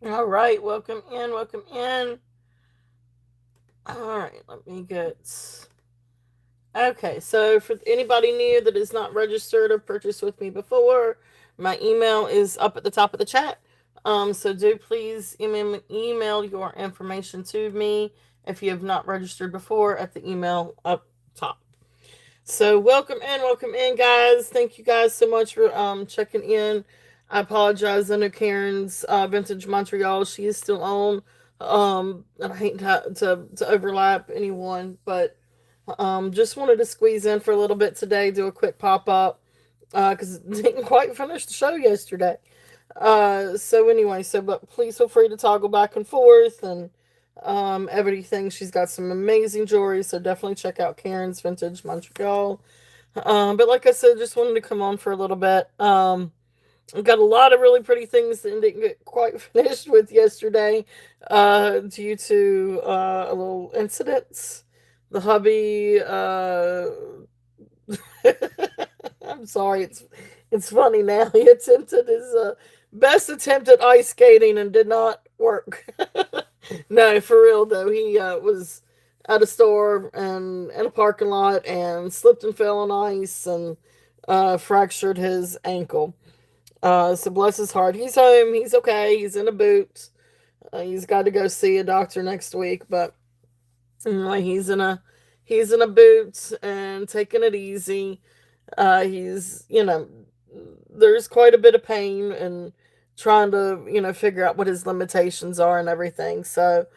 All right, welcome in, welcome in. All right, let me get. Okay, so for anybody new that is not registered or purchased with me before, my email is up at the top of the chat. So do please email your information to me if you have not registered before at the email up top. So welcome in, guys. Thank you guys so much for checking in. I apologize. I know Karen's Vintage Montreal. She is still on. And I hate to overlap anyone, but just wanted to squeeze in for a little bit today. Do a quick pop up because didn't quite finish the show yesterday. So anyway, but please feel free to toggle back and forth and everything. She's got some amazing jewelry, so definitely check out Karen's Vintage Montreal. But like I said, just wanted to come on for a little bit. Got a lot of really pretty things that didn't get quite finished with yesterday, due to a little incidents. The hubby, I'm sorry, it's funny now. He attempted his best attempt at ice skating and did not work. No, for real though, he was at a store and in a parking lot and slipped and fell on ice and fractured his ankle. So bless his heart, he's home. He's okay. He's in a boot. He's got to go see a doctor next week, but anyway, he's in a boot and taking it easy. He's, there's quite a bit of pain and trying to, figure out what his limitations are and everything. So,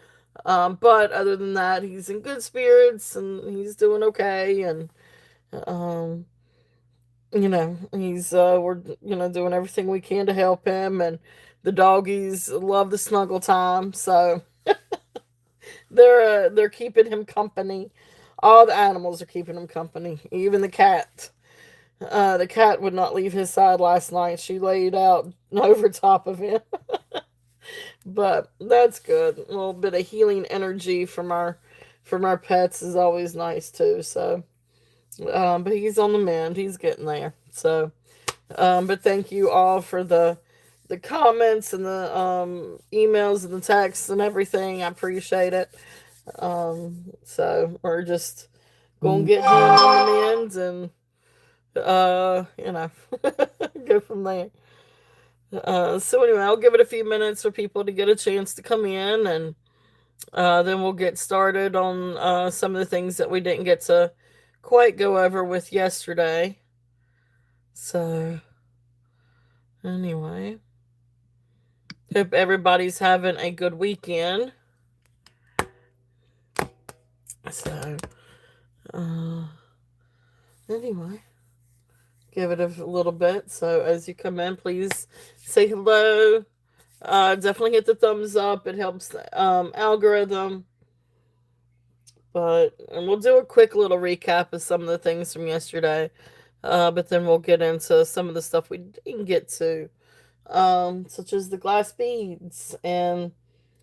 but other than that, he's in good spirits and he's doing okay. And, um, he's, we're, doing everything we can to help him. And the doggies love the snuggle time. So they're keeping him company. All the animals are keeping him company, even the cat. The cat would not leave his side last night. She laid out over top of him. But that's good. A little bit of healing energy from our pets is always nice too. So, but he's on the mend. He's getting there. So, but thank you all for the comments and the emails and the texts and everything. I appreciate it. So we're just gonna get him on the mend and go from there. So anyway, I'll give it a few minutes for people to get a chance to come in, and then we'll get started on some of the things that we didn't get to quite go over with yesterday. So anyway, hope everybody's having a good weekend. So uh, anyway, give it a little bit. So as you come in, please say hello. Definitely hit the thumbs up. It helps the algorithm. But and we'll do a quick little recap of some of the things from yesterday. But then we'll get into some of the stuff we didn't get to, such as the glass beads and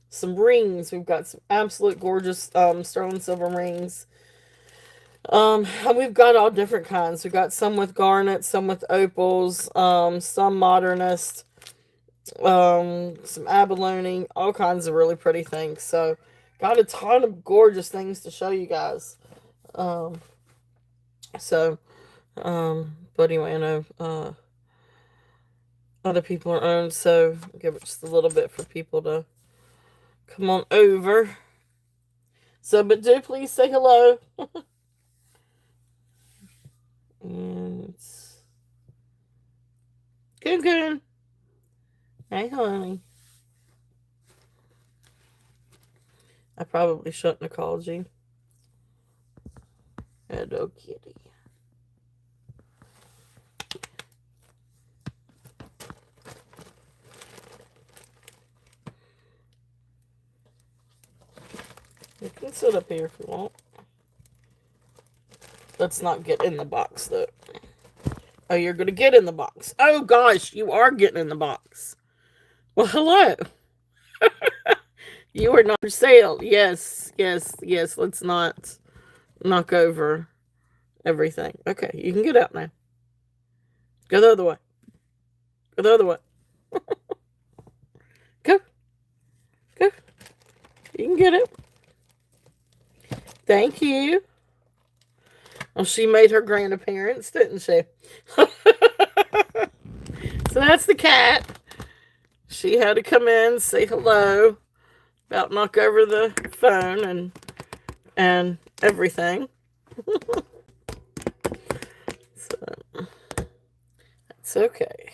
some rings. We've got some absolute gorgeous sterling silver rings. And we've got all different kinds. We've got some with garnet, some with opals, some modernist, some abalone, all kinds of really pretty things. So, got a ton of gorgeous things to show you guys. Um, so, but anyway, I know other people are on, so I'll give it just a little bit for people to come on over. So, but do please say hello. And Coon Coon. Hey, honey. I probably shouldn't have called you. Hello, kitty. You can sit up here if you want. Let's not get in the box, though. Oh, you're going to get in the box. Oh, gosh, you are getting in the box. Well, hello. You are not for sale. Yes, yes, yes. Let's not knock over everything. Okay, you can get out now. Go the other way. Go the other way. Go. You can get it. Thank you. Well, she made her grand appearance, didn't she? So that's the cat. She had to come in, say hello, about knock over the phone and everything. So it's okay.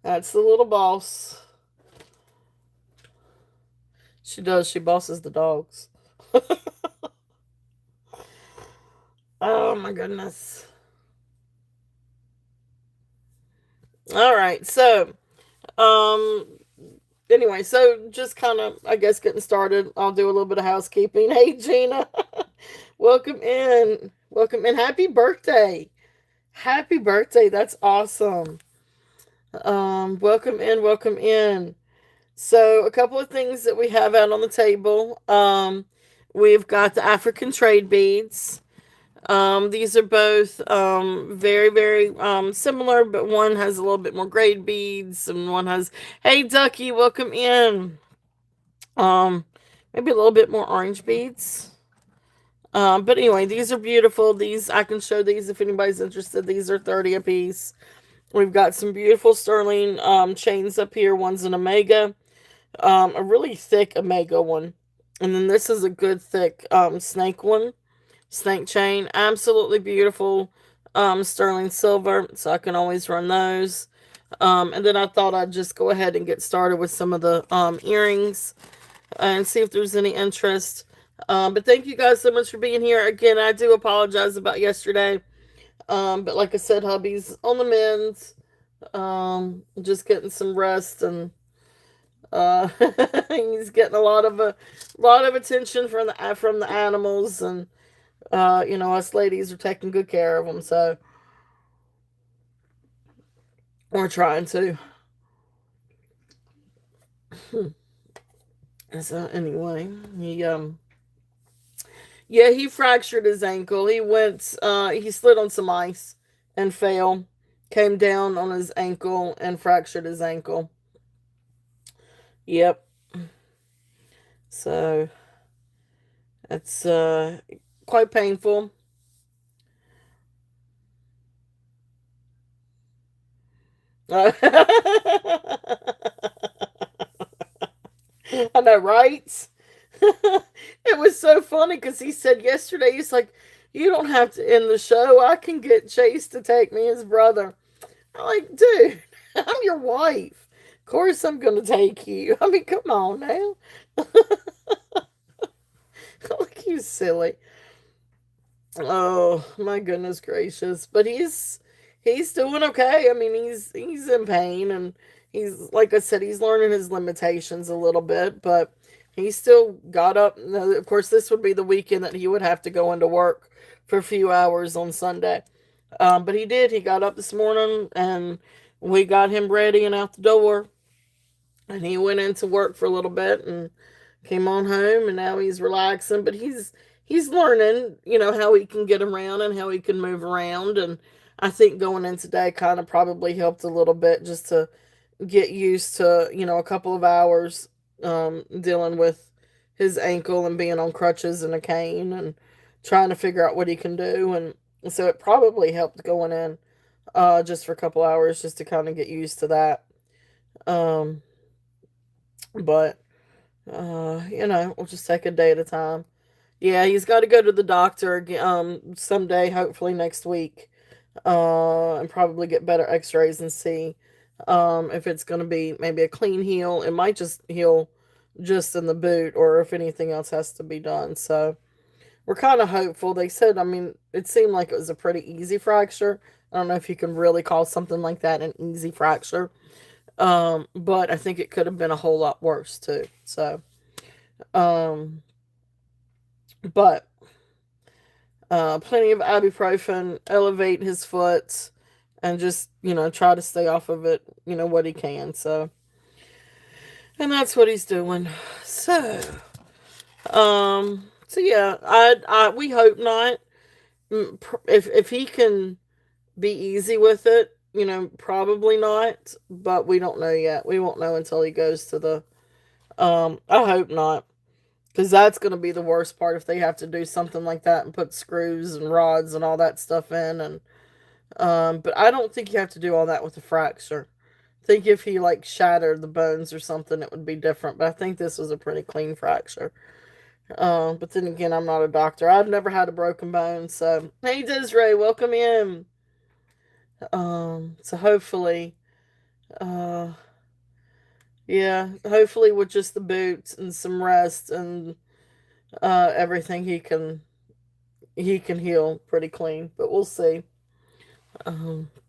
That's the little boss. She does. She bosses the dogs. Oh my goodness. All right. So, um, anyway, so just kind of, I guess, getting started. I'll do a little bit of housekeeping. Hey, Gina. Welcome in. Welcome in. Happy birthday. Happy birthday. That's awesome. Welcome in. Welcome in. So, a couple of things that we have out on the table. We've got the African trade beads. These are both very, very similar, but one has a little bit more grade beads, and one has, hey, Ducky, welcome in. Um, Maybe a little bit more orange beads. But anyway, these are beautiful. These, I can show these if anybody's interested. These are 30 a piece. We've got some beautiful sterling chains up here. One's an omega, a really thick omega one. And then this is a good thick snake one. Snake chain, absolutely beautiful. Sterling silver, so I can always run those. And then I thought I'd just go ahead and get started with some of the earrings and see if there's any interest. But thank you guys so much for being here. Again, I do apologize about yesterday. But like I said, hubby's on the mend. Just getting some rest, and he's getting a lot of attention from the animals, and us ladies are taking good care of them, so we're trying to. So anyway, he fractured his ankle. He slid on some ice and fell, came down on his ankle and fractured his ankle. Yep. So it's quite painful. I know, right? It was so funny because he said yesterday, he's like, you don't have to end the show. I can get Chase to take me, his brother. I'm like, dude, I'm your wife. Of course I'm going to take you. I mean, come on now. Look, you silly. Oh my goodness gracious! But he's doing okay. I mean, he's in pain, and he's, like I said, he's learning his limitations a little bit, but he still got up. Of course, this would be the weekend that he would have to go into work for a few hours on Sunday. But he did. He got up this morning, and we got him ready and out the door, and he went into work for a little bit and came on home, and now he's relaxing. But he's learning, how he can get around and how he can move around. And I think going in today kind of probably helped a little bit just to get used to, a couple of hours dealing with his ankle and being on crutches and a cane and trying to figure out what he can do. And so it probably helped going in just for a couple hours just to kind of get used to that. Um, but we'll just take a day at a time. Yeah, he's got to go to the doctor someday, hopefully next week, and probably get better X-rays and see if it's going to be maybe a clean heal. It might just heal just in the boot, or if anything else has to be done. So we're kind of hopeful. They said, I mean, it seemed like it was a pretty easy fracture. I don't know if you can really call something like that an easy fracture, but I think it could have been a whole lot worse too. So, um, but plenty of ibuprofen, elevate his foot, and just, try to stay off of it, what he can. So, and that's what he's doing. So yeah, we hope not. If he can be easy with it, probably not, but we don't know yet. We won't know until he goes to the. I hope not, because that's going to be the worst part if they have to do something like that and put screws and rods and all that stuff in. And but I don't think you have to do all that with a fracture. I think if he like shattered the bones or something, it would be different. But I think this was a pretty clean fracture. But then again, I'm not a doctor. I've never had a broken bone. So hey, Desiree, welcome in. So hopefully, uh, yeah, hopefully with just the boots and some rest and everything, he can heal pretty clean. But we'll see.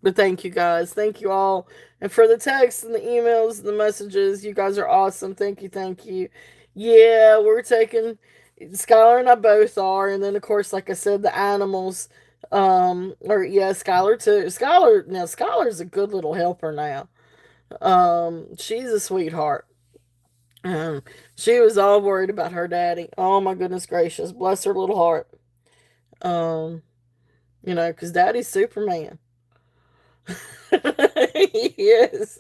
But thank you guys, thank you all, and for the texts and the emails and the messages. You guys are awesome. Thank you, thank you. Yeah, we're taking. Skylar and I both are, and then of course, like I said, the animals. Or yeah, Skylar too. Skylar's a good little helper now. She's a sweetheart. She was all worried about her daddy. Oh my goodness gracious, bless her little heart. Um, because daddy's Superman. Yes.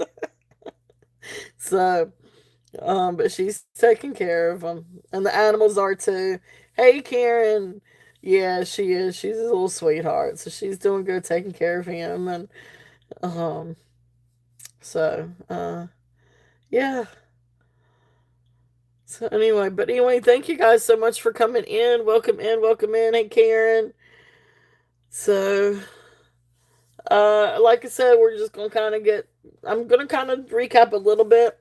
So, but she's taking care of them, and the animals are too. Hey, Karen. Yeah, she is. She's a little sweetheart, so she's doing good taking care of him, and um, yeah. So anyway, thank you guys so much for coming in. Welcome in, welcome in. Hey, Karen. So, like I said, we're just gonna kind of get. I'm gonna kind of recap a little bit,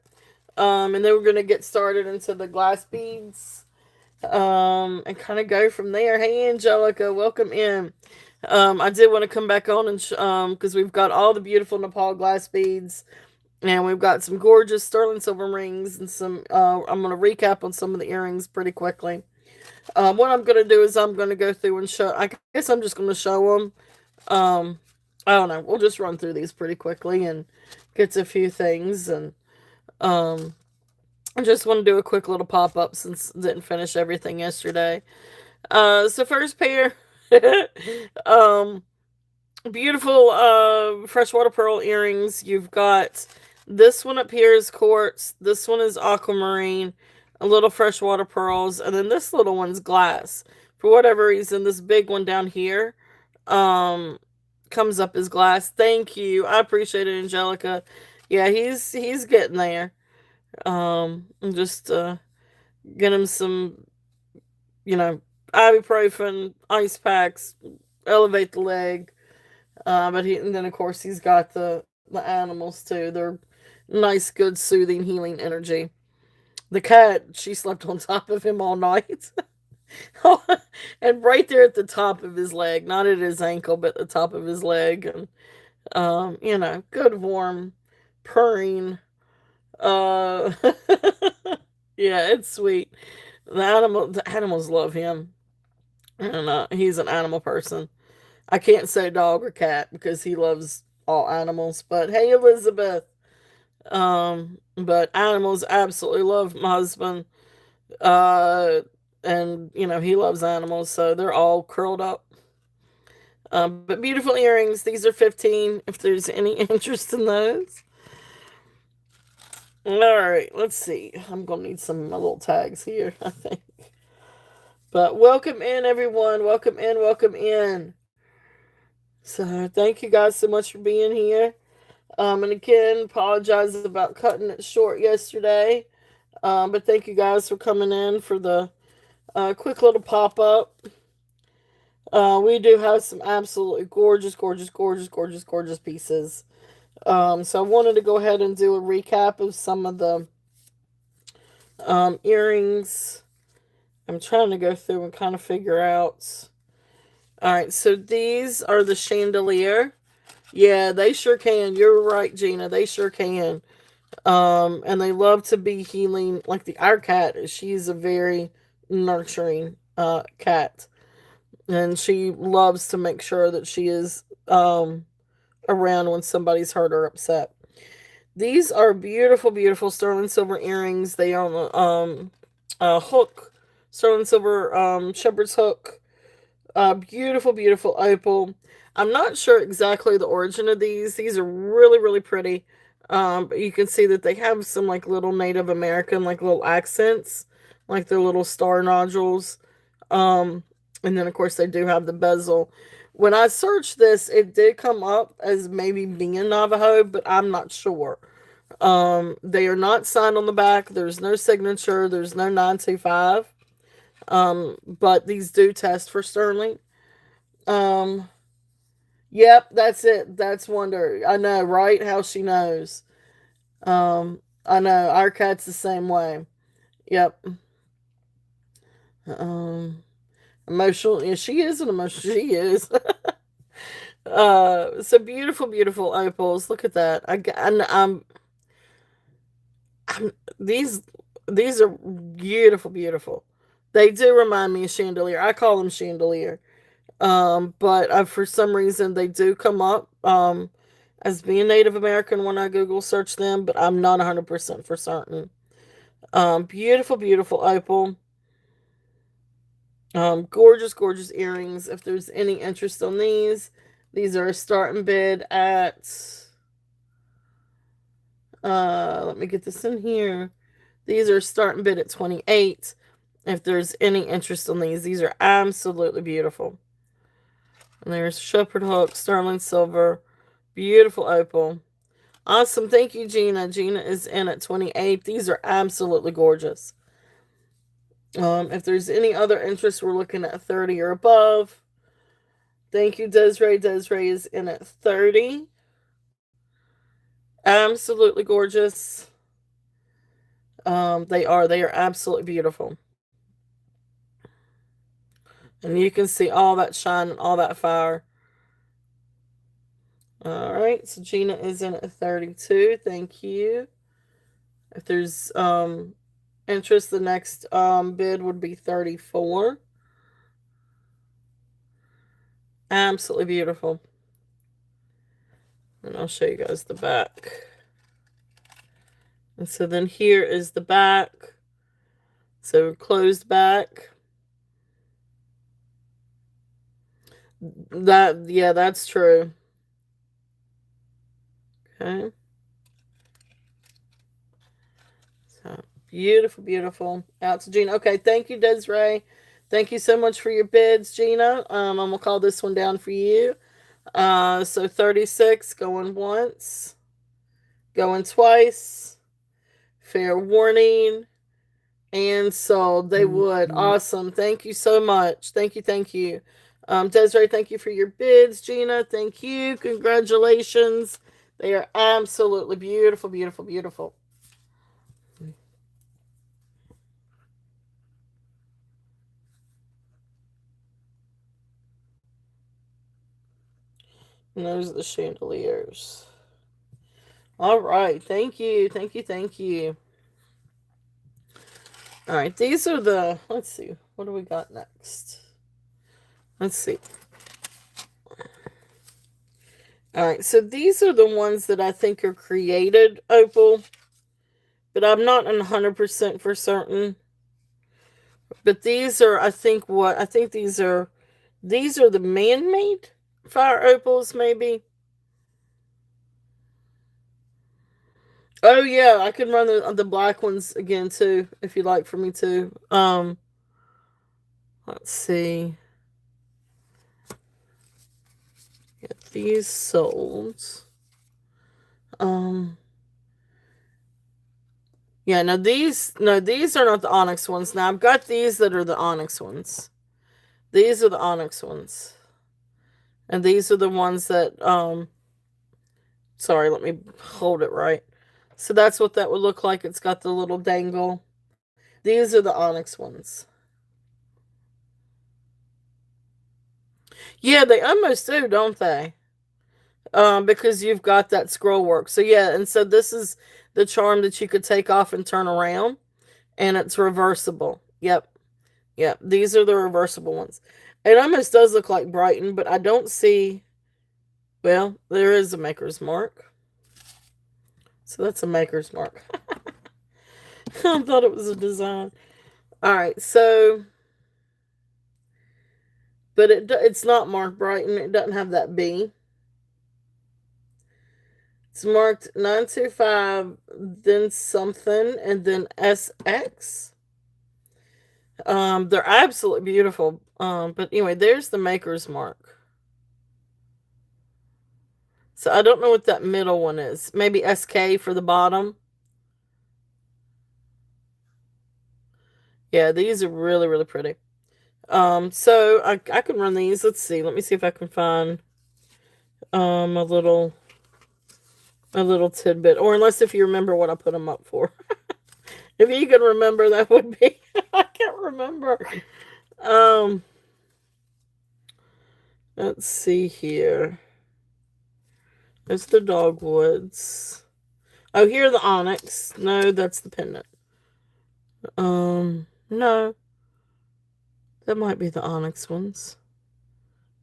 and then we're gonna get started into the glass beads, and kind of go from there. Hey, Angelica, welcome in. I did want to come back on and because we've got all the beautiful Nepal glass beads, and we've got some gorgeous sterling silver rings and some. I'm gonna recap on some of the earrings pretty quickly. What I'm gonna do is I'm gonna go through and show. I guess I'm just gonna show them. Um, I don't know. We'll just run through these pretty quickly and get to a few things. And um, I just want to do a quick little pop up since I didn't finish everything yesterday. So first pair, um, beautiful freshwater pearl earrings. You've got this one up here is quartz. This one is aquamarine. A little freshwater pearls, and then this little one's glass. For whatever reason, this big one down here, um, comes up as glass. Thank you. I appreciate it, Angelica. Yeah, he's getting there. I'm just get him some, you know, ibuprofen, ice packs, elevate the leg. And then of course he's got the animals too. They're nice, good, soothing, healing energy. The cat, she slept on top of him all night. And right there at the top of his leg, not at his ankle, but the top of his leg. And good warm purring. Uh yeah, it's sweet. The animals love him. And he's an animal person. I can't say dog or cat because he loves all animals. But hey, Elizabeth. But animals absolutely love my husband. Uh, and he loves animals, so they're all curled up. But beautiful earrings. These are 15. If there's any interest in those. All right, let's see. I'm gonna need some of my little tags here, I think. But welcome in, everyone. Welcome in. Welcome in. So thank you guys so much for being here. And again, apologize about cutting it short yesterday. But thank you guys for coming in for the quick little pop up. We do have some absolutely gorgeous, gorgeous, gorgeous, gorgeous, gorgeous pieces. So I wanted to go ahead and do a recap of some of the earrings. I'm trying to go through and kind of figure out. All right, so these are the chandelier. Yeah, they sure can. You're right, Gina. They sure can. And they love to be healing. Like our cat, she's a very nurturing cat, and she loves to make sure that she is around when somebody's hurt or upset. These are beautiful, beautiful sterling silver earrings. They are on a hook, sterling silver shepherd's hook. Beautiful, beautiful opal. I'm not sure exactly the origin of these. These are really, really pretty. But you can see that they have some like little Native American like little accents, like their little star nodules. Um, and then of course they do have the bezel. When I searched this, it did come up as maybe being Navajo, but I'm not sure. They are not signed on the back. There's no signature. There's no 925. But these do test for sterling. Um, yep, that's it. That's Wonder. I know, right? How she knows. I know our cat's the same way. Yep. Um, emotional. Yeah, she is an emotional. She is. So beautiful, beautiful opals. Look at that. I'm these these are beautiful, beautiful. They do remind me of chandelier. I call them chandelier. But for some reason they do come up as being Native American when I Google search them, but I'm not 100% for certain. Beautiful, beautiful opal. Gorgeous, gorgeous earrings. If there's any interest on these are a starting bid at let me get this in here. These are starting bid at 28. If there's any interest on these are absolutely beautiful. And there's shepherd hook, sterling silver, beautiful opal. Awesome. Thank you, Gina. Gina is in at 28. These are absolutely gorgeous. If there's any other interest, we're looking at 30 or above. Thank you, Desiree. Desiree is in at 30. Absolutely gorgeous. They are absolutely beautiful. And you can see all that shine and all that fire. All right, so Gina is in at 32. Thank you. If there's interest, the next bid would be 34. Absolutely beautiful. And I'll show you guys the back. And so then here is the back. So closed back. Yeah, that's true. Okay. So beautiful, beautiful. Out to Gina. Okay, thank you, Desiree. Thank you so much for your bids, Gina. I'm gonna call this one down for you. So 36 going once, going twice. Fair warning. And sold. They would. Awesome. Thank you so much. Thank you. Thank you. Desiree, thank you for your bids. Gina, thank you. Congratulations. They are absolutely beautiful, beautiful, beautiful. And those are the chandeliers. All right. Thank you. Thank you. Thank you. All right. These are the, let's see. What do we got next? Let's see. All right. So these are the ones that I think are created opal, but I'm not 100% for certain. But these are, I think, these are the man-made fire opals, maybe. Oh yeah, I can run the black ones again too, if you'd like for me to. Let's see. Get these sold. Um, yeah, these are not the onyx ones. Now I've got these that are the onyx ones. These are the onyx ones, and these are the ones that Sorry, let me hold it right. So that's what that would look like. It's got the little dangle. These are the onyx ones. Yeah, they almost do, don't they? Because you've got that scroll work. So yeah, and so this is the charm that you could take off and turn around, and it's reversible. Yep, yep. These are the reversible ones. It almost does look like Brighton, but I don't see. Well, there is a maker's mark, so that's a maker's mark. I thought it was a design. All right, so but it's not marked Brighton. It doesn't have that B. It's marked 925, then something, and then SX. They're absolutely beautiful. But anyway, there's the maker's mark. So I don't know what that middle one is. Maybe SK for the bottom. Yeah, these are really, really pretty. So I can run these. Let's see. Let me see if I can find a little tidbit. Or unless if you remember what I put them up for. If you can remember, that would be I can't remember. Um let's see here. It's the dogwoods. Oh, here are the onyx. No, that's the pendant. No. That might be the onyx ones.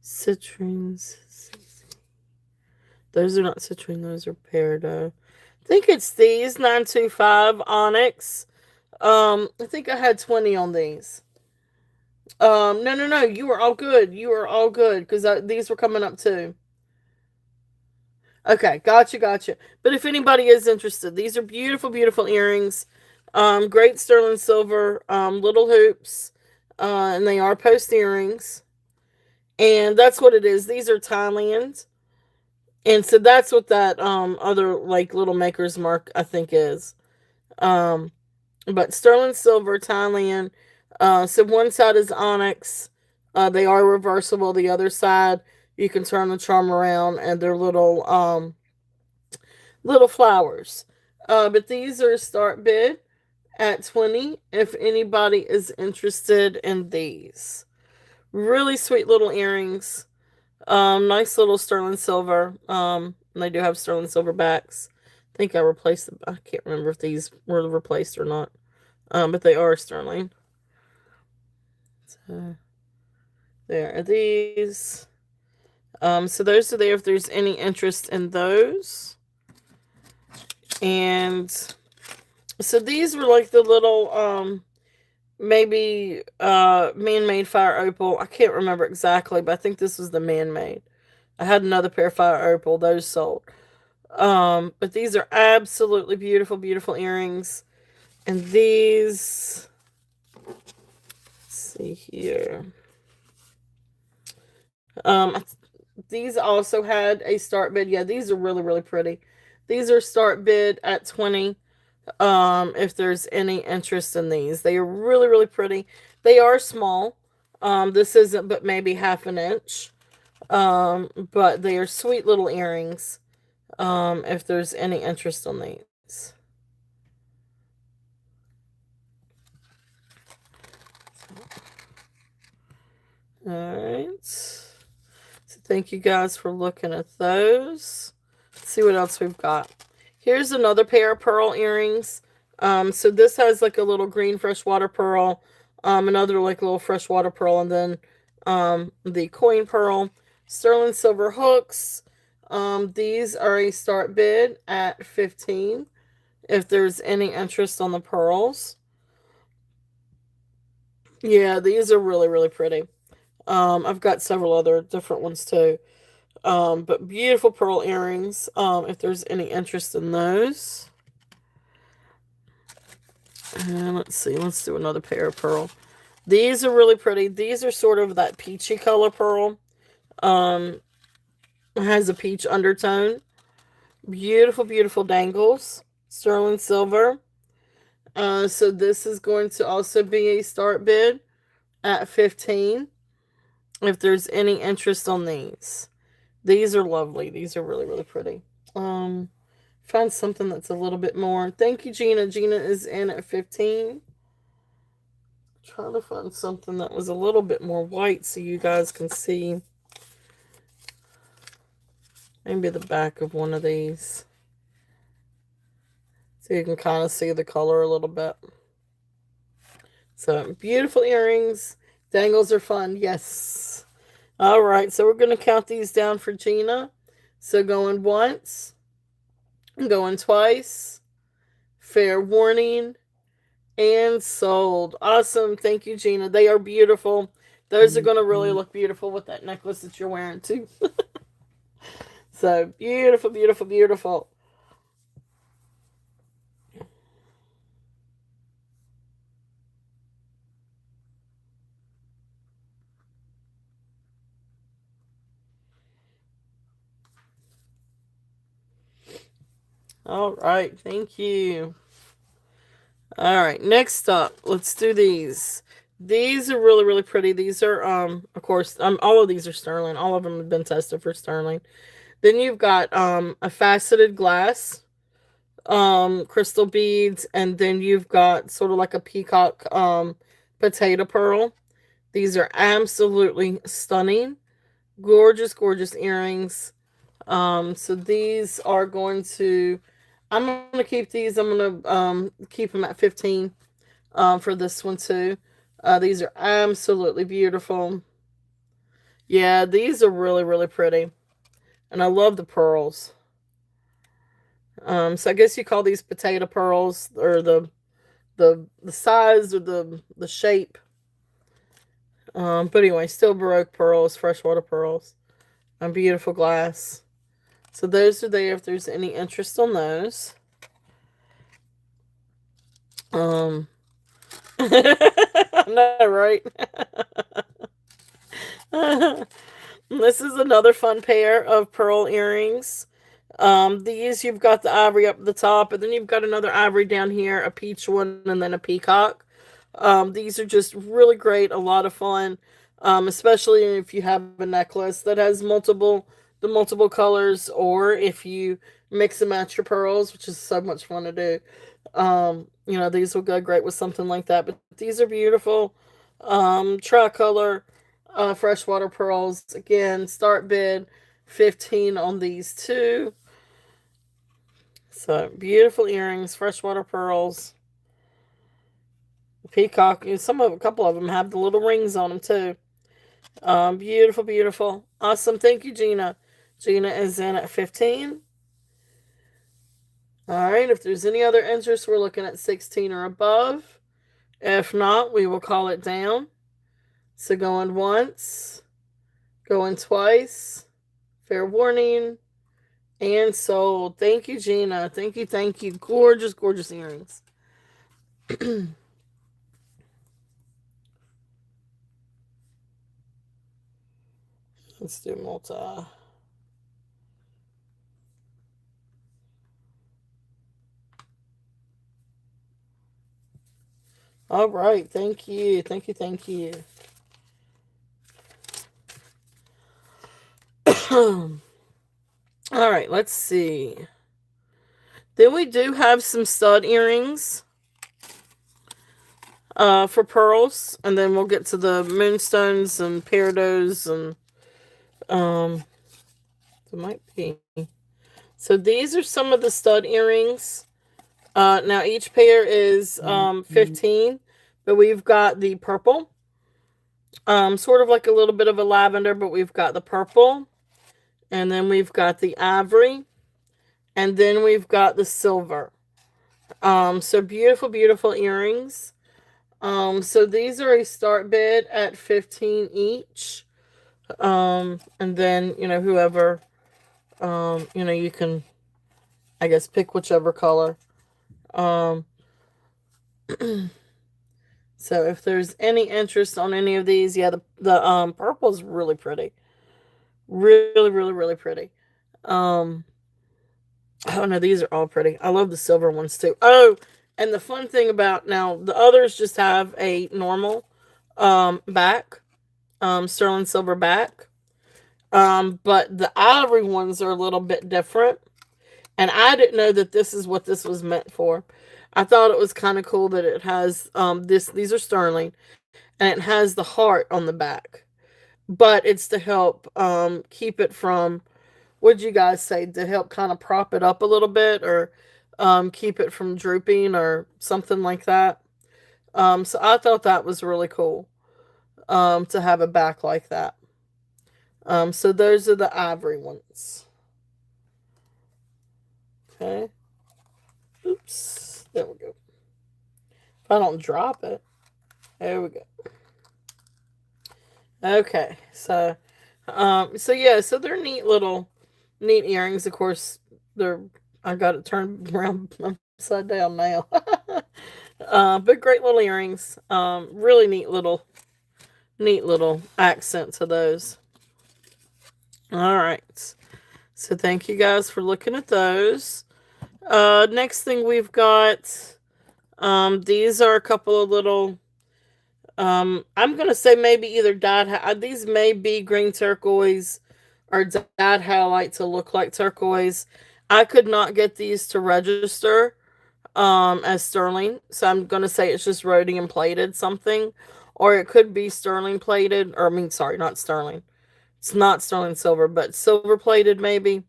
Citrines. Those are not citrine, those are peridot. I think it's these 925 onyx. I think I had 20 on these. No. You were all good. You were all good because these were coming up too. Okay, gotcha. But if anybody is interested, these are beautiful, beautiful earrings. Great sterling silver, little hoops, and they are post earrings. And that's what it is. These are Thailand. And so that's what that other like little maker's mark I think is. Um but sterling silver, Thailand. So one side is onyx. They are reversible. The other side you can turn the charm around and they're little flowers. But these are start bid at 20 if anybody is interested in these. Really sweet little earrings. Nice little sterling silver. And they do have sterling silver backs. I think I replaced them. I can't remember if these were replaced or not. But they are sterling. So there are these. So those are there if there's any interest in those. And so these were like the little maybe man-made fire opal. I can't remember exactly, but I think this was the man-made. I had another pair of fire opal, those sold. But these are absolutely beautiful, beautiful earrings. And these, let's see here. These also had a start bid. Yeah, these are really, really pretty. These are start bid at 20. If there's any interest in these. They are really, really pretty. They are small. This isn't but maybe half an inch. But they are sweet little earrings. If there's any interest on these. Alright. So thank you guys for looking at those. Let's see what else we've got. Here's another pair of pearl earrings. So this has like a little green freshwater pearl, another like little freshwater pearl, and then the coin pearl. Sterling silver hooks. These are a start bid at 15 if there's any interest on the pearls. Yeah, these are really, really pretty. I've got several other different ones too. But beautiful pearl earrings, if there's any interest in those. And let's see, let's do another pair of pearl. These are really pretty. These are sort of that peachy color pearl. It has a peach undertone. Beautiful, beautiful dangles. Sterling silver. So this is going to also be a start bid at 15 if there's any interest on these. These are lovely. These are really, really pretty. Find something that's a little bit more. Thank you, Gina. Gina is in at 15. Trying to find something that was a little bit more white so you guys can see. Maybe the back of one of these. So you can kind of see the color a little bit. So, beautiful earrings. Dangles are fun. Yes. All right. So, we're going to count these down for Gina. So, going once. Going twice. Fair warning. And sold. Awesome. Thank you, Gina. They are beautiful. Those are going to really look beautiful with that necklace that you're wearing too. So beautiful, beautiful, beautiful. All right, thank you. All right, next up, let's do these. These are really, really pretty. These are, of course, all of these are sterling. All of them have been tested for sterling. Then you've got a faceted glass, crystal beads, and then you've got sort of like a peacock potato pearl. These are absolutely stunning, gorgeous, gorgeous earrings. So these are going to, I'm gonna keep these. I'm gonna keep them at 15 for this one too. These are absolutely beautiful. Yeah, these are really, really pretty, and I love the pearls. So I guess you call these potato pearls, or the size or the shape. But anyway, still Baroque pearls, freshwater pearls, and beautiful glass. So those are there if there's any interest on those. Um, I know, right? This is another fun pair of pearl earrings. These you've got the ivory up the top, and then you've got another ivory down here, a peach one, and then a peacock. These are just really great, a lot of fun, especially if you have a necklace that has multiple colors, or if you mix and match your pearls, which is so much fun to do. These will go great with something like that. But these are beautiful, tricolor, freshwater pearls. Again, start bid 15 on these two. So beautiful earrings, freshwater pearls, peacock. A couple of them have the little rings on them too. Beautiful, beautiful, awesome. Thank you, Gina. Gina is in at 15. All right. If there's any other interest, we're looking at 16 or above. If not, we will call it down. So going once, going twice. Fair warning. And sold. Thank you, Gina. Thank you, thank you. Gorgeous, gorgeous earrings. Let's do multi. All right. Thank you. Thank you, thank you. All right. Let's see. Then we do have some stud earrings for pearls. And then we'll get to the moonstones and peridots and there might be. So these are some of the stud earrings. Now each pair is 15, but we've got the purple, sort of like a little bit of a lavender, but we've got the purple, and then we've got the ivory, and then we've got the silver. So beautiful, beautiful earrings. So these are a start bid at 15 each. And then, whoever, you can, I guess, pick whichever color. Um, so if there's any interest on any of these, yeah, the purple is really pretty. Really, really, really pretty. Um, oh no, these are all pretty. I love the silver ones too. Oh, and the fun thing about now, the others just have a normal back, sterling silver back. But the ivory ones are a little bit different. And I didn't know that this is what this was meant for. I thought it was kind of cool that it has these are sterling, and it has the heart on the back. But it's to help keep it from, what'd you guys say, to help kind of prop it up a little bit, or keep it from drooping or something like that. So I thought that was really cool, to have a back like that. So those are the ivory ones. Okay. Oops. There we go. If I don't drop it. There we go. Okay, so yeah, so they're neat earrings. Of course, they're I got it turned around upside down now. But great little earrings. Really neat little accent to those. All right. So thank you guys for looking at those. Next thing we've got. These are a couple of little. I'm gonna say maybe either these may be green turquoise or dyed highlight to look like turquoise. I could not get these to register as sterling, so I'm gonna say it's just rhodium plated something, or it could be sterling plated, or I mean, sorry, not sterling. It's not sterling silver, but silver plated maybe.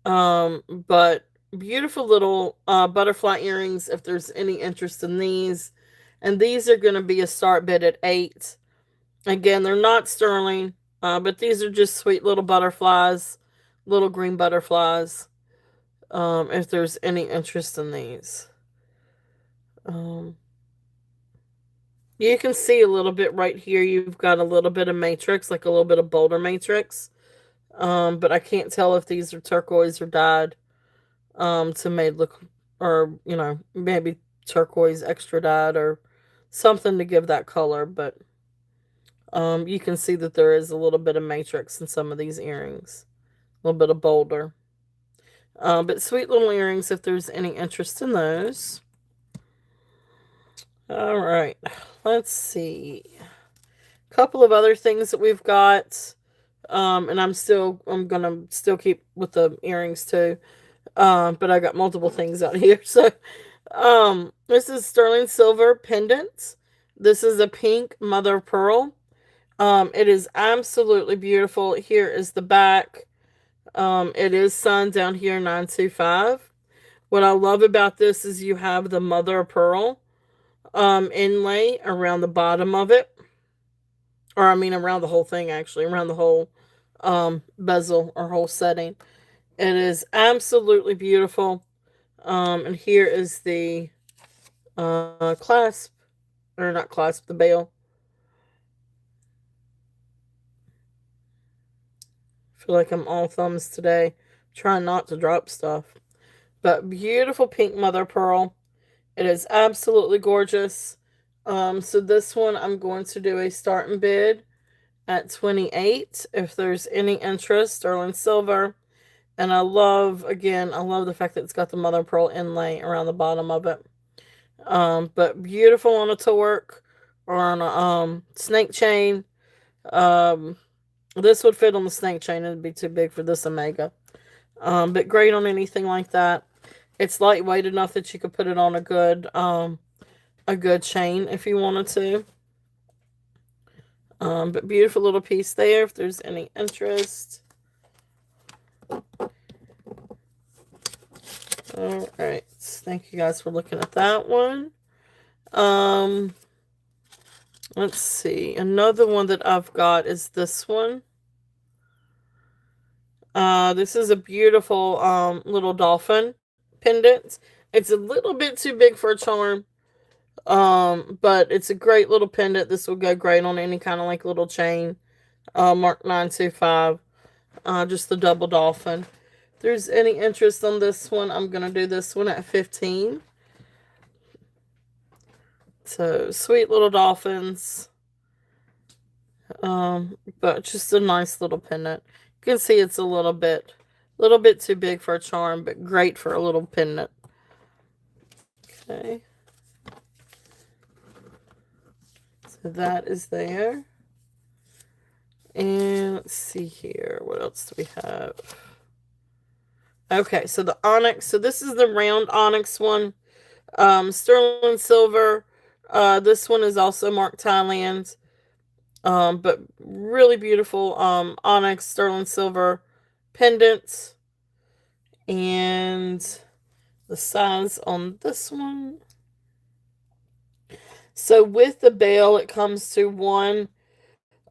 But beautiful little butterfly earrings. If there's any interest in these, and these are going to be a start bid at 8. Again, they're not sterling, but these are just sweet little butterflies, little green butterflies. If there's any interest in these, um, you can see a little bit right here. You've got a little bit of matrix, like a little bit of boulder matrix. But I can't tell if these are turquoise or dyed. To make look, or maybe turquoise extra dyed or something to give that color. But you can see that there is a little bit of matrix in some of these earrings, a little bit of boulder. But sweet little earrings if there's any interest in those. All right, let's see. A couple of other things that we've got. And I'm gonna still keep with the earrings too. But I got multiple things out here. So this is sterling silver pendant. This is a pink mother of pearl. It is absolutely beautiful. Here is the back. It is signed down here 925. What I love about this is you have the mother of pearl inlay around the bottom of it. Or I mean around the whole thing actually, around the whole bezel or whole setting. It is absolutely beautiful. And here is the clasp, or not clasp, the bail. I feel like I'm all thumbs today. Trying not to drop stuff. But beautiful pink mother pearl. It is absolutely gorgeous. So this one I'm going to do a start and bid at 28. If there's any interest, sterling silver. And I love the fact that it's got the mother pearl inlay around the bottom of it. But beautiful on a torque or on a snake chain. Um, this would fit on the snake chain. It'd be too big for this Omega. But great on anything like that. It's lightweight enough that you could put it on a good chain if you wanted to. But beautiful little piece there if there's any interest. All right. Thank you guys for looking at that one. Um, let's see. Another one that I've got is this one. This is a beautiful little dolphin pendant. It's a little bit too big for a charm. But it's a great little pendant. This will go great on any kind of like little chain. Mark 925. Just the double dolphin. If there's any interest on this one, I'm gonna do this one at 15. So sweet little dolphins. But just a nice little pendant. You can see it's a little bit too big for a charm, but great for a little pendant. Okay. So that is there. And let's see here. What else do we have? Okay, so the onyx. So this is the round onyx one. Sterling silver. This one is also marked Thailand. But really beautiful onyx sterling silver pendants. And the size on this one. So with the bail, it comes to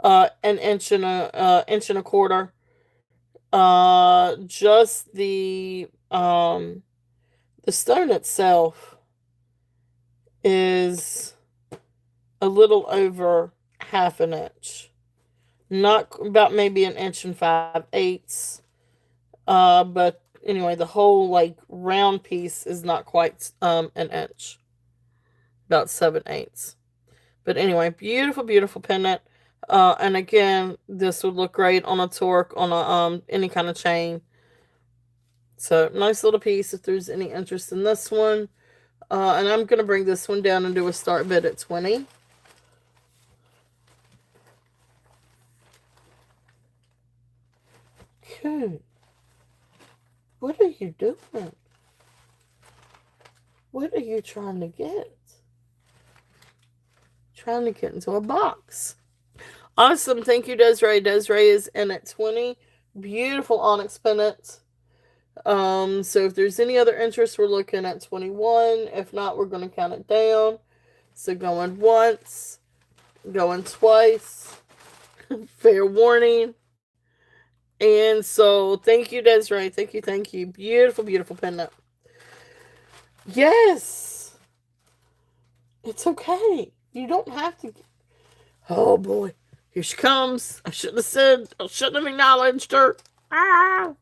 an inch and a quarter. Just the stone itself is a little over half an inch. Not about maybe an inch and 5/8. But anyway, the whole like round piece is not quite an inch, about 7/8. But anyway, beautiful, beautiful pendant. And again, this would look great on a torque, on a any kind of chain. So nice little piece if there's any interest in this one. And I'm gonna bring this one down and do a start bid at 20. Okay. What are you doing? What are you trying to get? Trying to get into a box. Awesome. Thank you, Desiree. Desiree is in at 20. Beautiful onyx pendant. So if there's any other interest, we're looking at 21. If not, we're going to count it down. So going once, going twice. Fair warning. And so thank you, Desiree. Thank you, thank you. Beautiful, beautiful pendant. Yes. It's okay. You don't have to. Oh boy. Here she comes. I shouldn't have said. I shouldn't have acknowledged her. Ah.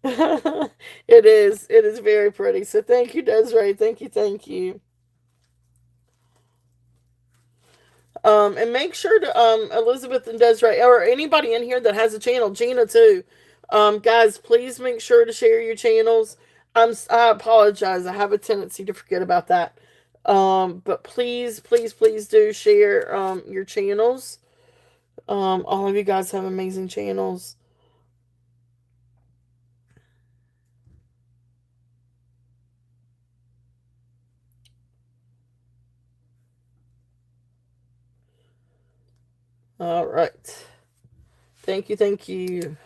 It is. It is very pretty. So thank you, Desiree. Thank you. Thank you. And make sure to Elizabeth and Desiree or anybody in here that has a channel, Gina too. Guys, please make sure to share your channels. I apologize. I have a tendency to forget about that. But please, please, please do share your channels. All of you guys have amazing channels. All right. Thank you, thank you.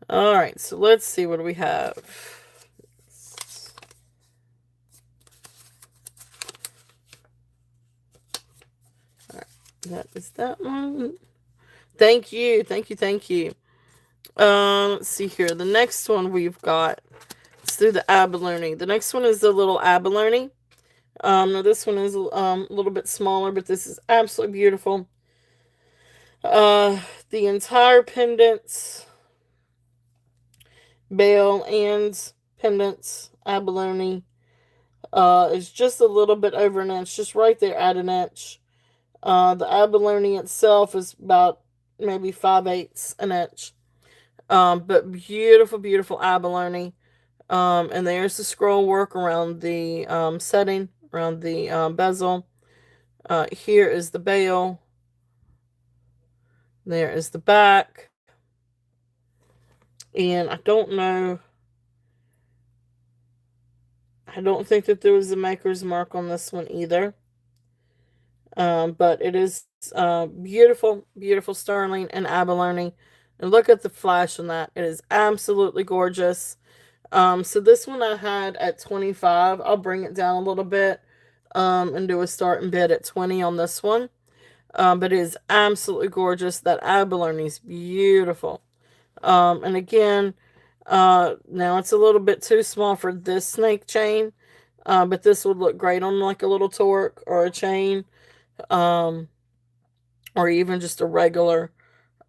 All right, so let's see what do we have. All right, that is that one. Thank you, thank you, thank you. Let's see here. The next one we've got. Let's do the abalone. The next one is the little abalone. Now this one is a little bit smaller, but this is absolutely beautiful. The entire pendants, bail and pendants, abalone, is just a little bit over an inch, just right there at an inch. The abalone itself is about maybe 5/8 an inch. But beautiful, beautiful abalone. And there's the scroll work around the setting, around the bezel. Here is the bail. There is the back. And I don't know. I don't think that there was a maker's mark on this one either. But it is beautiful, beautiful sterling and abalone. And look at the flash on that. It is absolutely gorgeous. So this one I had at 25. I'll bring it down a little bit and do a start and bid at 20 on this one. But it is absolutely gorgeous. That abalone is beautiful. And again, now it's a little bit too small for this snake chain, but this would look great on like a little torque or a chain, um, or even just a regular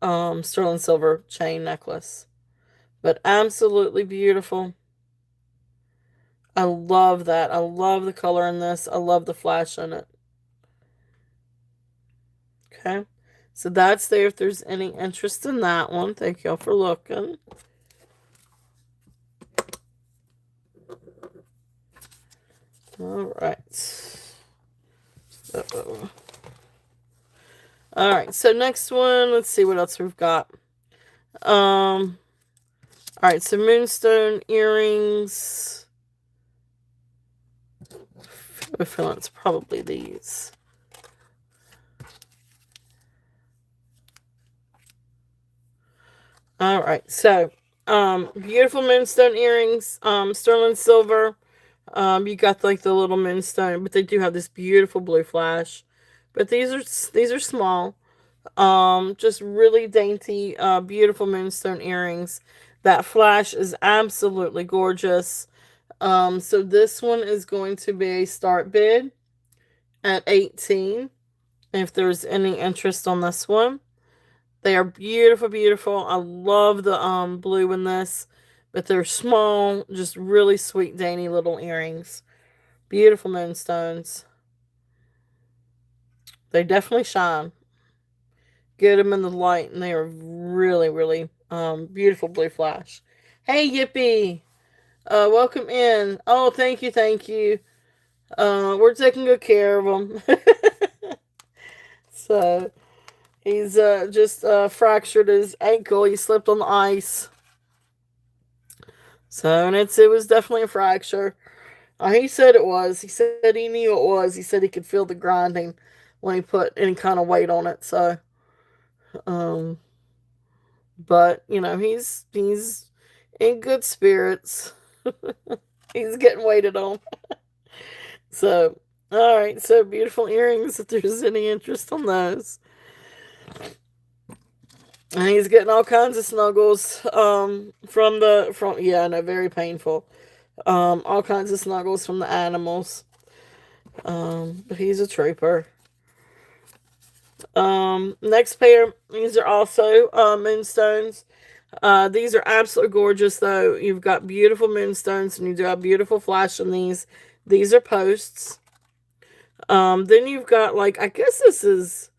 sterling silver chain necklace. But absolutely beautiful. I love that. I love the color in this. I love the flash in it. Okay. So that's there if there's any interest in that one. Thank y'all for looking. All right. Uh-oh. All right. So next one, let's see what else we've got. All right. So moonstone earrings. I feel it's probably these. All right. So, beautiful moonstone earrings, sterling silver. You got like the little moonstone, but they do have this beautiful blue flash. But these are small. Just really dainty, beautiful moonstone earrings. That flash is absolutely gorgeous. So this one is going to be a start bid at 18. if there's any interest on this one. They are beautiful, beautiful. I love the blue in this, but they're small, just really sweet, dainty little earrings. Beautiful moonstones. They definitely shine. Get them in the light, and they are really, really beautiful blue flash. Hey, Yippee! Welcome in. Oh, thank you, thank you. We're taking good care of him. So he's just fractured his ankle. He slipped on the ice. So, and it was definitely a fracture. He said it was. He said he knew it was. He said he could feel the grinding when he put any kind of weight on it. So, um, but you know, he's in good spirits. He's getting waited on. So, all right. So beautiful earrings. If there's any interest on those, and he's getting all kinds of snuggles. From yeah, no, very painful. All kinds of snuggles from the animals. But he's a trooper. Next pair, these are also moonstones. These are absolutely gorgeous, though. You've got beautiful moonstones, and you do have beautiful flash in these. These are posts. Then you've got, like, I guess this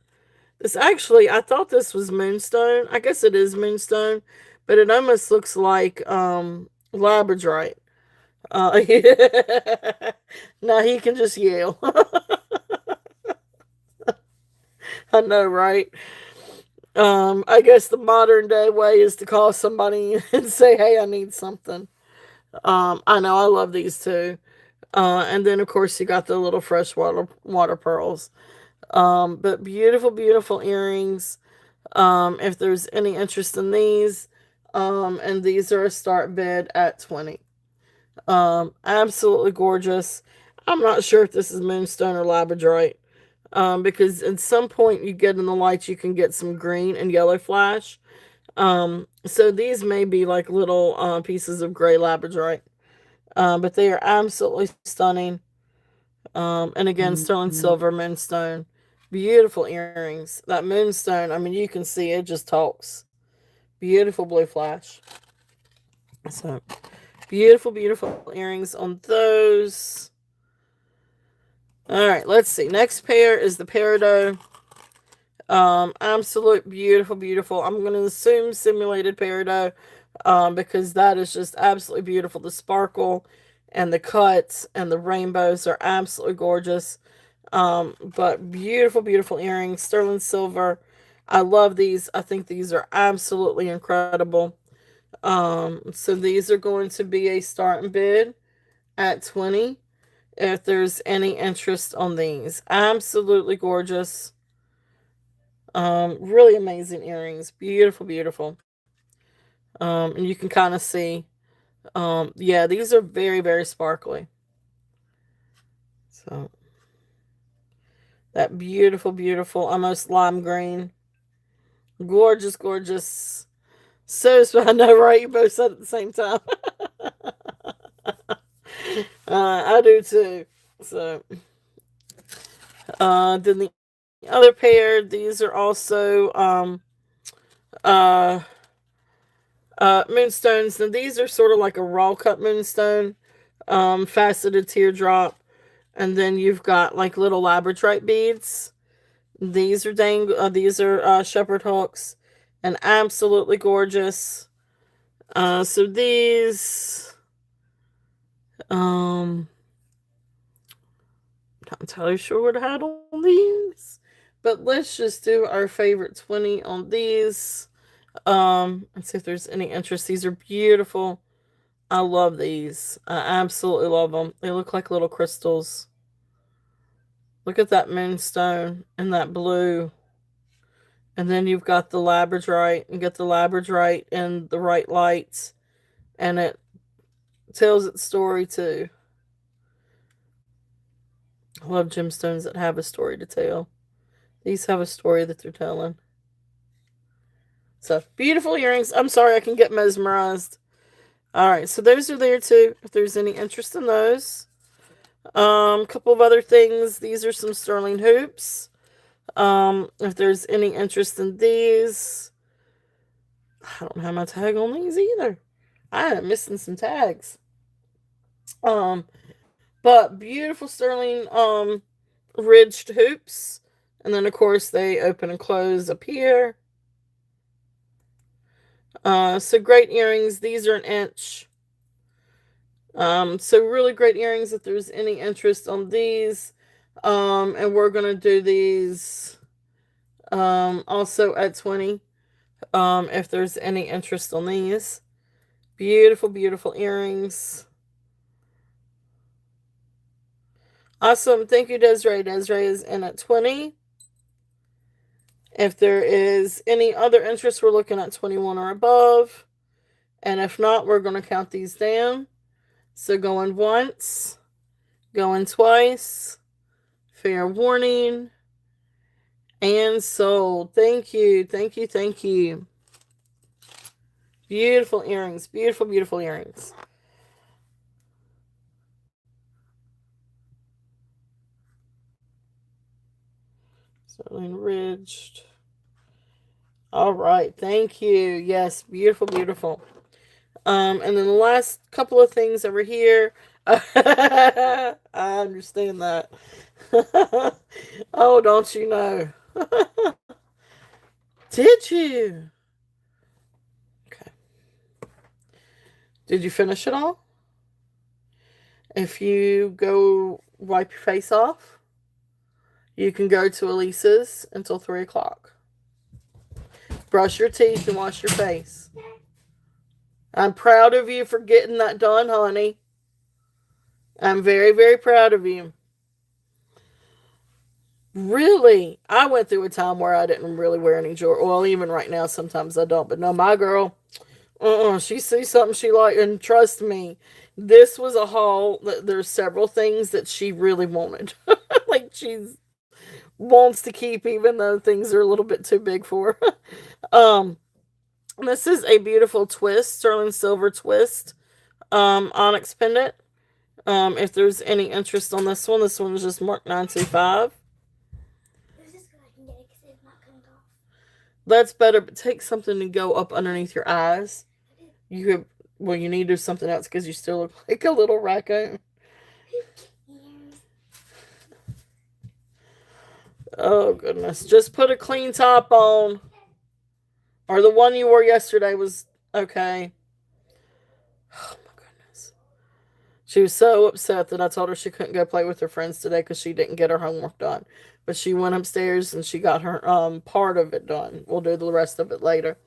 actually, I thought this was moonstone. I guess it is moonstone, but it almost looks like labradorite. Yeah. Now he can just yell. I know, right? I guess the modern day way is to call somebody and say, "Hey, I need something." I know, I love these too. And then of course you got the little freshwater water pearls. But beautiful, beautiful earrings. If there's any interest in these, and these are a start bid at 20. Absolutely gorgeous. I'm not sure if this is moonstone or labradorite. Because at some point you get in the lights, you can get some green and yellow flash. So these may be like little pieces of gray labradorite. But they are absolutely stunning. And again, sterling silver moonstone. Beautiful earrings. That moonstone, I mean, you can see it just talks. Beautiful blue flash. So, beautiful, beautiful earrings on those. All right, let's see. Next pair is the peridot. Absolute beautiful, beautiful. I'm going to assume simulated peridot, because that is just absolutely beautiful. The sparkle and the cuts and the rainbows are absolutely gorgeous. But beautiful, beautiful earrings, sterling silver. I love these. I think these are absolutely incredible. So these are going to be a starting bid at 20 if there's any interest on these. Absolutely gorgeous. Really amazing earrings. Beautiful, beautiful. And you can kind of see, yeah, these are very, very sparkly. So, that beautiful, beautiful, almost lime green. Gorgeous, gorgeous. So, I know, right? You both said it at the same time. I do too. So, then the other pair, these are also uh, moonstones. Now, these are sort of like a raw cut moonstone, faceted teardrop, and then you've got like little labradorite beads. These are shepherd hooks, and absolutely gorgeous. So these, not entirely sure what I had on these, but let's just do our favorite 20 on these. And see if there's any interest. These are beautiful. I love these. I absolutely love them. They look like little crystals. Look at that moonstone and that blue. And then you've got the labradorite. You get the labradorite in the right lights. And it tells its story too. I love gemstones that have a story to tell. These have a story that they're telling. So, beautiful earrings. I'm sorry, I can get mesmerized. Alright, so those are there too, if there's any interest in those. Couple of other things. These are some sterling hoops. If there's any interest in these, I don't have my tag on these either. I am missing some tags. Um, but beautiful sterling ridged hoops. And then of course they open and close up here. So great earrings. These are an inch. So really great earrings if there's any interest on these. And we're gonna do these also at 20. If there's any interest on these. Beautiful, beautiful earrings. Awesome. Thank you, Desiree. Desiree is in at 20. If there is any other interest, we're looking at 21 or above. And if not, we're going to count these down. So going once, going twice, fair warning, and sold. Thank you, thank you, thank you. Beautiful earrings, beautiful, beautiful earrings. Sterling ridged. All right, thank you. Yes, beautiful, beautiful. And then the last couple of things over here. I understand that. Oh, don't you know? Did you? Okay. Did you finish it all? If you go wipe your face off, you can go to Elisa's until 3 o'clock. Brush your teeth and wash your face. I'm proud of you for getting that done, honey. I'm very, very proud of you. Really? I went through a time where I didn't really wear any jewelry. Well, even right now, sometimes I don't. But no, my girl, she sees something she likes, and trust me, this was a haul. There's several things that she really wanted. Like she wants to keep, even though things are a little bit too big for her. um, this is a beautiful twist, sterling silver twist, onyx pendant. If there's any interest on this one is just marked 925. That's better, but take something to go up underneath your eyes. You have, well, you need to do something else because you still look like a little raccoon. Oh, goodness. Just put a clean top on. Or the one you wore yesterday was okay. Oh, my goodness. She was so upset that I told her she couldn't go play with her friends today because she didn't get her homework done. But she went upstairs and she got her part of it done. We'll do the rest of it later.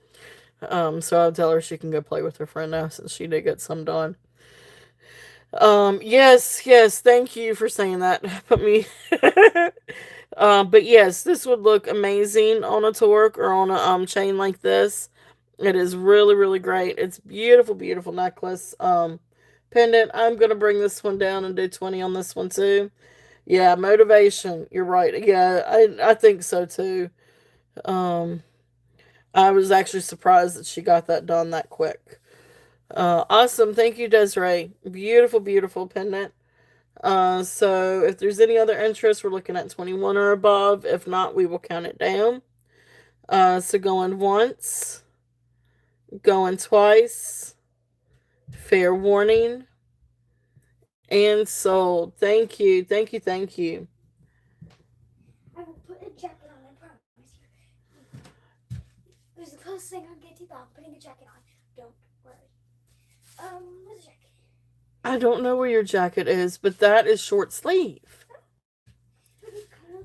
So I'll tell her she can go play with her friend now since she did get some done. Yes, yes, thank you for saying that. Put me but yes, this would look amazing on a torque or on a chain like this. It is really, really great. It's beautiful, beautiful necklace. Pendant. I'm gonna bring this one down and do 20 on this one too. Yeah, motivation. You're right. Yeah, I think so too. Um, I was actually surprised that she got that done that quick. Awesome. Thank you, Desiree. Beautiful, beautiful pendant. So if there's any other interest, we're looking at 21 or above. If not, we will count it down. So going once, going twice, fair warning, and sold. Thank you, thank you, thank you. I will put a jacket on, I promise you. It was the first thing I'll get to, but I'm putting a jacket on. Don't worry. Where's the jacket? I don't know where your jacket is, but that is short sleeve.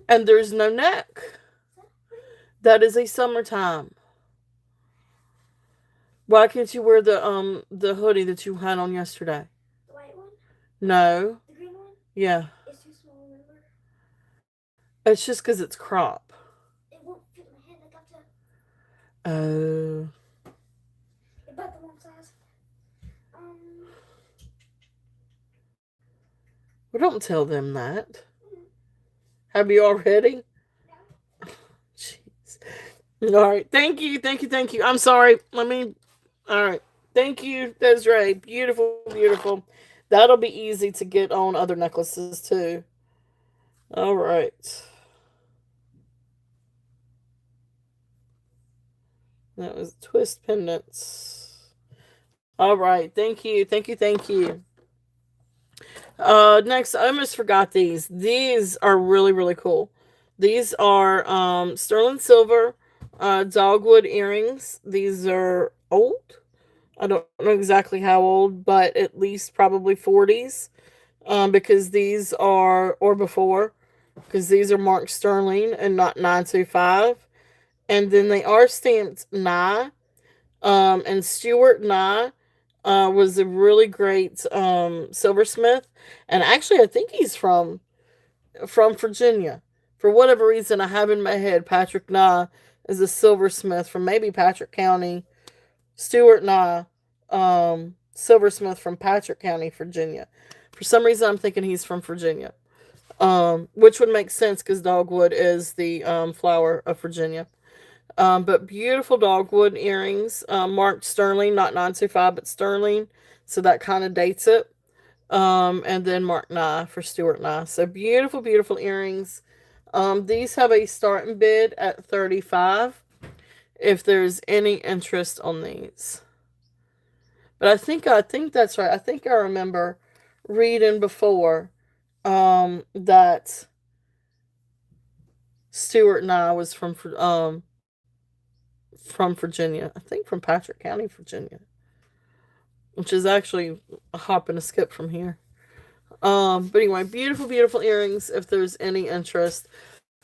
And there's no neck. That is a summertime. Why can't you wear the hoodie that you had on yesterday? The white one? No. The green one? Yeah. It's too small, remember? It's just because it's crop. It won't fit my head. I got to. Oh. About the one size. Well, don't tell them that. Have you already? Jeez. All right. Thank you. Thank you. Thank you. I'm sorry. Let me. All right. Thank you, Desiree. Beautiful. Beautiful. That'll be easy to get on other necklaces too. All right. That was twist pendants. All right. Thank you. Thank you. Thank you. Next, I almost forgot these. These are really, really cool. These are sterling silver dogwood earrings. These are old. I don't know exactly how old, but at least probably 40s. Because these are, or before, because these are marked sterling and not 925. And then they are stamped Nye. And Stuart Nye was a really great silversmith. And actually, I think he's from Virginia. For whatever reason, I have in my head Patrick Nye is a silversmith from maybe Patrick County. Stuart Nye, silversmith from Patrick County, Virginia. For some reason, I'm thinking he's from Virginia, which would make sense because dogwood is the flower of Virginia. But beautiful dogwood earrings, marked sterling, not 925, but sterling. So that kind of dates it. And then Mark Nye for Stuart Nye. So beautiful, beautiful earrings. These have a starting bid at 35 if there's any interest on these. But I think that's right. I think I remember reading before that Stuart Nye was from Virginia. I think from Patrick County, Virginia, which is actually a hop and a skip from here. But anyway, beautiful, beautiful earrings. If there's any interest,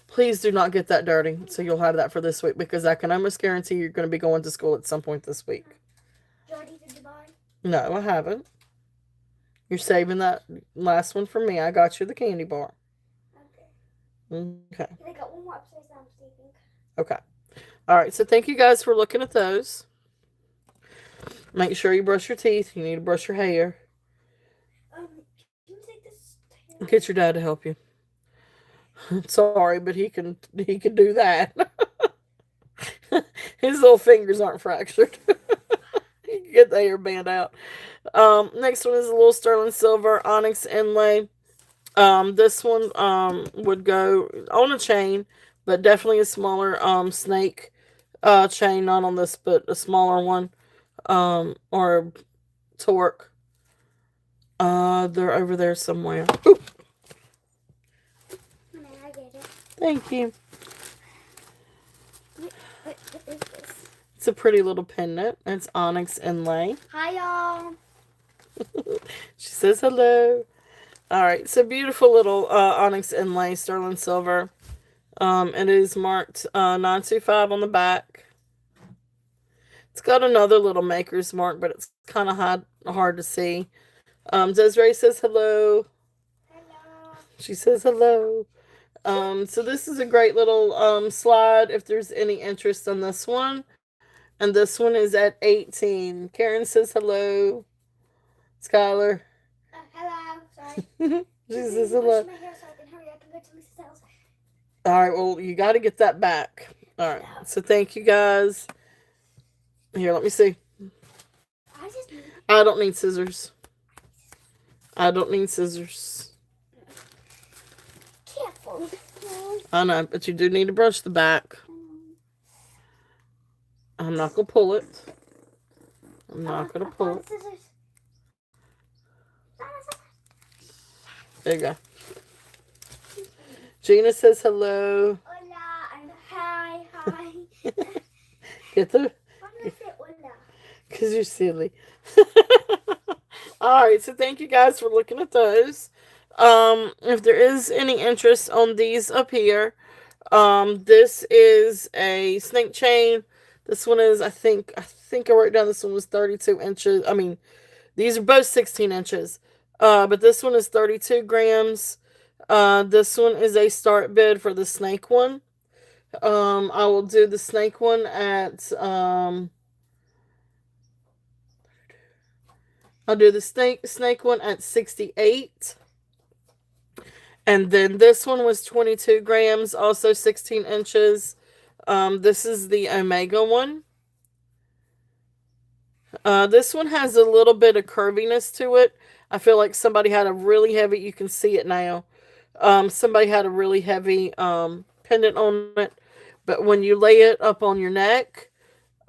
please do not get that dirty. So you'll have that for this week because I can almost guarantee you're going to be going to school at some point this week. Jody, did you buy? No, I haven't. You're saving that last one for me. I got you the candy bar. Okay. Okay. And I got one more upstairs that I'm sleeping. Okay. All right. So thank you guys for looking at those. Make sure you brush your teeth. You need to brush your hair. Can you take this? Get your dad to help you. Sorry, but he can do that. His little fingers aren't fractured. He can get the hair band out. Next one is a little sterling silver onyx inlay. This one would go on a chain, but definitely a smaller snake chain, not on this, but a smaller one. Or torque. They're over there somewhere. Ooh. I get it. Thank you. What is this? It's a pretty little pendant. It's onyx inlay. Hi, y'all. She says hello. All right, so beautiful little onyx inlay, sterling silver. It is marked 925 on the back. It's got another little maker's mark, but it's kind of hard to see. Desiree says hello. Hello. She says hello. So this is a great little slide if there's any interest in this one. And this one is at 18. Karen says hello. Skylar. Hello. Sorry. She says hello. My hair so I can hurry up and go to Lisa's house. All right, well, you got to get that back. All right, so thank you guys. Here, let me see. I don't need scissors. I don't need scissors. Careful. I know, but you do need to brush the back. I'm not going to pull it. I'm not going to pull it. Scissors. There you go. Gina says hello. Hola and hi. Get the... Why did I say hola? Because you're silly. Alright, so thank you guys for looking at those. If there is any interest on these up here, this is a snake chain. This one is, I think I wrote down this one was 32 inches. I mean, these are both 16 inches. But this one is 32 grams. This one is a start bid for the snake one. I will do the snake one at, I'll do the snake one at 68. And then this one was 22 grams, also 16 inches. This is the Omega one. This one has a little bit of curviness to it. I feel like somebody had a really heavy, you can see it now. Somebody had a really heavy pendant on it. But when you lay it up on your neck,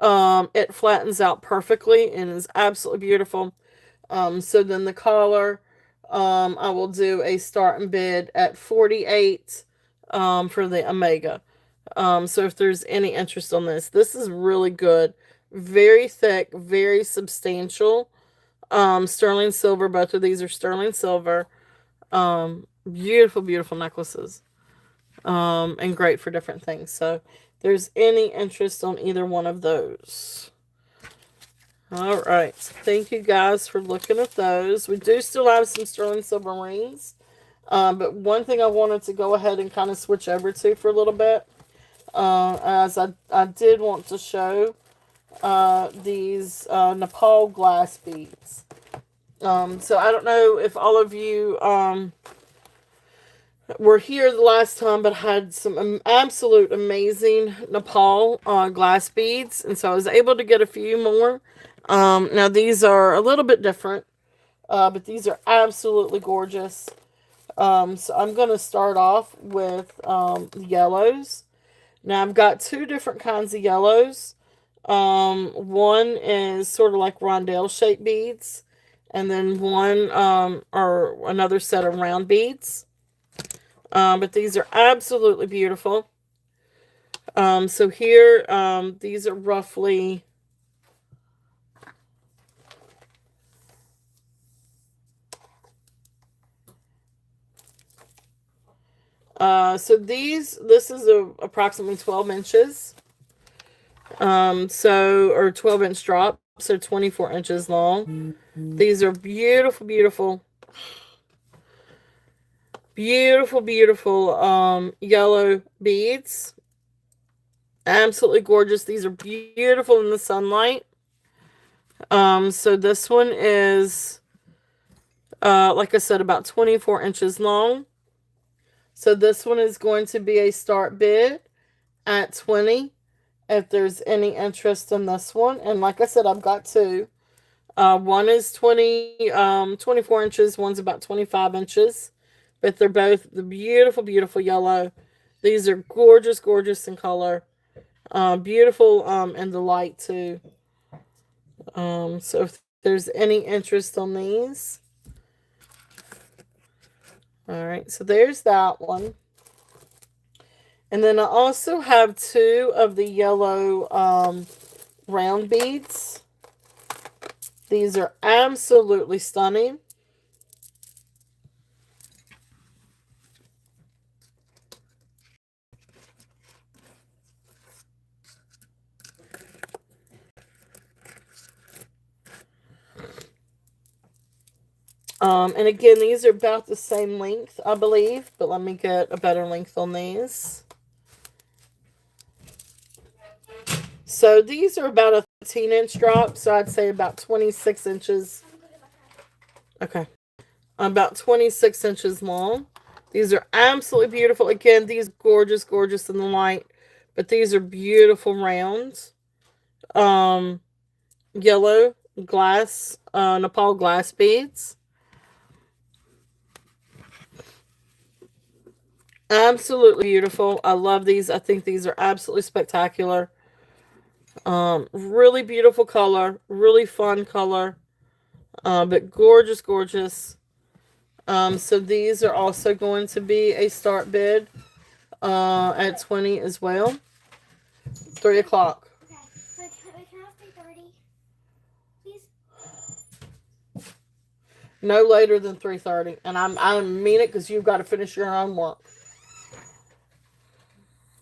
It flattens out perfectly and is absolutely beautiful. So then the collar, I will do a starting bid at 48 for the Omega. So if there's any interest on this, this is really good. Very thick, very substantial. Sterling silver. Both of these are sterling silver. Beautiful, beautiful necklaces. And great for different things. So if there's any interest on either one of those. All right. Thank you guys for looking at those. We do still have some sterling silver rings. But one thing I wanted to go ahead and kind of switch over to for a little bit, as I did want to show these Nepal glass beads. So I don't know if all of you were here the last time, but had some absolute amazing Nepal glass beads. And so I was able to get a few more. Now these are a little bit different, but these are absolutely gorgeous. So I'm going to start off with the yellows. Now I've got two different kinds of yellows. One is sort of like rondelle shaped beads, and then one or another set of round beads. But these are absolutely beautiful. So here, these are roughly this is approximately 12 inches. Or 12-inch drop, so 24 inches long. These are beautiful, beautiful, beautiful, beautiful, yellow beads. Absolutely gorgeous. These are beautiful in the sunlight. So this one is, like I said, about 24 inches long. So this one is going to be a start bid at 20 if there's any interest in this one. And like I said, I've got two. One is 24 inches. One's about 25 inches. But they're both the beautiful, beautiful yellow. These are gorgeous, gorgeous in color. Beautiful in the light too. So if there's any interest on these. All right, so there's that one. And then I also have two of the yellow round beads. These are absolutely stunning. And again, these are about the same length, I believe, but let me get a better length on these. So these are about a 13-inch drop, so I'd say about 26 inches. Okay. About 26 inches long. These are absolutely beautiful. Again, these gorgeous, gorgeous in the light, but these are beautiful rounds. Yellow glass, Nepal glass beads. Absolutely beautiful. I love these. I think these are absolutely spectacular. Really beautiful color, really fun color, but gorgeous, gorgeous. So these are also going to be a start bid at 20 as well. 3 o'clock. Okay. Can I have 3:30, please? No later than 3:30, and I mean it because you've got to finish your homework.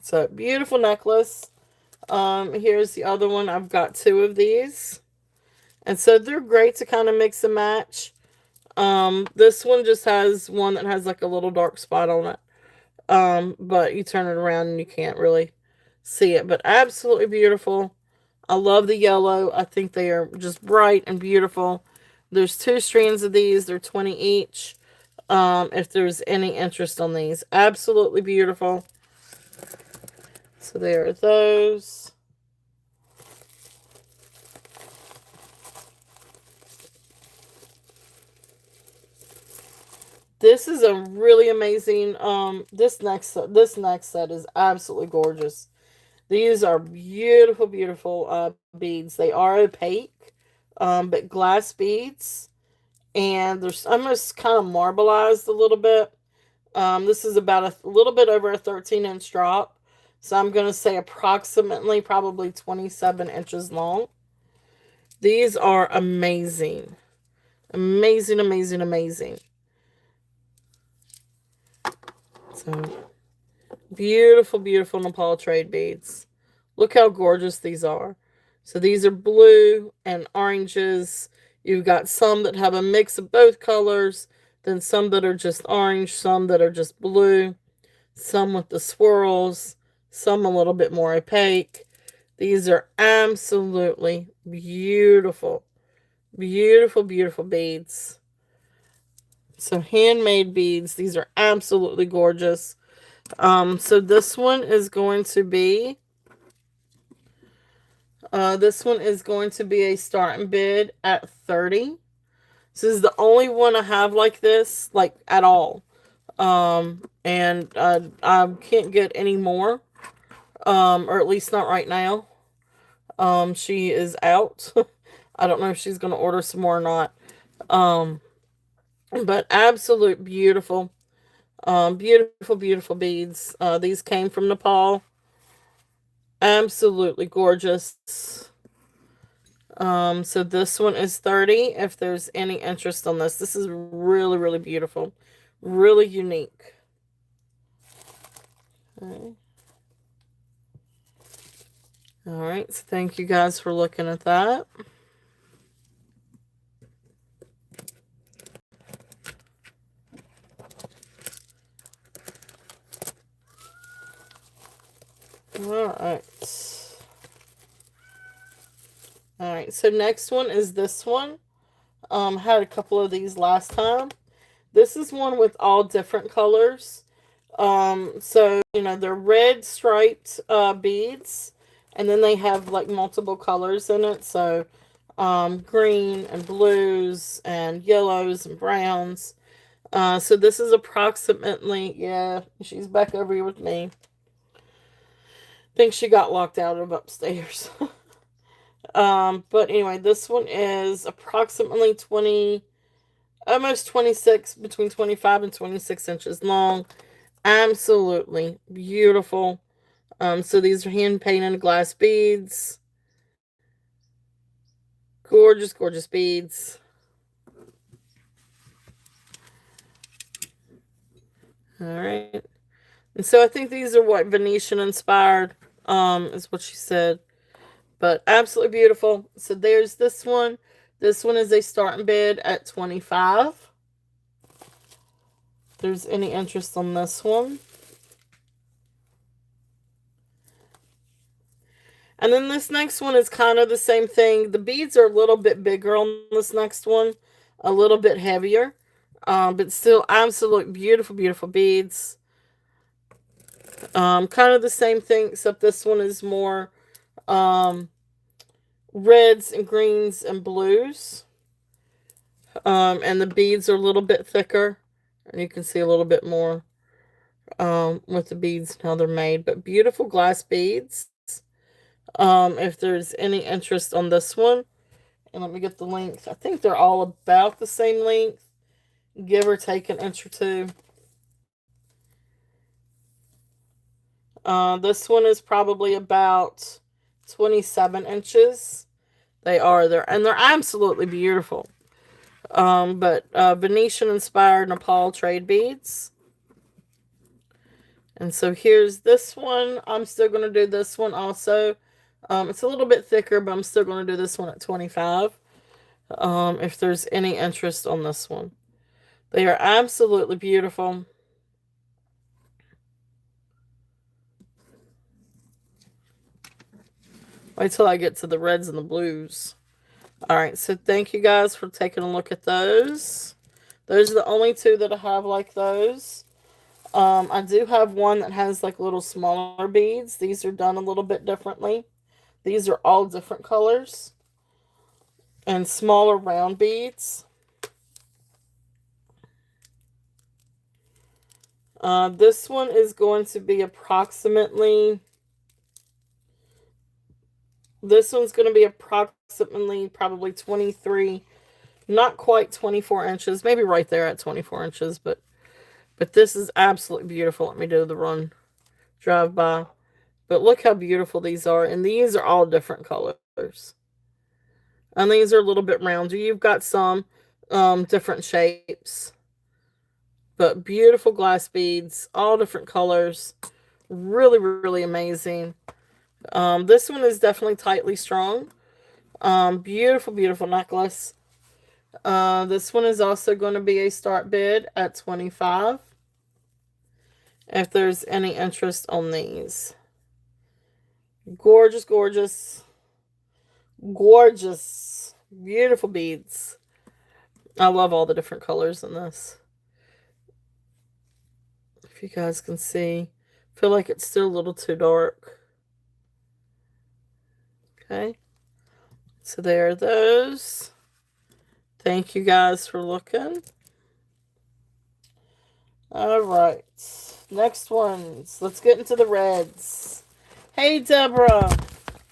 So beautiful necklace. Here's the other one. I've got two of these, and so they're great to kind of mix and match. This one just has one that has like a little dark spot on it. But you turn it around and you can't really see it. But absolutely beautiful. I love the yellow. I think they are just bright and beautiful. There's two strands of these. They're 20 each. If there's any interest on these. Absolutely beautiful. So there are those. This is a really amazing, this next set is absolutely gorgeous. These are beautiful, beautiful beads. They are opaque, but glass beads, and they're almost kind of marbleized a little bit. This is about a little bit over a 13-inch drop, so I'm going to say approximately probably 27 inches long. These are amazing. Amazing, amazing, amazing. So, beautiful, beautiful Nepal trade beads. Look how gorgeous these are. So these are blue and oranges. You've got some that have a mix of both colors, then some that are just orange, some that are just blue, some with the swirls, some a little bit more opaque. These are absolutely beautiful, beautiful, beautiful beads. So handmade beads. These are absolutely gorgeous. So this one is going to be a starting bid at 30. This is the only one I have like this, like at all. And I can't get any more. Or at least not right now. She is out. I don't know if she's gonna order some more or not. Um, but absolute beautiful. Beautiful, beautiful beads. These came from Nepal. Absolutely gorgeous. So this one is 30 if there's any interest on this. This is really, really beautiful. Really unique. Okay. All right, so thank you guys for looking at that. All right. All right, so next one is this one. Had a couple of these last time. This is one with all different colors. So they're red striped beads, and then they have like multiple colors in it. So, green and blues and yellows and browns. So this is approximately, yeah, she's back over here with me. Think she got locked out of upstairs. But anyway, this one is approximately 20, almost 26, between 25 and 26 inches long. Absolutely beautiful. So these are hand painted glass beads. Gorgeous, gorgeous beads. All right. And so I think these are what Venetian inspired, is what she said. But absolutely beautiful. So there's this one. This one is a starting bid at 25. If there's any interest on this one. And then this next one is kind of the same thing. The beads are a little bit bigger on this next one, a little bit heavier, but still absolute beautiful, beautiful beads. Kind of the same thing, except this one is more reds and greens and blues. And the beads are a little bit thicker, and you can see a little bit more with the beads and how they're made. But beautiful glass beads. If there's any interest on this one, and let me get the length. I think they're all about the same length, give or take an inch or two. This one is probably about 27 inches. They are there, and they're absolutely beautiful. But Venetian inspired Nepal trade beads. And so here's this one. I'm still going to do this one also. It's a little bit thicker, but I'm still going to do this one at 25. If there's any interest on this one. They are absolutely beautiful. Wait till I get to the reds and the blues. Alright, so thank you guys for taking a look at those. Those are the only two that I have like those. I do have one that has like little smaller beads. These are done a little bit differently. These are all different colors. And smaller round beads. This one is going to be approximately This one's going to be approximately probably 23, not quite 24 inches, maybe right there at 24 inches, but this is absolutely beautiful. Let me do the run drive by. But look how beautiful these are, and these are all different colors. And these are a little bit rounder. You've got some different shapes, but beautiful glass beads, all different colors. Really, really amazing. This one is definitely tightly strung. Beautiful, beautiful necklace. This one is also going to be a start bid at 25. If there's any interest on these, gorgeous, gorgeous, gorgeous, beautiful beads. I love all the different colors in this. If you guys can see, I feel like it's still a little too dark. Okay, so there are those. Thank you guys for looking. All right, next ones. Let's get into the reds. Hey, Deborah.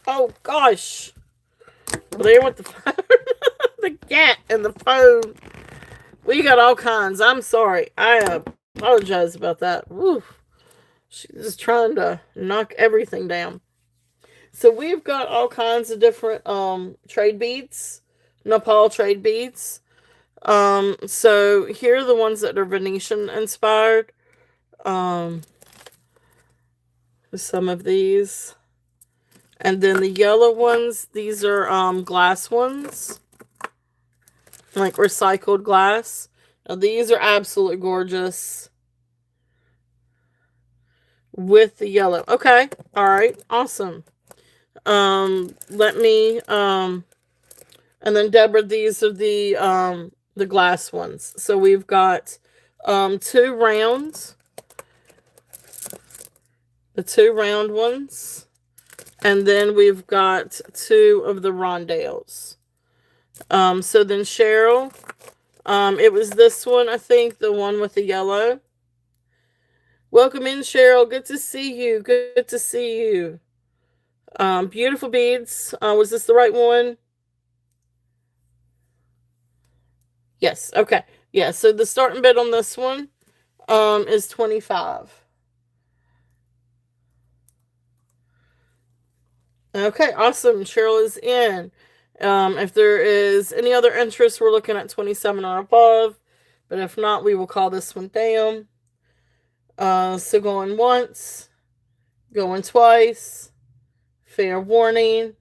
Oh gosh, there with the phone, the cat and the phone. We got all kinds. I'm sorry. I apologize about that. Woo. She's just trying to knock everything down. So we've got all kinds of different trade beads, Nepal trade beads. So here are the ones that are Venetian inspired. Um, some of these, and then the yellow ones. These are glass ones, like recycled glass. Now these are absolutely gorgeous with the yellow. Okay, all right, awesome. Let me and then Deborah, these are the glass ones. So we've got two rounds, the two round ones, and then we've got two of the rondelles. So then Cheryl, it was this one, I think, the one with the yellow. Welcome in, Cheryl. Good to see you. Good to see you. Beautiful beads. Was this the right one? Yes. Okay. Yeah. So the starting bid on this one is 25. Okay. Awesome. Cheryl is in. If there is any other interest, we're looking at 27 or above. But if not, we will call this one down. So going once, going twice, fair warning,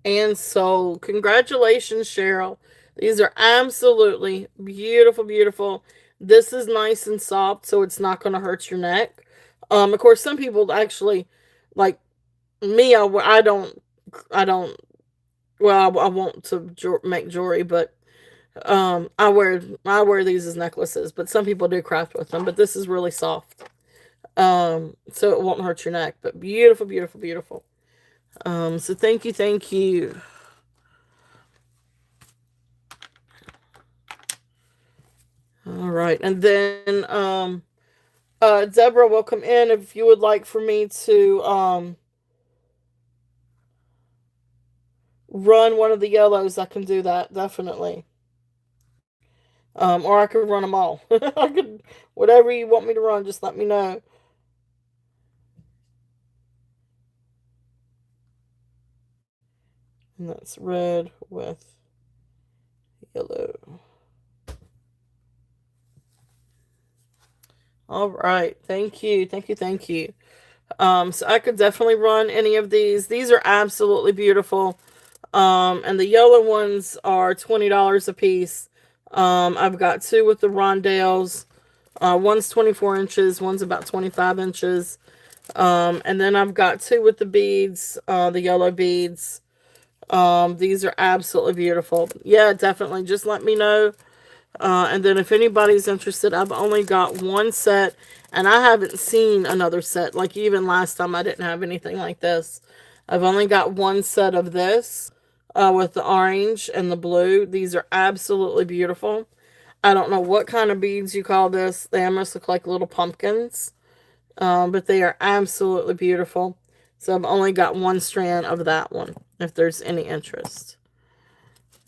and sold. Congratulations, Cheryl. These are absolutely beautiful, beautiful. This is nice and soft, so it's not going to hurt your neck. Of course, some people actually, like me, I don't. Well, I want to make jewelry, but I wear these as necklaces. But some people do craft with them. But this is really soft, so it won't hurt your neck. But beautiful, beautiful, beautiful. So thank you, thank you. All right, and then Deborah, welcome in. If you would like for me to run one of the yellows, I can do that definitely. Or I could run them all. I could whatever you want me to run. Just let me know. And that's red with yellow. All right, thank you, thank you, thank you. So I could definitely run any of these. These are absolutely beautiful. And the yellow ones are $20 a piece. I've got two with the rondelles. One's 24 inches, one's about 25 inches. And then I've got two with the beads, the yellow beads. These are absolutely beautiful. Yeah, definitely. Just let me know. And then if anybody's interested, I've only got one set, and I haven't seen another set. Like even last time, I didn't have anything like this. I've only got one set of this with the orange and the blue. These are absolutely beautiful. I don't know what kind of beads you call this. They almost look like little pumpkins, but they are absolutely beautiful. So I've only got one strand of that one, if there's any interest.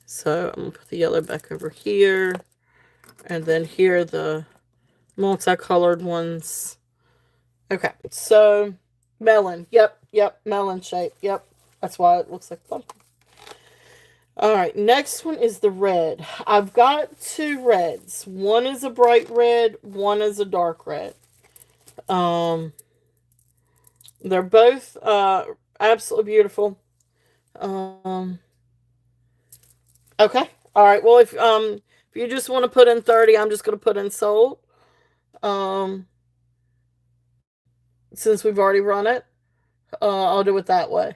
So I'm going to put the yellow back over here. And then here are the multicolored ones. Okay, so melon. Yep, melon shape. Yep, that's why it looks like a pumpkin. All right, next one is the red. I've got two reds. One is a bright red, one is a dark red. Um, they're both absolutely beautiful. Um, okay. All right. Well, if you just want to put in 30, I'm just going to put in sold. Um, since we've already run it, I'll do it that way.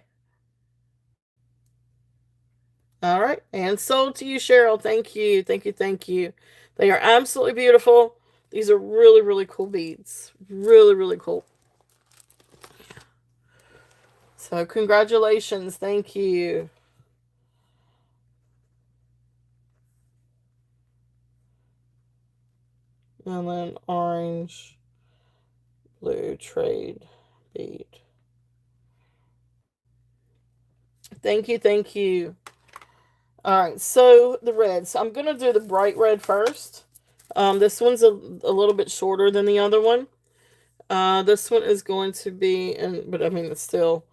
All right. And sold to you, Cheryl. Thank you. Thank you. Thank you. They are absolutely beautiful. These are really, really cool beads. Really, really cool. So, congratulations. Thank you. And then orange, blue trade bead. Thank you. Thank you. All right. So, the red. So, I'm going to do the bright red first. This one's a little bit shorter than the other one. This one is going to be, but I mean, it's still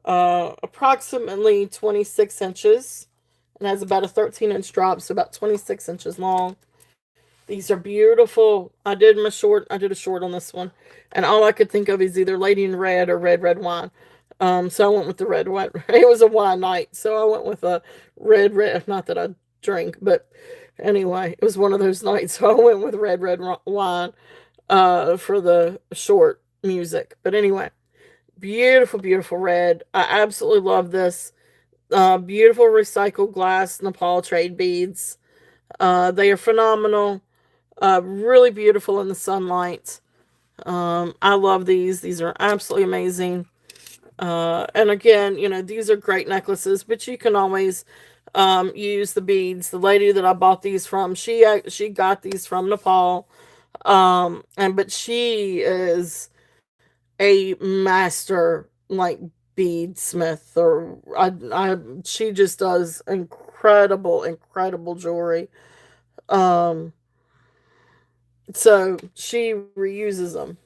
approximately 26 inches and has about a 13-inch drop, so about 26 inches long. These are beautiful. I did a short on this one, and all I could think of is either Lady in Red or Red Wine. So I went with the red wine. It was a wine night, so I went with a red. Not that I drink, but anyway, it was one of those nights, so I went with red wine for the short music. But anyway, beautiful, beautiful red. I absolutely love this. Beautiful recycled glass Nepal trade beads. They are phenomenal. Really beautiful in the sunlight. I love these. These are absolutely amazing. And again, these are great necklaces, but you can always use the beads. The lady that I bought these from, she got these from Nepal. But she is a master like beadsmith, or she just does incredible jewelry. Um, so she reuses them,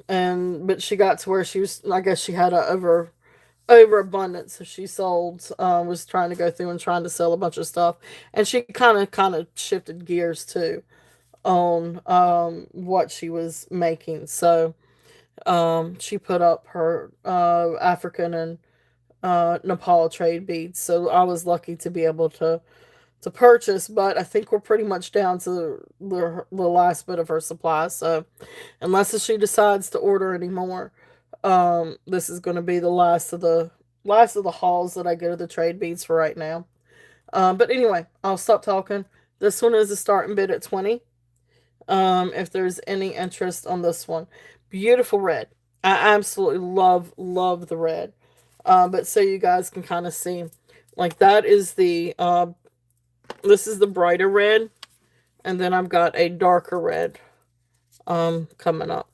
but she got to where she was. I guess she had a overabundance, so she sold. Was trying to go through and trying to sell a bunch of stuff, and she kind of shifted gears too on what she was making. So she put up her African and Nepal trade beads. So I was lucky to be able to purchase, but I think we're pretty much down to the last bit of her supply. So unless she decides to order any more, this is going to be the last of the hauls that I go to the trade beads for right now. But anyway, I'll stop talking. This one is a starting bid at 20. If there's any interest on this one. Beautiful red. I absolutely love the red. But so you guys can kind of see, like that is this is the brighter red, and then I've got a darker red coming up.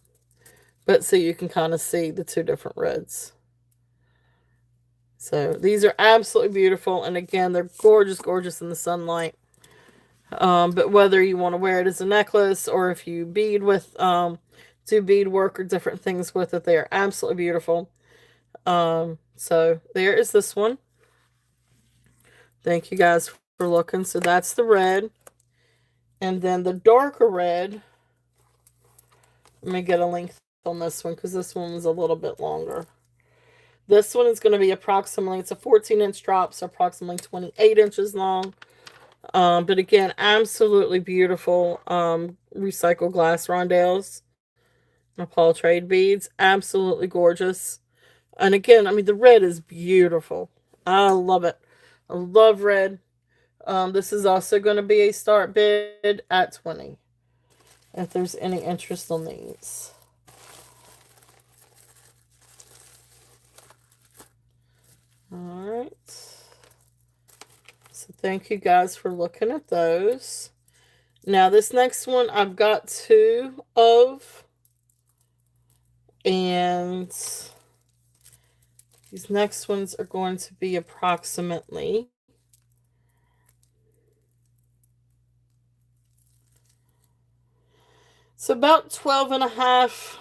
But so you can kind of see the two different reds. So these are absolutely beautiful, and again, they're gorgeous in the sunlight. But whether you want to wear it as a necklace or if you bead with do bead work or different things with it, they are absolutely beautiful. So there is this one. Thank you guys for looking. So that's the red. And then the darker red, let me get a length on this one because this one was a little bit longer. This one is going to be it's a 14-inch drop, so approximately 28 inches long. But again, absolutely beautiful recycled glass rondelles. Nepal trade beads. Absolutely gorgeous. And again, I mean, the red is beautiful. I love it. I love red. This is also going to be a start bid at 20. If there's any interest on these. Alright. So thank you guys for looking at those. Now this next one I've got two of. And These next ones are going to be approximately so about 12 and a half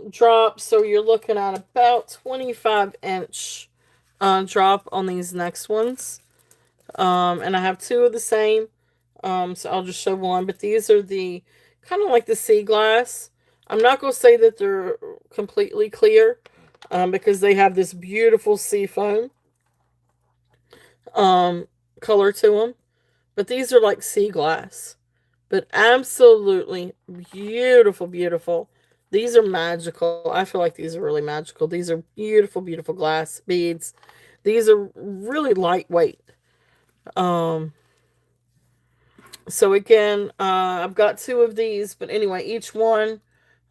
drops. So you're looking at about 25-inch drop on these next ones. And I have two of the same. So I'll just show one. But these are the kind of like the sea glass. I'm not going to say that they're completely clear because they have this beautiful sea foam um, color to them. But these are like sea glass. But absolutely beautiful, beautiful. These are magical. I feel like these are really magical. These are beautiful, beautiful glass beads. These are really lightweight. Um, so again, I've got two of these, but anyway, each one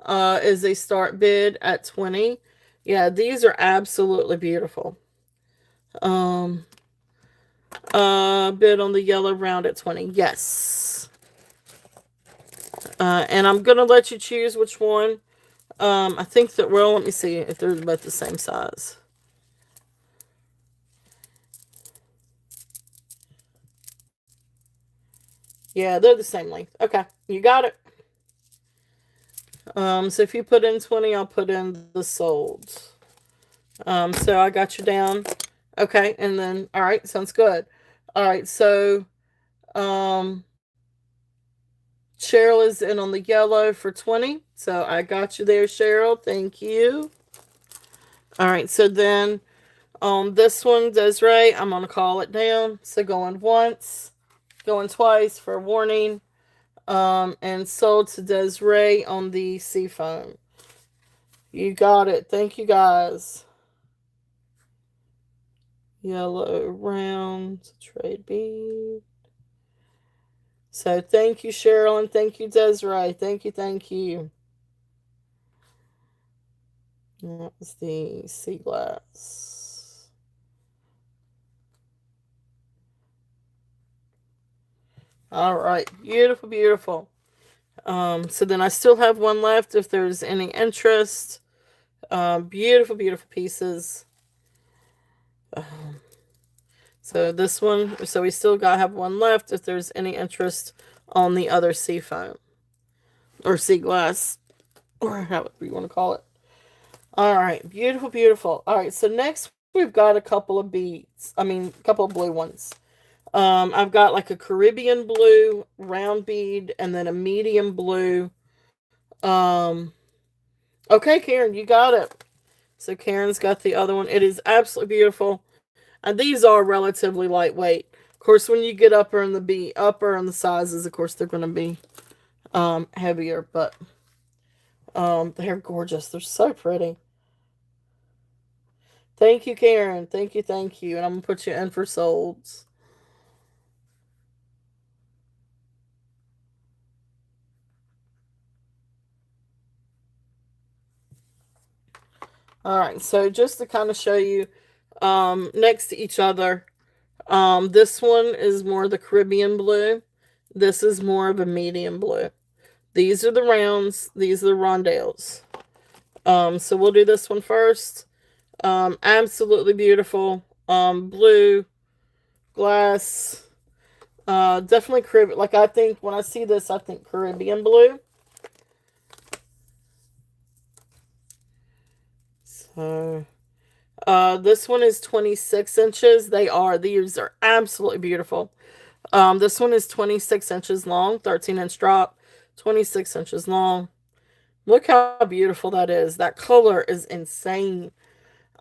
is a start bid at 20. Yeah, these are absolutely beautiful. Um, bid on the yellow round at 20. Yes. And I'm gonna let you choose which one. I think that, well, let me see if they're both the same size. Yeah, they're the same length. Okay, you got it. So if you put in 20, I'll put in the sold. So I got you down. Okay, and then, all right, sounds good. All right, so um, Cheryl is in on the yellow for 20. So I got you there, Cheryl. Thank you. All right, so then on this one, Desiree, I'm going to call it down. So going once, going twice for a warning. And sold to Desiree on the seafoam. You got it. Thank you, guys. Yellow round trade bead. So thank you, Cheryl, and thank you, Desiree. Thank you, thank you. That was the sea glass. All right, beautiful, beautiful. So then I still have one left if there's any interest. Beautiful, beautiful pieces. Um, so this one, so we still got have one left if there's any interest on the other sea foam or sea glass or however you want to call it. All right, beautiful, beautiful. All right, so next we've got a couple of beads. I mean, a couple of blue ones. I've got like a Caribbean blue round bead and then a medium blue. Um, okay, Karen, you got it. So Karen's got the other one. It is absolutely beautiful, and these are relatively lightweight. Of course, when you get upper in the sizes, of course they're going to be heavier, but they're gorgeous. They're so pretty. Thank you, Karen. Thank you, thank you. And I'm gonna put you in for solds. All right. So just to kind of show you, next to each other, this one is more the Caribbean blue. This is more of a medium blue. These are the rounds. These are the rondelles. So we'll do this one first. Absolutely beautiful. Blue glass. Definitely Caribbean. Like I think when I see this, I think Caribbean blue. So, this one is 26 inches. These are absolutely beautiful. This one is 26 inches long, 13-inch drop, 26 inches long. Look how beautiful that is. That color is insane.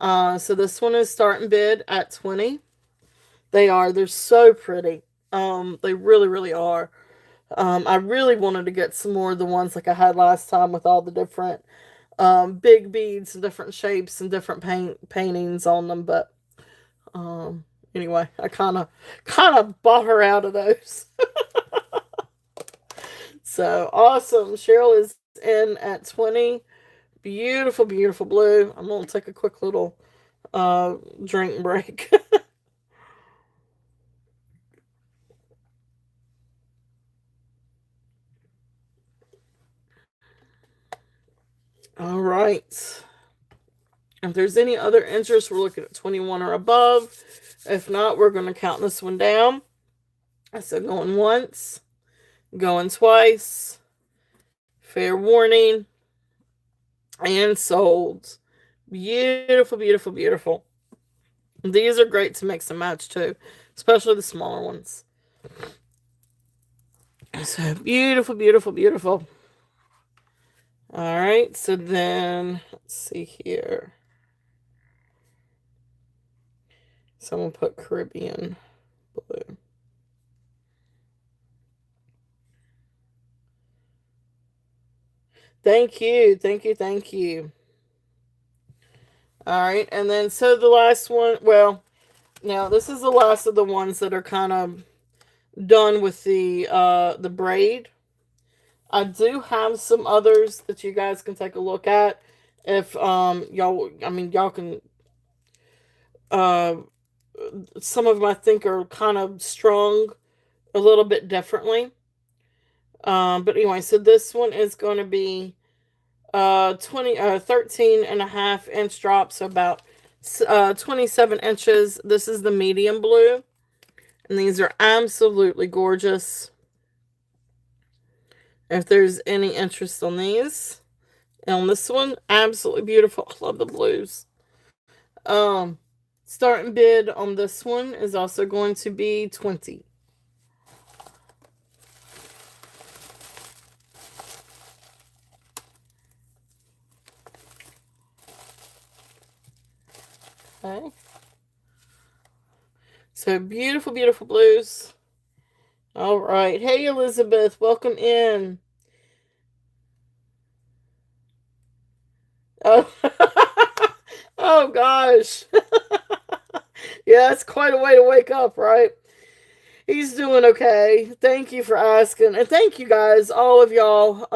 So this one is starting bid at 20. They're so pretty. They really, really are. I really wanted to get some more of the ones like I had last time with all the different big beads and different shapes and different paintings on them, but um, anyway, I kind of bought her out of those. So awesome. Cheryl is in at 20. Beautiful, beautiful blue. I'm gonna take a quick little drink break. All right. If there's any other interest, we're looking at 21 or above. If not, we're going to count this one down. So going once, going twice, fair warning, and sold. Beautiful, beautiful, beautiful. These are great to mix and match too, especially the smaller ones. So beautiful, beautiful, beautiful. All right, so then let's see here. Someone put Caribbean blue. Thank you, thank you, thank you. All right, and then so the last one. Well, now this is the last of the ones that are kind of done with the braid. I do have some others that you guys can take a look at. If y'all, I mean y'all can. Uh, some of them I think are kind of strung a little bit differently. But anyway, so this one is going to be 13 and a half inch drop, so about 27 inches. This is the medium blue, and these are absolutely gorgeous. If there's any interest on these, and on this one, absolutely beautiful. I love the blues. Um, Starting bid on this one is also going to be 20. Okay. So beautiful, beautiful blues. All right. Hey, Elizabeth, welcome in. Oh, oh gosh. Yeah, it's quite a way to wake up, right? He's doing okay. Thank you for asking. And thank you guys, all of y'all.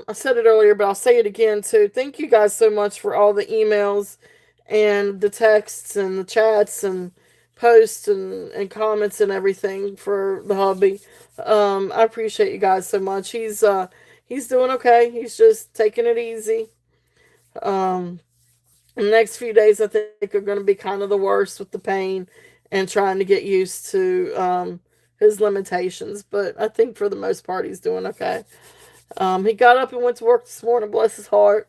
I said it earlier, but I'll say it again too. Thank you guys so much for all the emails and the texts and the chats and posts and comments and everything for the hubby. I appreciate you guys so much. He's doing okay. He's just taking it easy. Um the next few days I think are going to be kind of the worst with the pain and trying to get used to his limitations. But I think for the most part he's doing okay. He got up and went to work this morning, bless his heart.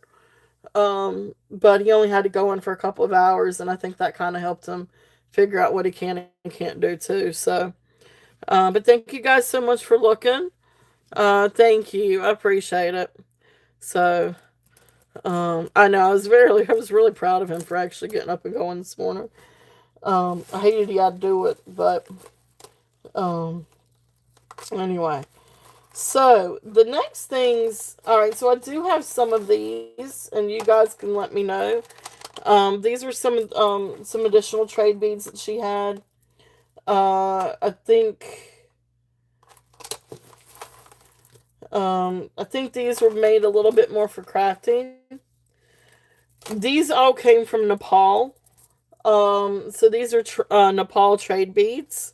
But he only had to go in for a couple of hours, and I think that kind of helped him figure out what he can and can't do too. So, but thank you guys so much for looking. Thank you, I appreciate it. So, I know I was really proud of him for actually getting up and going this morning. I hated he had to do it, but um, anyway. So the next things, all right. So I do have some of these, and you guys can let me know. These are some additional trade beads that she had. I think I think these were made a little bit more for crafting. These all came from Nepal. So these are Nepal trade beads.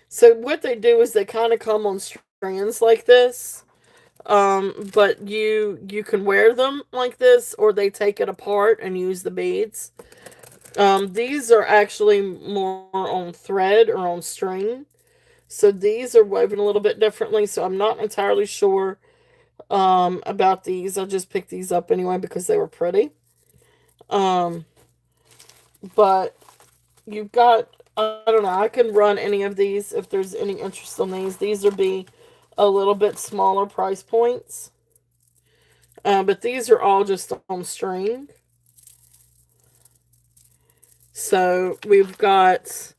So what they do is they kind of come on strands like this. But you can wear them like this, or they take it apart and use the beads. These are actually more on thread or on string. So these are woven a little bit differently. So I'm not entirely sure about these. I just picked these up anyway because they were pretty. Um, but you've got, I don't know, I can run any of these if there's any interest on these. These would be a little bit smaller price points. But these are all just on string. So we've got,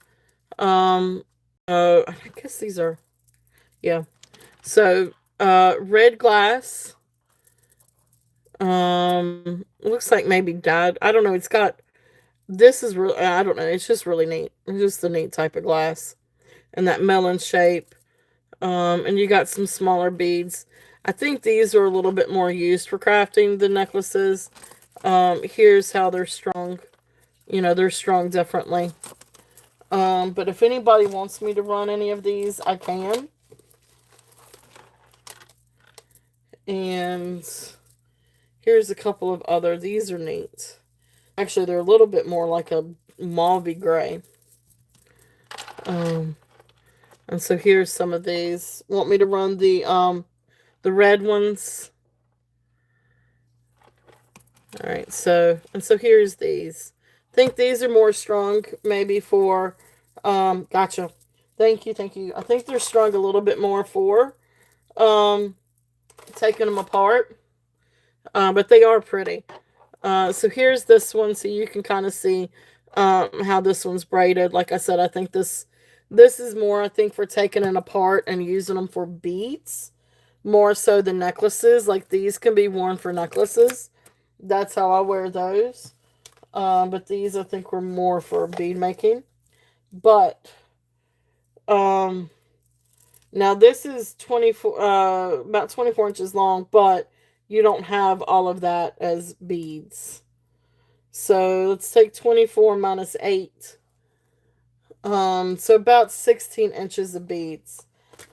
I guess these are, yeah. So, red glass, looks like maybe dyed. I don't know. It's got, this is really, I don't know. It's just really neat. It's just a neat type of glass. And that melon shape. And you got some smaller beads. I think these are a little bit more used for crafting the necklaces. Here's how they're strung. You know, they're strung differently. But if anybody wants me to run any of these, I can. And here's a couple of other. These are neat. Actually, they're a little bit more like a mauvey gray. Um, and so here's some of these. Want me to run the red ones? All right. So here's these. I think these are more strung, maybe for. Gotcha. Thank you. I think they're strung a little bit more for um taking them apart. But they are pretty. So here's this one, so you can kind of see how this one's braided. Like I said, I think this is more, I think, for taking it apart and using them for beads, more so than necklaces. Like these can be worn for necklaces. That's how I wear those. But these I think were more for bead making. But um, now this is 24, about 24 inches long, but you don't have all of that as beads. So let's take 24 minus 8. So about 16 inches of beads.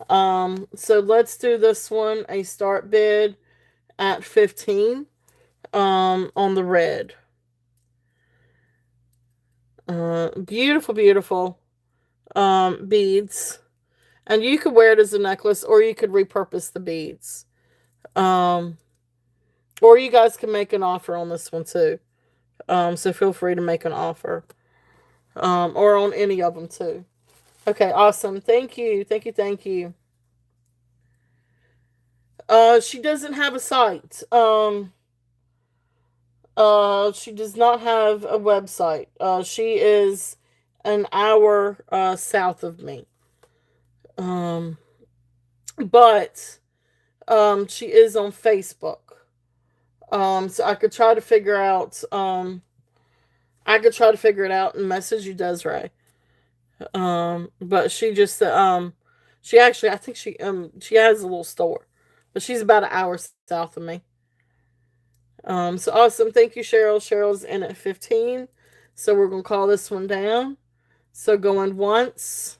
So let's do this one, a start bid at 15, on the red. Beautiful, beautiful, beads. And you could wear it as a necklace or you could repurpose the beads. Um, or you guys can make an offer on this one too. So feel free to make an offer. Or on any of them too. Okay, awesome. Thank you. Thank you. Thank you. She doesn't have a site. She does not have a website. She is an hour south of me. Um, but she is on Facebook. So I could try to figure out. I could try to figure it out and message you, Desiree. But she just she actually, I think she has a little store, but she's about an hour south of me. So awesome. Thank you, Cheryl. Cheryl's in at 15. So we're gonna call this one down. So going once,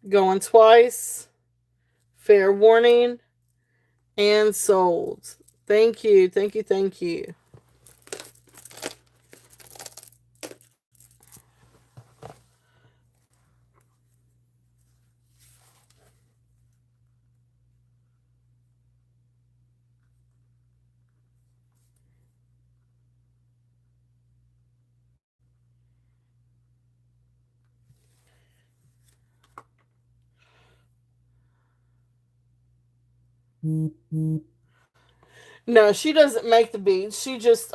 going twice, fair warning, and sold. Thank you, thank you, thank you. No, she doesn't make the beads. She just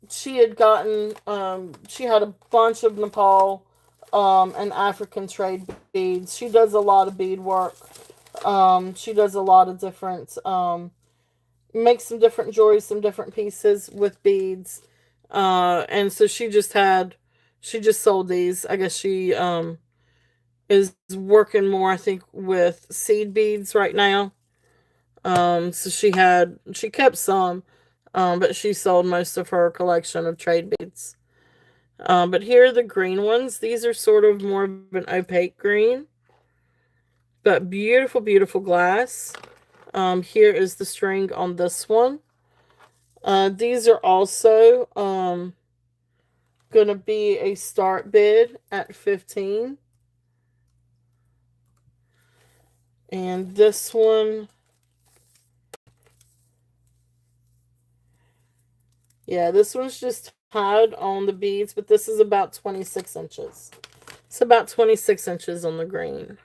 she had gotten she had a bunch of Nepal and African trade beads. She does a lot of bead work. She does a lot of different makes some different jewelry, some different pieces with beads. And so she just sold these. I guess she is working more, I think, with seed beads right now. So she kept some, but she sold most of her collection of trade beads. But here are the green ones. These are sort of more of an opaque green, but beautiful, beautiful glass. Here is the string on this one. These are also gonna be a start bid at 15. And this one, yeah, this one's just tied on the beads, but this is about 26 inches. It's about 26 inches on the green.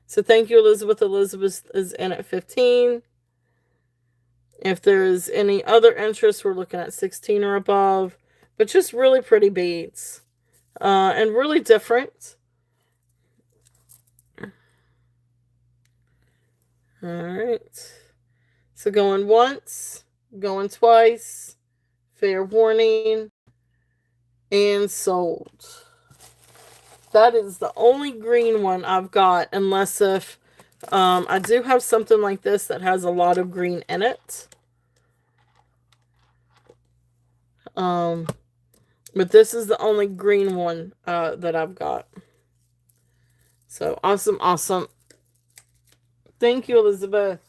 So thank you, Elizabeth. Elizabeth is in at 15. If there's any other interest, we're looking at 16 or above. But just really pretty beads. And really different. Alright. So going once, going twice, fair warning, and sold. That is the only green one I've got, unless if I do have something like this that has a lot of green in it. Um, but this is the only green one that I've got. So awesome, awesome. Thank you, Elizabeth.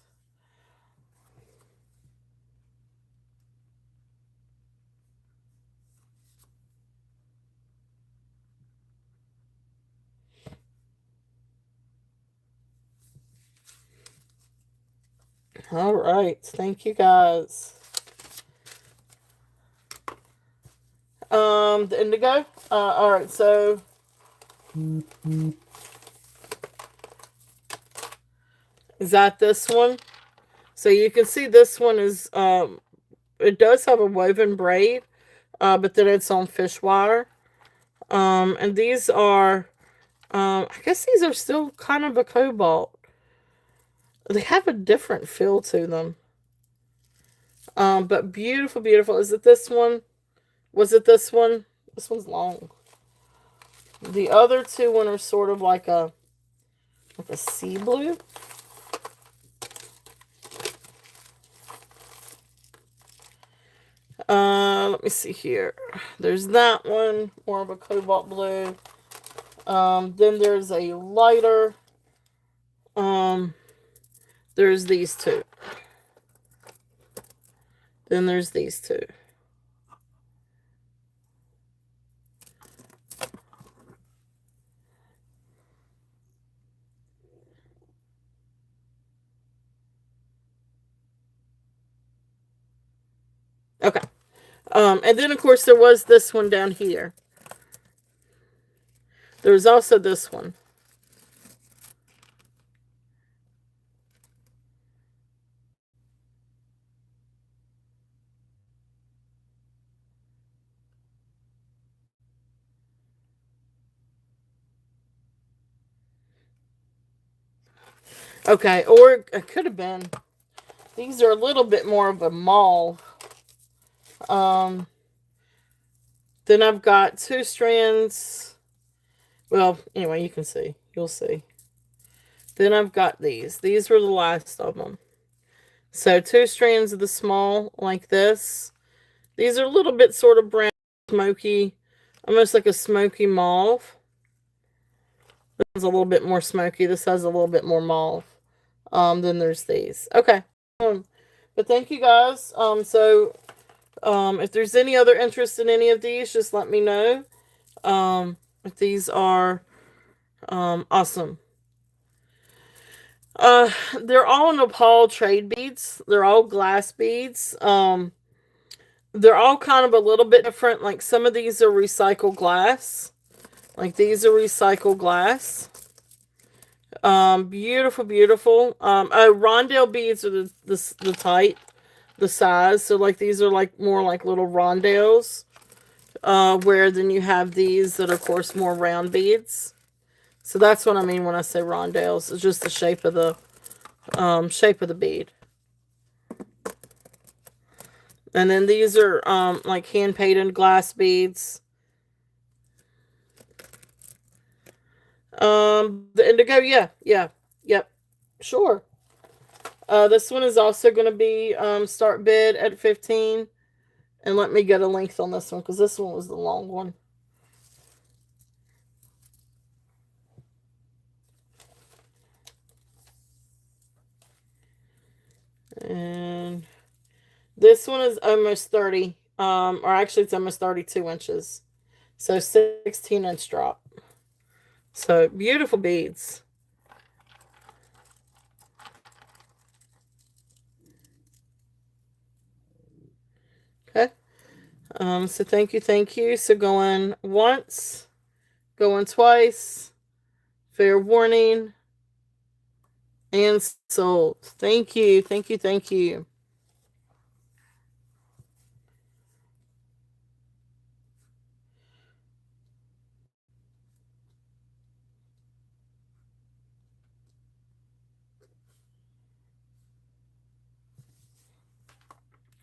All right. Thank you guys. The indigo. All right. So is that this one? So you can see this one is it does have a woven braid, but then it's on fish wire. And these are I guess these are still kind of a cobalt. They have a different feel to them. But beautiful, beautiful. Is it this one? Was it this one? This one's long. The other two one are sort of like a sea blue. Let me see here. There's that one, more of a cobalt blue. Then there's a lighter. Um, there's these two. Then there's these two. Okay. And then of course there was this one down here. There was also this one. Okay, or it could have been. These are a little bit more of a mauve. Um, then I've got two strands. Well, anyway, you can see. You'll see. Then I've got these. These were the last of them. So two strands of the small like this. These are a little bit sort of brown, smoky, almost like a smoky mauve. This is a little bit more smoky. This has a little bit more mauve. Then there's these. Okay. But thank you guys. If there's any other interest in any of these, just let me know. These are awesome. They're all Nepal trade beads. They're all glass beads. They're all kind of a little bit different. Like some of these are recycled glass. Like these are recycled glass. Beautiful, beautiful. Rondelle beads are the type, the size. So like these are like more like little rondelles. Where then you have these that are of course more round beads. So that's what I mean when I say rondelles. It's just the shape of the bead. And then these are like hand painted glass beads. The indigo, yeah, yeah, yep, sure. This one is also going to be start bid at 15. And let me get a length on this one because this one was the long one. And this one is almost 30. Or actually it's almost 32 inches. So 16-inch drop. So beautiful beads. Okay. So thank you, thank you. So going once, going twice, fair warning, and sold. Thank you, thank you, thank you.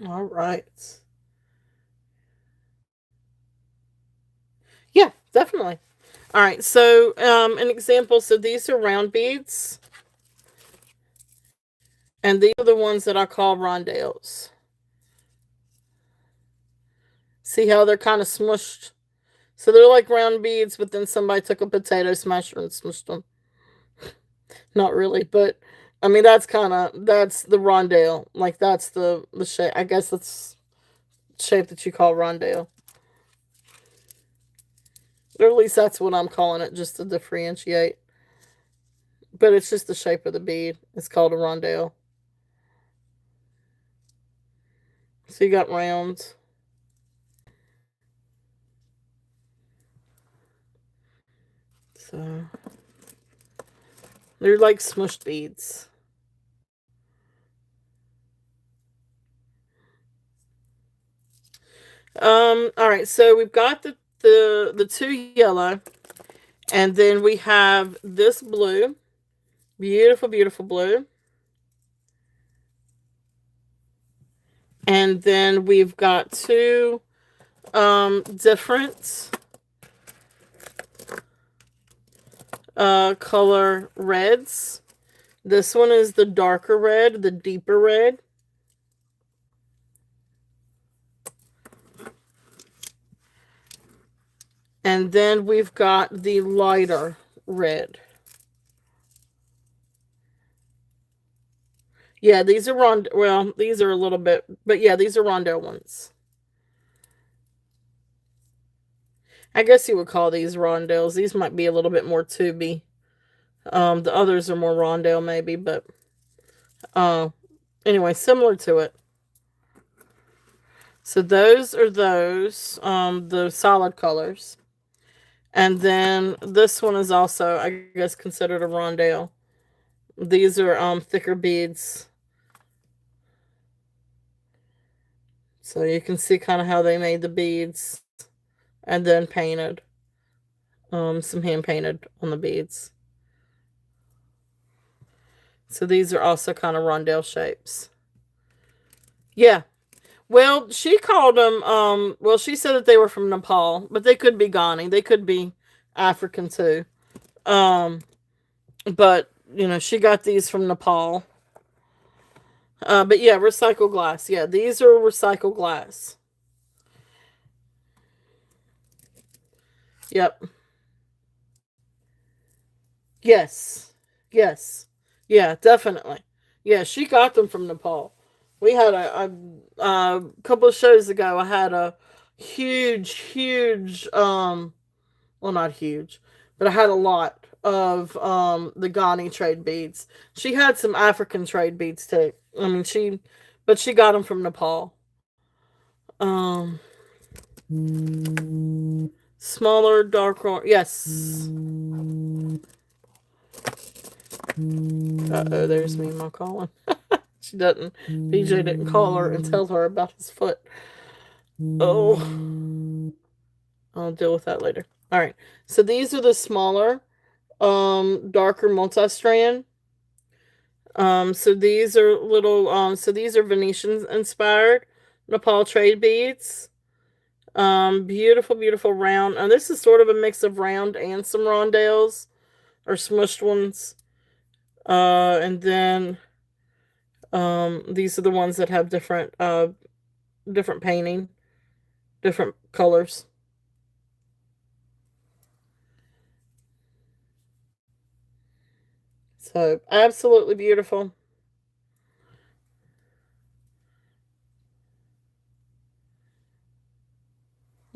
All right. Yeah, definitely. All right. So, an example. So these are round beads, and these are the ones that I call rondelles. See how they're kind of smushed? So they're like round beads, but then somebody took a potato smasher and smushed them. Not really, but I mean that's the rondelle. Like that's the shape. I guess that's shape that you call rondelle. Or at least that's what I'm calling it, just to differentiate. But it's just the shape of the bead. It's called a rondelle. So you got rounds. So they're like smushed beads. All right, so we've got the two yellow, and then we have this blue, beautiful, beautiful blue, and then we've got two different color reds. This one is the darker red, the deeper red. And then we've got the lighter red. Yeah, these are well, these are a little bit, but yeah, these are rondo ones. I guess you would call these rondelles. These might be a little bit more tubey. The others are more rondelle maybe, but uh anyway, similar to it. So those are those, the solid colors. And then this one is also, I guess, considered a rondelle. These are thicker beads. So you can see kind of how they made the beads and then painted. Some hand painted on the beads. So these are also kind of rondelle shapes. Yeah. Well, she called them, well, she said that they were from Nepal, but they could be Ghani. They could be African too. Um, but, she got these from Nepal. But yeah, recycled glass. Yeah, these are recycled glass. Yep. Yes. Yes. Yeah, definitely. Yeah, she got them from Nepal. We had a couple of shows ago. I had a huge, huge, well, not huge, but I had a lot of the Ghani trade beads. She had some African trade beads too. I mean, but she got them from Nepal. Um, Smaller, darker. Yes. Uh-oh, there's Mima calling. She doesn't. BJ didn't call her and tell her about his foot. Oh, I'll deal with that later. All right. So these are the smaller, darker multi-strand. So these are little. So these are Venetian inspired Nepal trade beads. Beautiful, beautiful round. And this is sort of a mix of round and some rondelles or smushed ones. And then these are the ones that have different painting, different colors. So absolutely beautiful.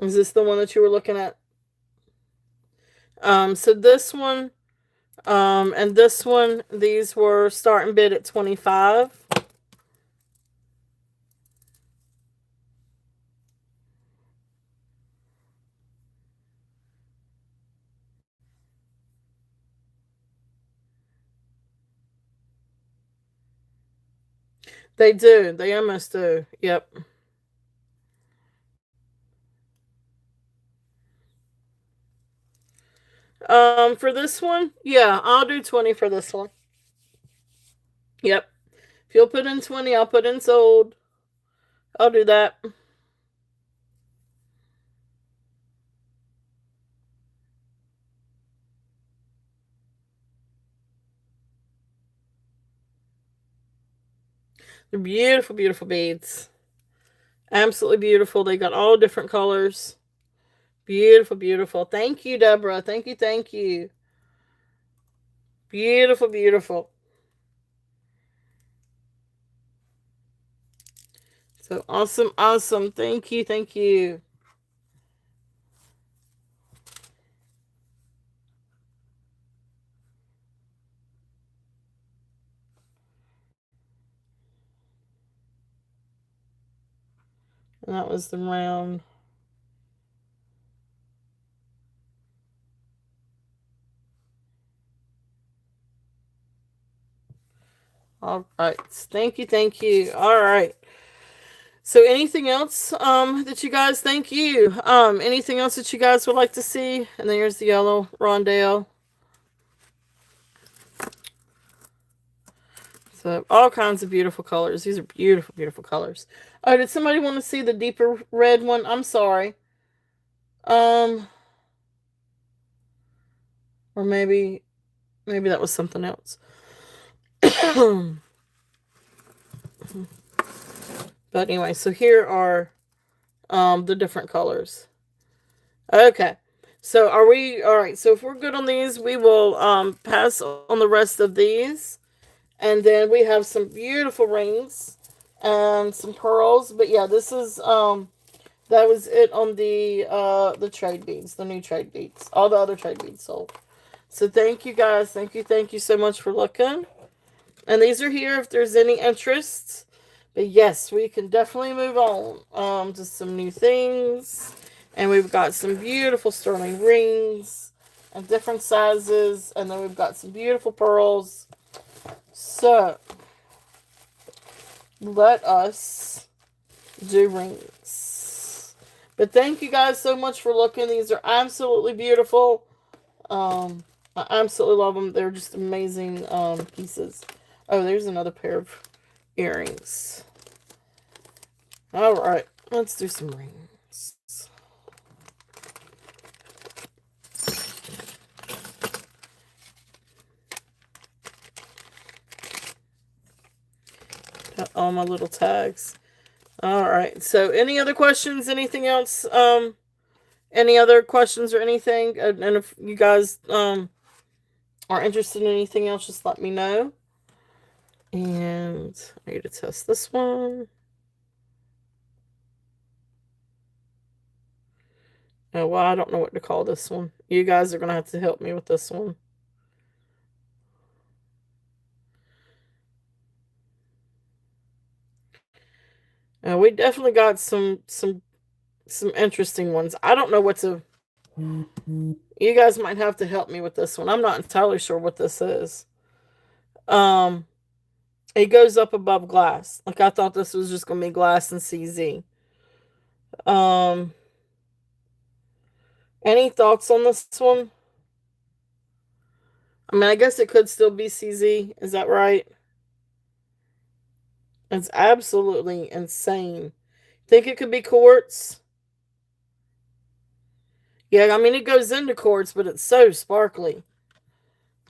Is this the one that you were looking at? So this one, and this one, these were starting bid at 25. They do. They almost do. Yep. For this one, yeah, I'll do 20 for this one. Yep. If you'll put in 20, I'll put in sold. I'll do that. They're beautiful, beautiful beads. Absolutely beautiful. They got all different colors. Beautiful, beautiful. Thank you, Deborah. Thank you, thank you. Beautiful, beautiful. So awesome, awesome. Thank you, thank you. And that was the round. All right. Thank you. Thank you. All right. So anything else that you guys, thank you. Anything else that you guys would like to see? And there's the yellow rondelle. So all kinds of beautiful colors. These are beautiful, beautiful colors. Oh, did somebody want to see the deeper red one? I'm sorry. Um, or maybe that was something else. But anyway, so here are the different colors. Okay. So are we all right? So if we're good on these, we will pass on the rest of these. And then we have some beautiful rings and some pearls. But yeah, this is that was it on the trade beads, the new trade beads. All the other trade beads sold. So thank you guys. Thank you so much for looking. And these are here if there's any interest. But yes, we can definitely move on to some new things. And we've got some beautiful sterling rings and different sizes. And then we've got some beautiful pearls. So let us do rings. But thank you guys so much for looking. These are absolutely beautiful. I absolutely love them. They're just amazing pieces. Oh, there's another pair of earrings. All right, let's do some rings. Got all my little tags. All right. So, any other questions? Anything else? Any other questions or anything? And if you guys are interested in anything else, just let me know. And I need to test this one. Oh, well, I don't know what to call this one. You guys are going to have to help me with this one. We definitely got some interesting ones. I don't know what to. You guys might have to help me with this one. I'm not entirely sure what this is. Um, it goes up above glass. Like I thought this was just gonna be glass and CZ. Um, any thoughts on this one? I mean, I guess it could still be CZ. Is that right? It's absolutely insane. Think it could be quartz? Yeah, I mean it goes into quartz, but it's so sparkly.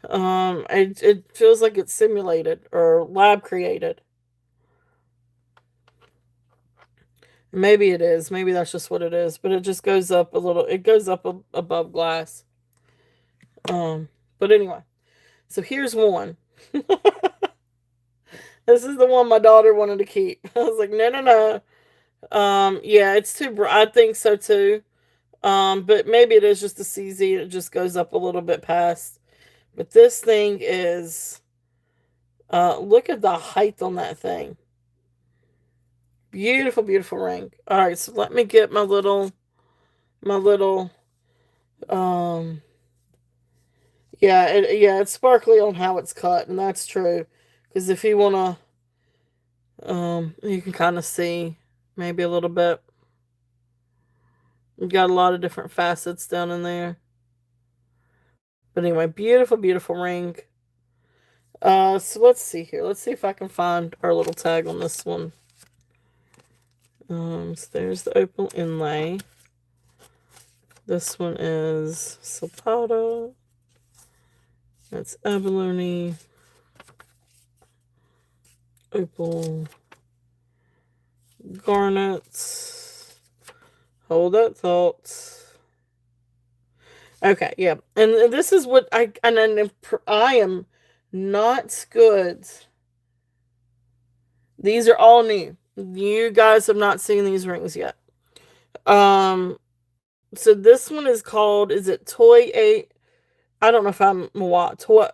It feels like it's simulated or lab created. Maybe it is. Maybe that's just what it is. But it just goes up a little. It goes up above glass. Um, but anyway, so here's one. This is the one my daughter wanted to keep. I was like, no, no, no. Yeah, it's too bright. I think so too. But maybe it is just a CZ. It just goes up a little bit past. But this thing is. Look at the height on that thing. Beautiful, beautiful ring. All right, so let me get my little. Um, yeah, it's sparkly on how it's cut, and that's true. Because if you wanna, you can kind of see maybe a little bit. You got a lot of different facets down in there. But anyway, beautiful, beautiful ring. So let's see here. Let's see if I can find our little tag on this one. So there's the opal inlay. This one is Sapata. That's abalone. Opal. Garnets. Hold that thought. Okay, yeah. And this is what I am not good. These are all new. You guys have not seen these rings yet. So this one is called, is it Toy 8? I don't know if I'm Mwa. Toa,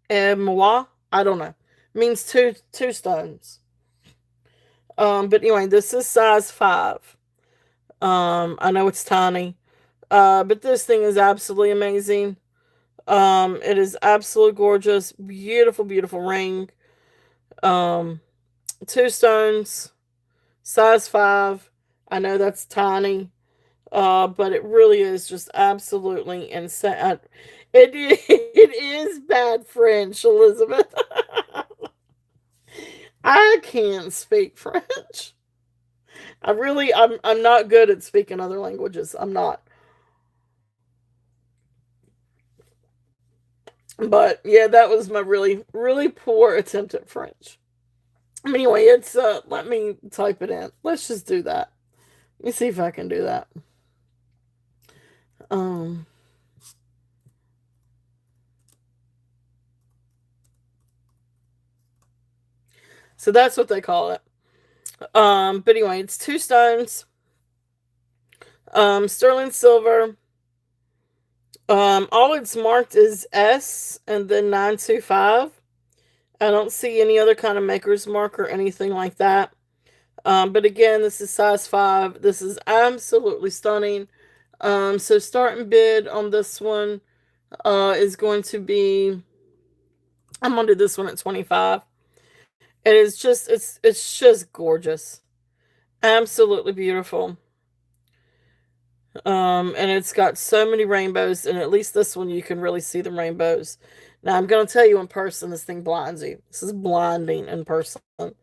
Mwa? I don't know. It means two stones. But anyway, this is size 5. I know it's tiny. But this thing is absolutely amazing. It is absolutely gorgeous. Beautiful, beautiful ring. Um, 2 stones, size 5. I know that's tiny. But it really is just absolutely insane. It is bad French, Elizabeth. I can't speak French. I'm not good at speaking other languages. I'm not. But yeah, that was my really really poor attempt at French. Anyway, it's let me type it in. Let's just do that. Let me see if I can do that. Um so that's what they call it. But anyway, it's 2 stones, sterling silver. All it's marked is S and then 925. I don't see any other kind of maker's mark or anything like that. But again, this is size 5. This is absolutely stunning. So starting bid on this one is going to be, I'm gonna do this one at 25. It is just it's just gorgeous. Absolutely beautiful. And it's got so many rainbows, and at least this one you can really see the rainbows. Now I'm gonna tell you in person, this thing blinds you. This is blinding in person. The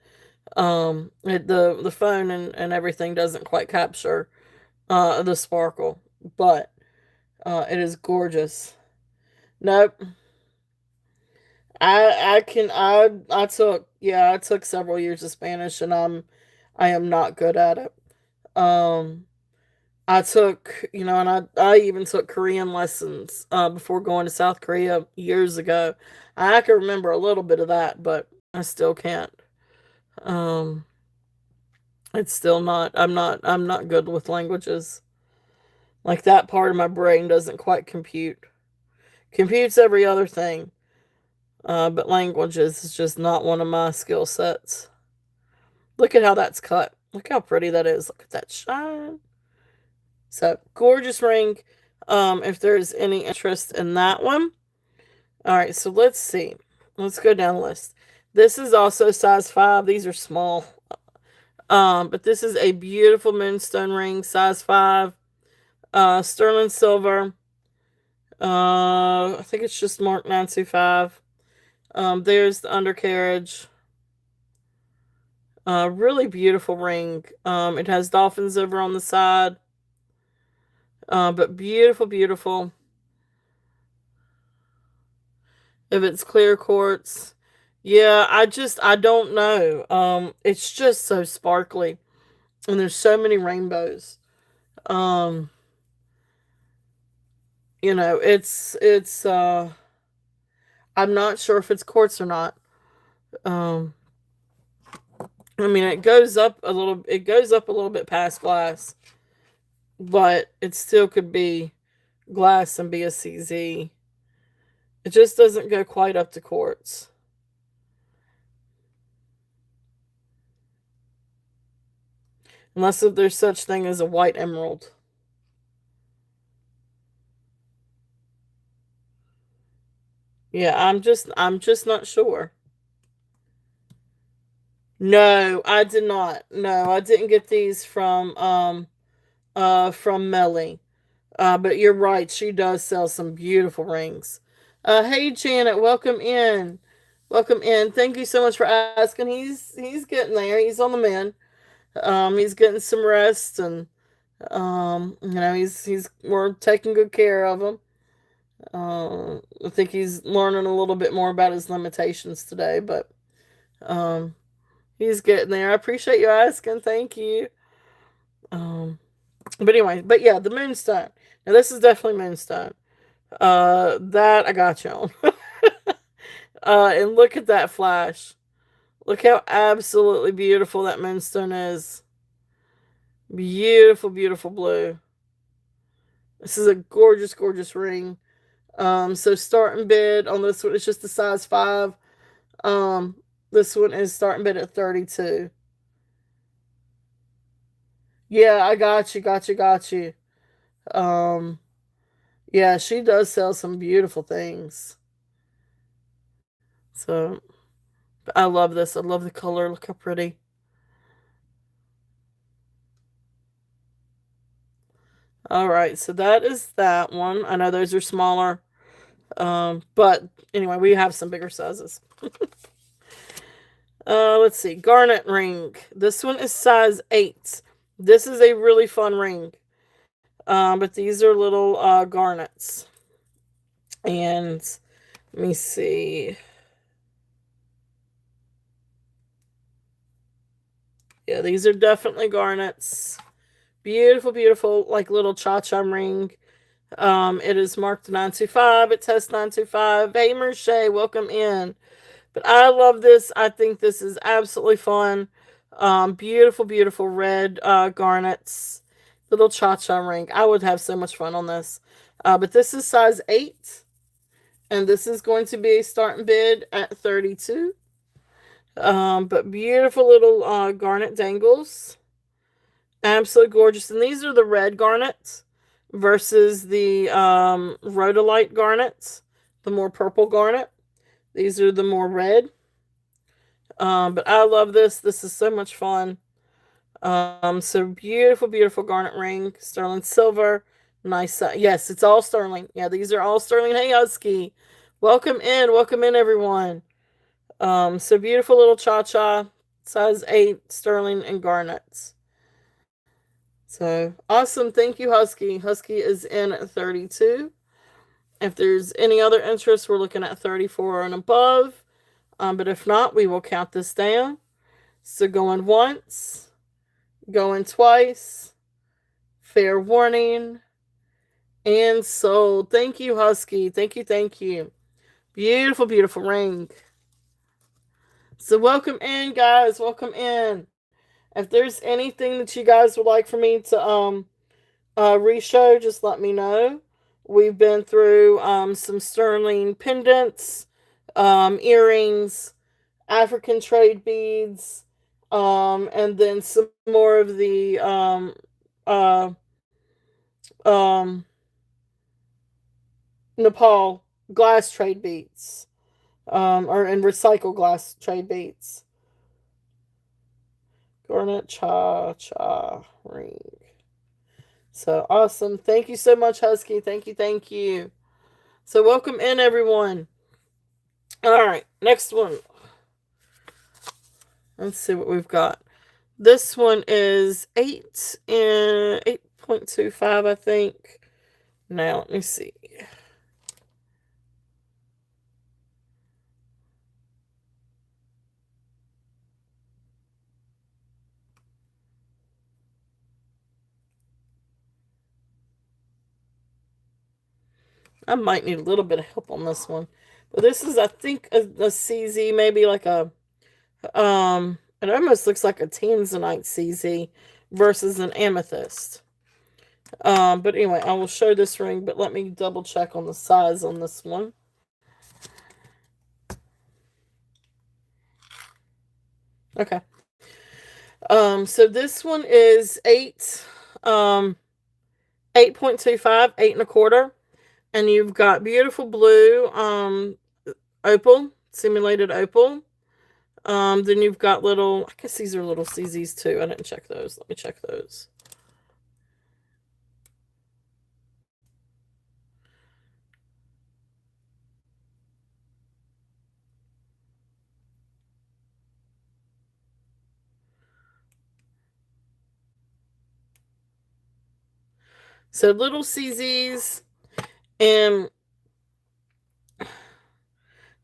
phone and everything doesn't quite capture the sparkle, but it is gorgeous. Nope. I took several years of Spanish, and I am not good at it. Um I took, and I even took Korean lessons before going to South Korea years ago. I can remember a little bit of that, but I still can't. Um it's still not I'm not good with languages. Like that part of my brain doesn't quite compute. Computes every other thing. But languages is just not one of my skill sets. Look at how that's cut. Look how pretty that is. Look at that shine. So gorgeous ring. If there's any interest in that one. All right, so let's see. Let's go down the list. This is also size 5. These are small. But this is a beautiful moonstone ring, size 5. Sterling silver. I think it's just marked 925. There's the undercarriage. Really beautiful ring. It has dolphins over on the side. But beautiful, beautiful. If it's clear quartz, yeah, I don't know. It's just so sparkly, and there's so many rainbows. Um, it's. I'm not sure if it's quartz or not. Um, I mean, it goes up a little. It goes up a little bit past glass, but it still could be glass and be a CZ. It just doesn't go quite up to quartz. Unless if there's such thing as a white emerald. Yeah, I'm just not sure. No, I did not. No, I didn't get these from Melly. But you're right, she does sell some beautiful rings. Hey Janet, welcome in. Welcome in. Thank you so much for asking. He's getting there. He's on the mend. He's getting some rest, and he's we're taking good care of him. I think he's learning a little bit more about his limitations today, but um he's getting there. I appreciate you asking. Thank you. Um but anyway, but yeah, the moonstone. Now this is definitely moonstone. That I got you on. And look at that flash. Look how absolutely beautiful that moonstone is. Beautiful, beautiful blue. This is a gorgeous, gorgeous ring. So starting bid on this one, it's just a size 5. This one is starting bid at 32. Yeah, I got you, got you, got you. Um, yeah, she does sell some beautiful things. So I love this. I love the color. Look how pretty. All right, so that is that one. I know those are smaller. But anyway, we have some bigger sizes. Let's see. Garnet ring. This one is size 8. This is a really fun ring. But these are little garnets. And let me see. Yeah, these are definitely garnets. Beautiful, beautiful, like little cha-cha ring. It is marked 925. It says 925. Hey, Merche, welcome in. But I love this. I think this is absolutely fun. Beautiful, beautiful red garnets. Little cha-cha ring. I would have so much fun on this. But this is size 8. And this is going to be a starting bid at 32. But beautiful little garnet dangles. Absolutely gorgeous. And these are the red garnets versus the rhodolite garnets, the more purple garnet. These are the more red. But I love this. This is so much fun. So beautiful, beautiful garnet ring, sterling silver. Nice. Yes, it's all sterling. Yeah, these are all sterling. Hey, Husky. Welcome in, everyone. So beautiful little cha cha, size 8, sterling and garnets. So awesome. Thank you, Husky. Husky is in at 32. If there's any other interest, we're looking at 34 and above. But if not, we will count this down. So going once, going twice, fair warning, and sold. Thank you, Husky. Thank you, thank you. Beautiful, beautiful ring. So welcome in, guys. Welcome in. If there's anything that you guys would like for me to re-show, just let me know. We've been through some sterling pendants, earrings, African trade beads, and then some more of the uh, um, Nepal glass trade beads, or and recycled glass trade beads. Garnet cha cha ring. So awesome. Thank you so much, Husky. Thank you, thank you. So welcome in, everyone. All right, next one. Let's see what we've got. This one is 8.25, I think. Now let me see. I might need a little bit of help on this one. But this is, I think, a CZ, maybe like a it almost looks like a tanzanite CZ versus an amethyst. But anyway, I will show this ring, but let me double check on the size on this one. Okay. So this one is 8.25, 8 and a quarter, and you've got beautiful blue opal, simulated opal. Then you've got little, I guess these are little CZs too. I didn't check those. Let me check those. So little CZs, and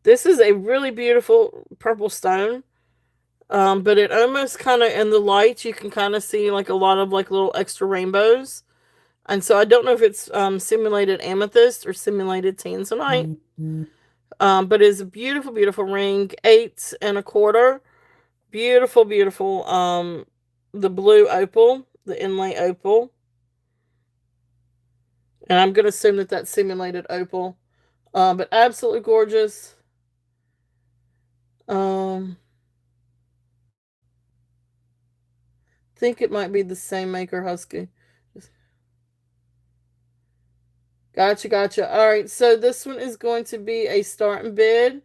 this is a really beautiful purple stone. But it almost kind of, in the light, you can kind of see like a lot of like little extra rainbows. And so I don't know if it's simulated amethyst or simulated tanzanite. But it's a beautiful, beautiful ring, 8 and a quarter. Beautiful, beautiful. The blue opal, the inlay opal, and I'm gonna assume that that's simulated opal. But absolutely gorgeous. Um, think it might be the same maker, Husky. Gotcha, gotcha. All right, so this one is going to be a starting bid.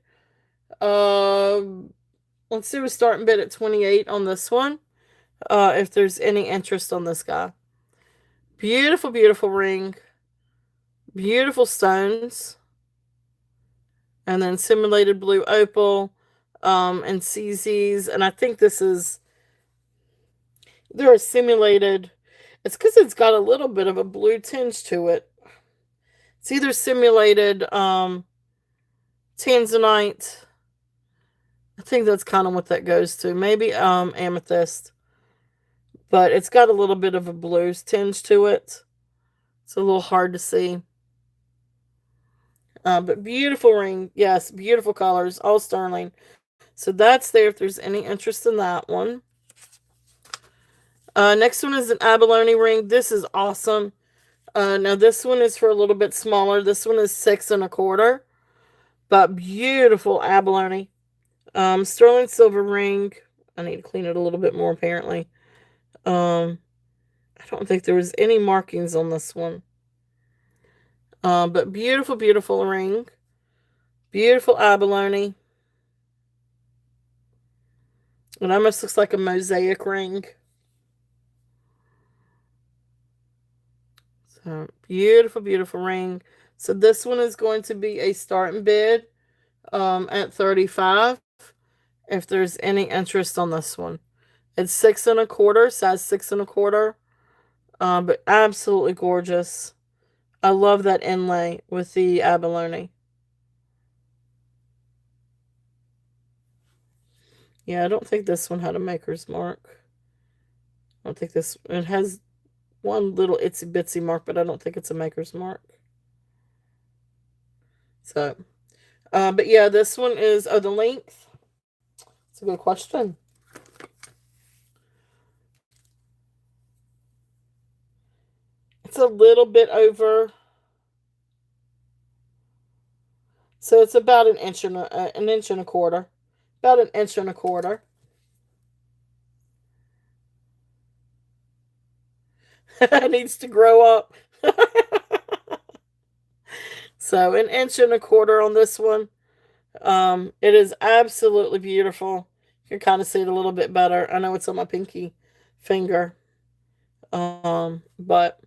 Um, let's do a starting bid at 28 on this one. If there's any interest on this guy. Beautiful, beautiful ring. Beautiful stones. And then simulated blue opal, and CZs. And I think this is, they're simulated. It's because it's got a little bit of a blue tinge to it. It's either simulated tanzanite. I think that's kind of what that goes to. Maybe amethyst. But it's got a little bit of a blue tinge to it. It's a little hard to see. But beautiful ring. Yes, beautiful colors. All sterling. So that's there if there's any interest in that one. Next one is an abalone ring. This is awesome. Now this one is for a little bit smaller. This one is 6 1/4. But beautiful abalone. Sterling silver ring. I need to clean it a little bit more apparently. I don't think there was any markings on this one. But beautiful, beautiful ring. Beautiful abalone. It almost looks like a mosaic ring. So beautiful, beautiful ring. So this one is going to be a starting bid at 35 if there's any interest on this one. It's 6 1/4, size 6 1/4. But absolutely gorgeous. I love that inlay with the abalone. Yeah, I don't think this one had a maker's mark. I don't think this, it has one little itsy bitsy mark, but I don't think it's a maker's mark. So, but yeah, this one is, the length. It's a good question. It's a little bit over. So it's about an inch and a quarter. About an inch and a quarter. It needs to grow up. So an inch and a quarter on this one. It is absolutely beautiful. You can kind of see it a little bit better. I know it's on my pinky finger. But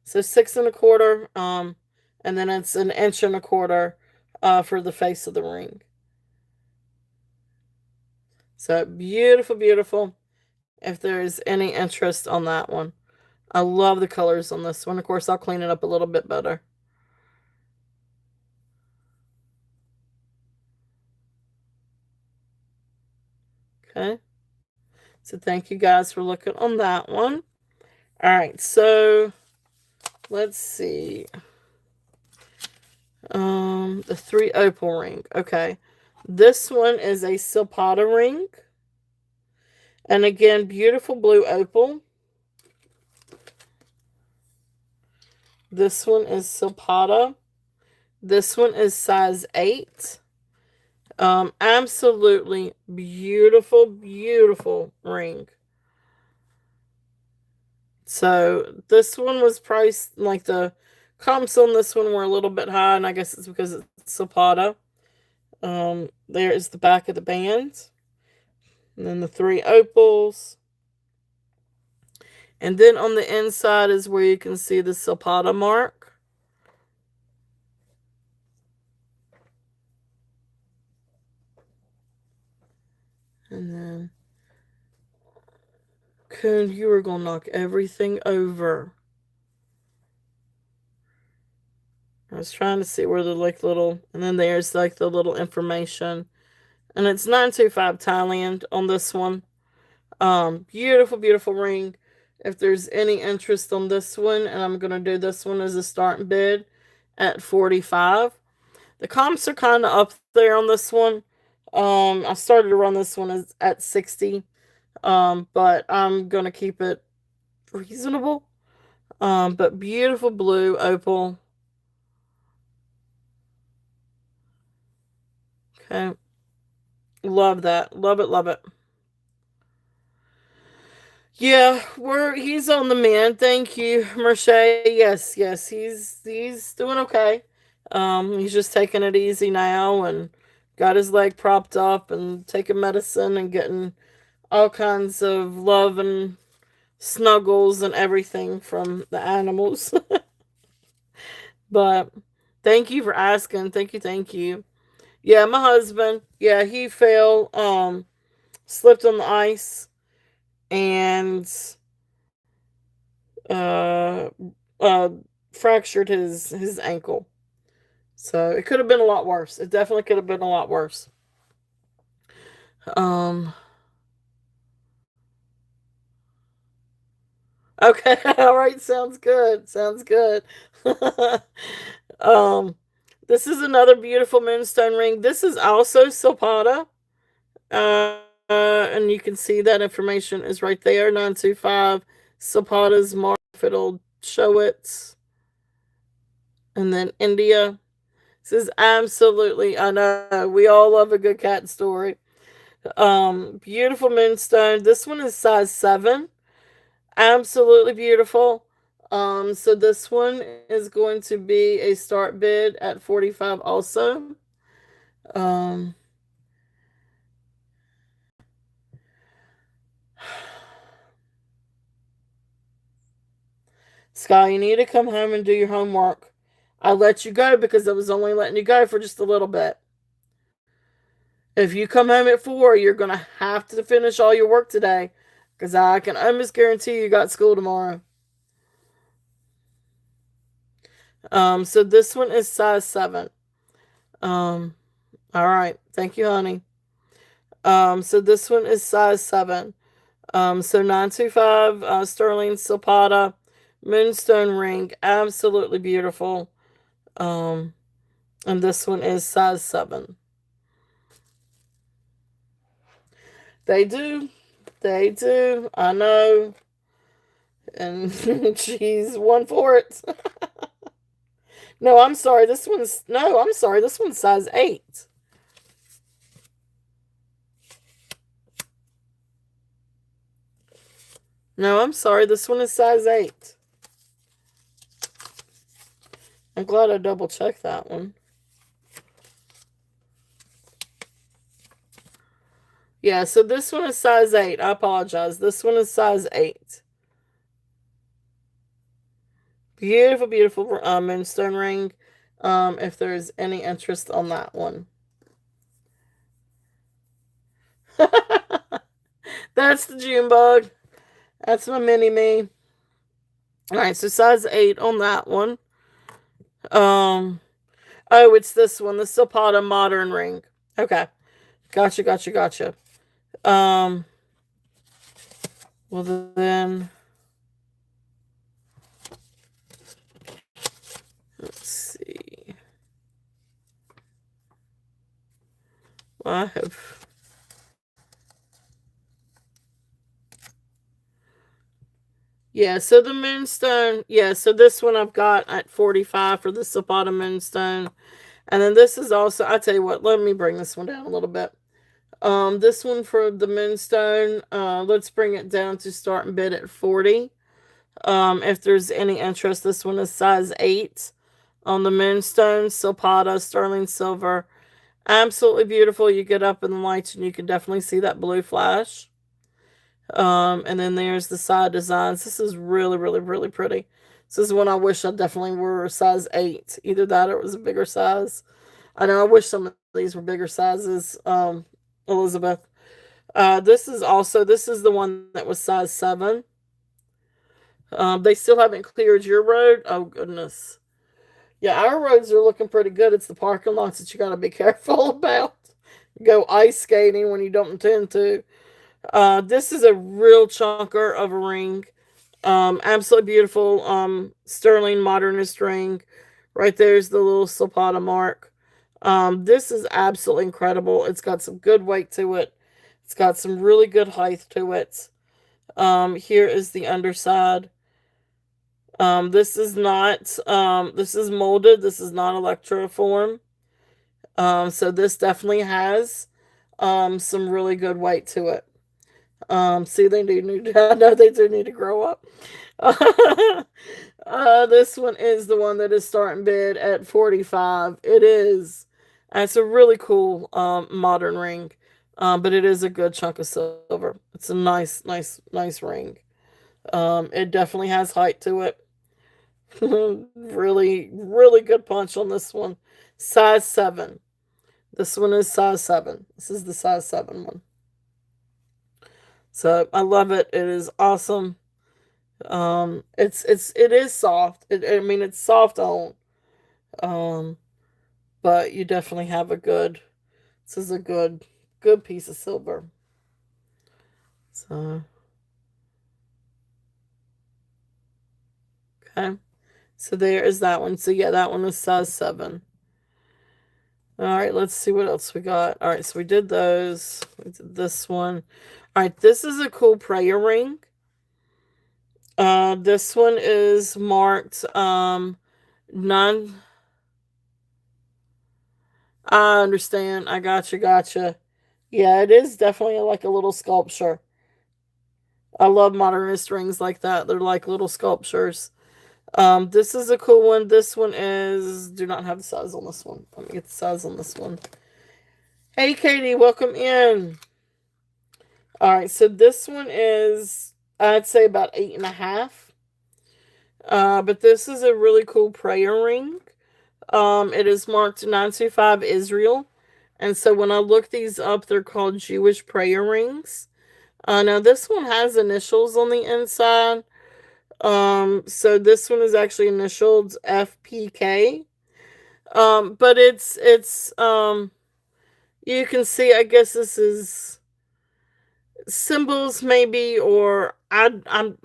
so 6 1/4, and then it's an inch and a quarter, for the face of the ring. So beautiful, beautiful. If there is any interest on that one, I love the colors on this one. Of course, I'll clean it up a little bit better. Okay. So thank you guys for looking on that one. All right. So let's see. The 3 opal ring. Okay. This one is a silpata ring. And again, beautiful blue opal. This one is silpata. This one is size 8. Absolutely beautiful, beautiful ring. So this one was priced, like the comps on this one were a little bit high, and I guess it's because it's silpata. There is the back of the band. And then the 3 opals. And then on the inside is where you can see the silpata mark. And then, Coon, you are going to knock everything over. I was trying to see where the like little, and then there's like the little information. And it's 925 Thailand on this one. Beautiful, beautiful ring. If there's any interest on this one, and I'm going to do this one as a starting bid at 45. The comps are kind of up there on this one. I started to run this one at 60. But I'm going to keep it reasonable. But beautiful blue opal. Okay. Love that. Love it, love it. Yeah, he's on the mend. Thank you, Merche. Yes, he's doing okay. He's just taking it easy now and got his leg propped up and taking medicine and getting all kinds of love and snuggles and everything from the animals. But thank you for asking. Thank you. Yeah, my husband. Yeah, he fell. Slipped on the ice and uh, uh, fractured his ankle. So it could have been a lot worse. It definitely could have been a lot worse. Um. Okay. All right. Sounds good. Sounds good. um. This is another beautiful moonstone ring. This is also Silpada. And you can see that information is right there. 925 Silpada's mark. If it'll show it. And then India. This is absolutely, I know, we all love a good cat story. Beautiful moonstone. This one is size 7. Absolutely beautiful. So this one is going to be a start bid at 45 also. Um, Sky, you need to come home and do your homework. I let you go because I was only letting you go for just a little bit. If you come home at 4, you're going to have to finish all your work today because I can almost guarantee you got school tomorrow. So this one is size 7. Um, all right. Thank you, honey. So this one is size 7. So 925 sterling silpada moonstone ring, absolutely beautiful. Um, and this one is size 7. They do, they do. I know, and she's one for it. No, I'm sorry. This one's no. I'm sorry. This one's size 8. No, I'm sorry. This one is size 8. I'm glad I double checked that one. Yeah, so this one is size 8. I apologize. This one is size 8. Beautiful, beautiful moonstone ring. If there's any interest on that one. That's the June bug. That's my mini me. Alright, so size 8 on that one. Um, oh, it's this one, the Silpada Modern Ring. Okay. Gotcha. Um, well then, let's see. Well, I have. Yeah, so the moonstone. Yeah, so this one I've got at 45 for the Silpada moonstone. And then this is also, I tell you what, let me bring this one down a little bit. This one for the moonstone, let's bring it down to starting bid at 40. If there's any interest, this one is size 8 on the moonstone, Silpada, sterling silver. Absolutely beautiful. You get up in the lights and you can definitely see that blue flash. And then there's the side designs. This is really, really, really pretty. This is one I wish I definitely were a size 8. Either that or it was a bigger size. I know I wish some of these were bigger sizes, Elizabeth. This is the one that was size 7. They still haven't cleared your road. Oh goodness. Yeah, our roads are looking pretty good. It's the parking lots that you got to be careful about. Go ice skating when you don't intend to. This is a real chunker of a ring. Absolutely beautiful. Sterling modernist ring. Right there's the little Zapata mark. This is absolutely incredible. It's got some good weight to it. It's got some really good height to it. Here is the underside. This is not, this is molded. This is not electroform. So this definitely has, some really good weight to it. See, they do need. I know they do need to grow up. This one is the one that is starting bid at 45. It is. It's a really cool modern ring, but it is a good chunk of silver. It's a nice ring. It definitely has height to it. Really good punch on this one. Size 7. This one is size 7. This is the size 7 one. So I love it. It is awesome. It is soft. I mean, it's soft on. Um, but you definitely have a good. This is a good piece of silver. So okay. So there is that one. So yeah, that one is size 7. All right, let's see what else we got. All right, so we did those. We did this one. All right, this is a cool prayer ring. This one is marked none. I understand. I gotcha. Yeah, it is definitely like a little sculpture. I love modernist rings like that. They're like little sculptures. This is a cool one. This one is do not have the size on this one. Let me get the size on this one. Hey Katie, welcome in. Alright, so this one is I'd say about 8.5. But this is a really cool prayer ring. It is marked 925 Israel. And so when I look these up, they're called Jewish prayer rings. Now this one has initials on the inside. So this one is actually initialed FPK. But it's you can see I guess this is symbols maybe or I'm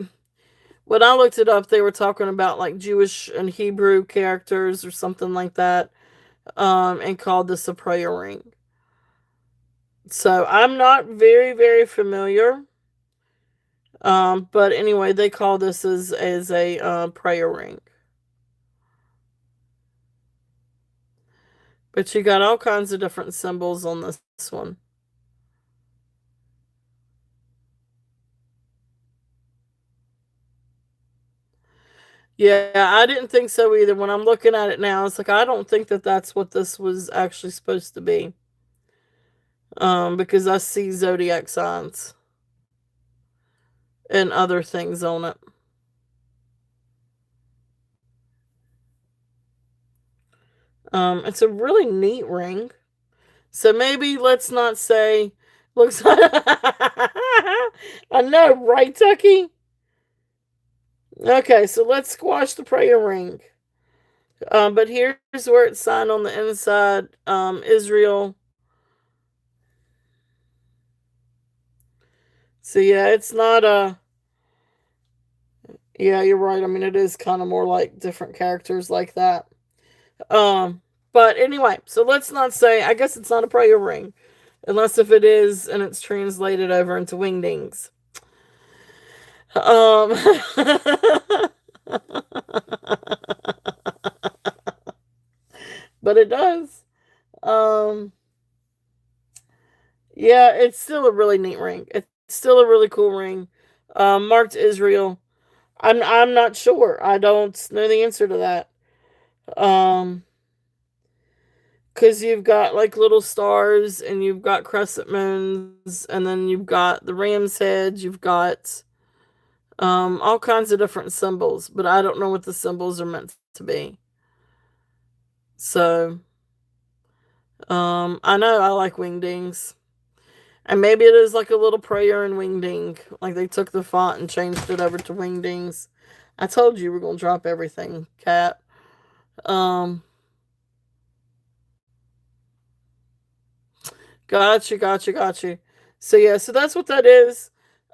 when I looked it up they were talking about like Jewish and Hebrew characters or something like that. And called this a prayer ring. So I'm not very familiar. But anyway, they call this as a prayer ring. But you got all kinds of different symbols on this one. Yeah, I didn't think so either. When I'm looking at it now, it's like I don't think that that's what this was actually supposed to be. Because I see zodiac signs and other things on it. It's a really neat ring. So maybe let's not say looks like I know, right, Tucky? Okay, so let's squash the prayer ring. But here's where it's signed on the inside. Israel. So yeah, it's not a. Yeah, you're right. I mean, it is kind of more like different characters like that. Um, but anyway, so let's not say. I guess it's not a prayer ring, unless if it is, and it's translated over into wingdings. Um, but it does. Um, yeah, it's still a really neat ring. It's still a really cool ring. Marked Israel. I'm not sure. I don't know the answer to that. Um, because you've got like little stars and you've got crescent moons and then you've got the ram's head. You've got all kinds of different symbols, but I don't know what the symbols are meant to be. So I know I like wingdings. And maybe it is like a little prayer in wingding. Like they took the font and changed it over to wingdings. I told you we're gonna drop everything, cat. Um Gotcha. So yeah, so that's what that is.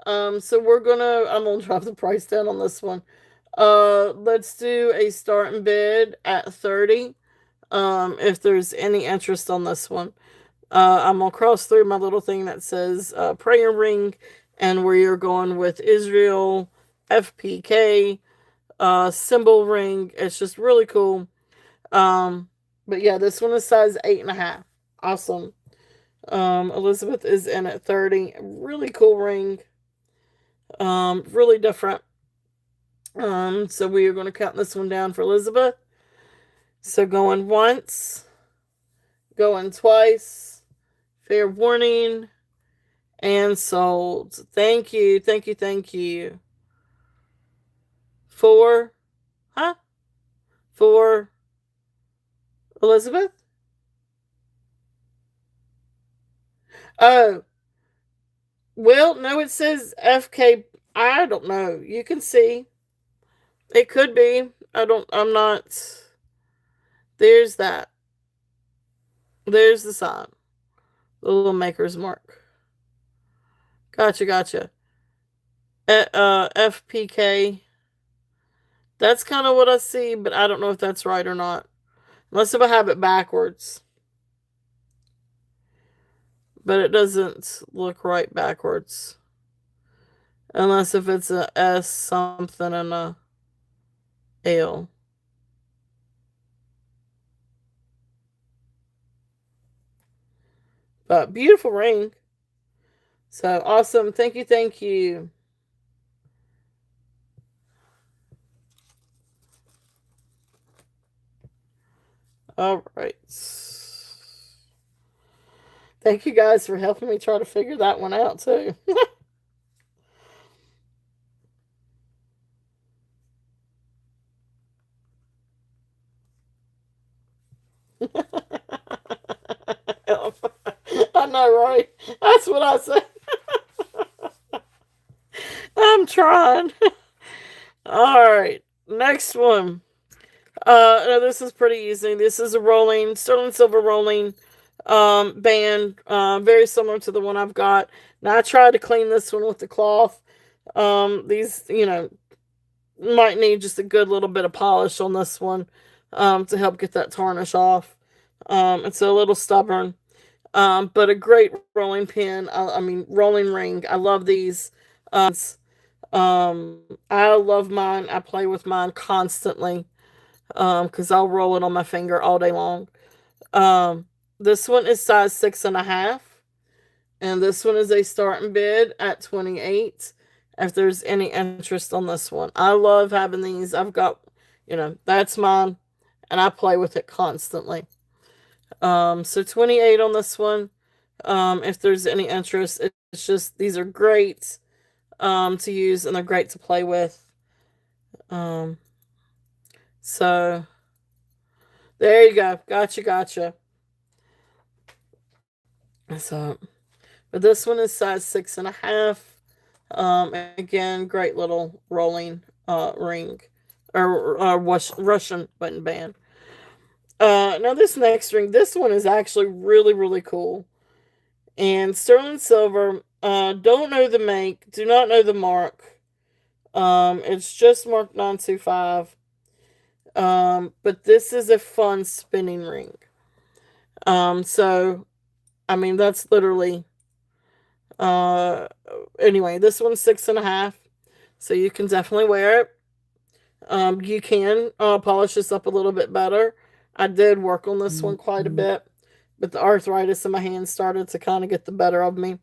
So I'm gonna drop the price down on this one. Let's do a starting bid at 30. If there's any interest on this one. I'm gonna cross through my little thing that says prayer ring and where you're going with Israel, FPK, symbol ring. It's just really cool. Um, but yeah, this one is size 8.5. Awesome. Elizabeth is in at 30. Really cool ring. Really different. So we are going to count this one down for Elizabeth. So going once, going twice, fair warning, and sold. Thank you, thank you, thank you. Four, huh? For Elizabeth? Oh, well, no, it says FK. I don't know. You can see. It could be. I'm not. There's that. There's the sign. The little maker's mark. Gotcha, gotcha. FPK. That's kind of what I see, but I don't know if that's right or not. Unless if I have it backwards. But it doesn't look right backwards. Unless if it's a S something and a L. But beautiful ring. So awesome. Thank you, thank you. All right. Thank you guys for helping me try to figure that one out too. I know, right? That's what I say. I'm trying. All right. Next one. No, this is pretty easy. This is a rolling sterling silver rolling band, very similar to the one I've got. Now I tried to clean this one with the cloth. These, might need just a good little bit of polish on this one, to help get that tarnish off. It's a little stubborn, but a great rolling pin. I mean, rolling ring. I love these. I love mine. I play with mine constantly, because I'll roll it on my finger all day long. Um, this one is size 6.5, and this one is a starting bid at 28. If there's any interest on this one, I love having these. I've got, that's mine, and I play with it constantly. So 28 on this one. If there's any interest, it's just these are great to use, and they're great to play with. Um, so there you go. Gotcha, gotcha. So, but this one is size 6.5. Again, great little rolling ring or Russian button band. Now this next ring, this one is actually really really cool. And sterling silver. Don't know the make. Do not know the mark. It's just marked 925. But this is a fun spinning ring. So I mean that's literally. Uh, anyway, this one's 6.5, so you can definitely wear it. You can polish this up a little bit better. I did work on this one quite a bit, but the arthritis in my hands started to kind of get the better of me.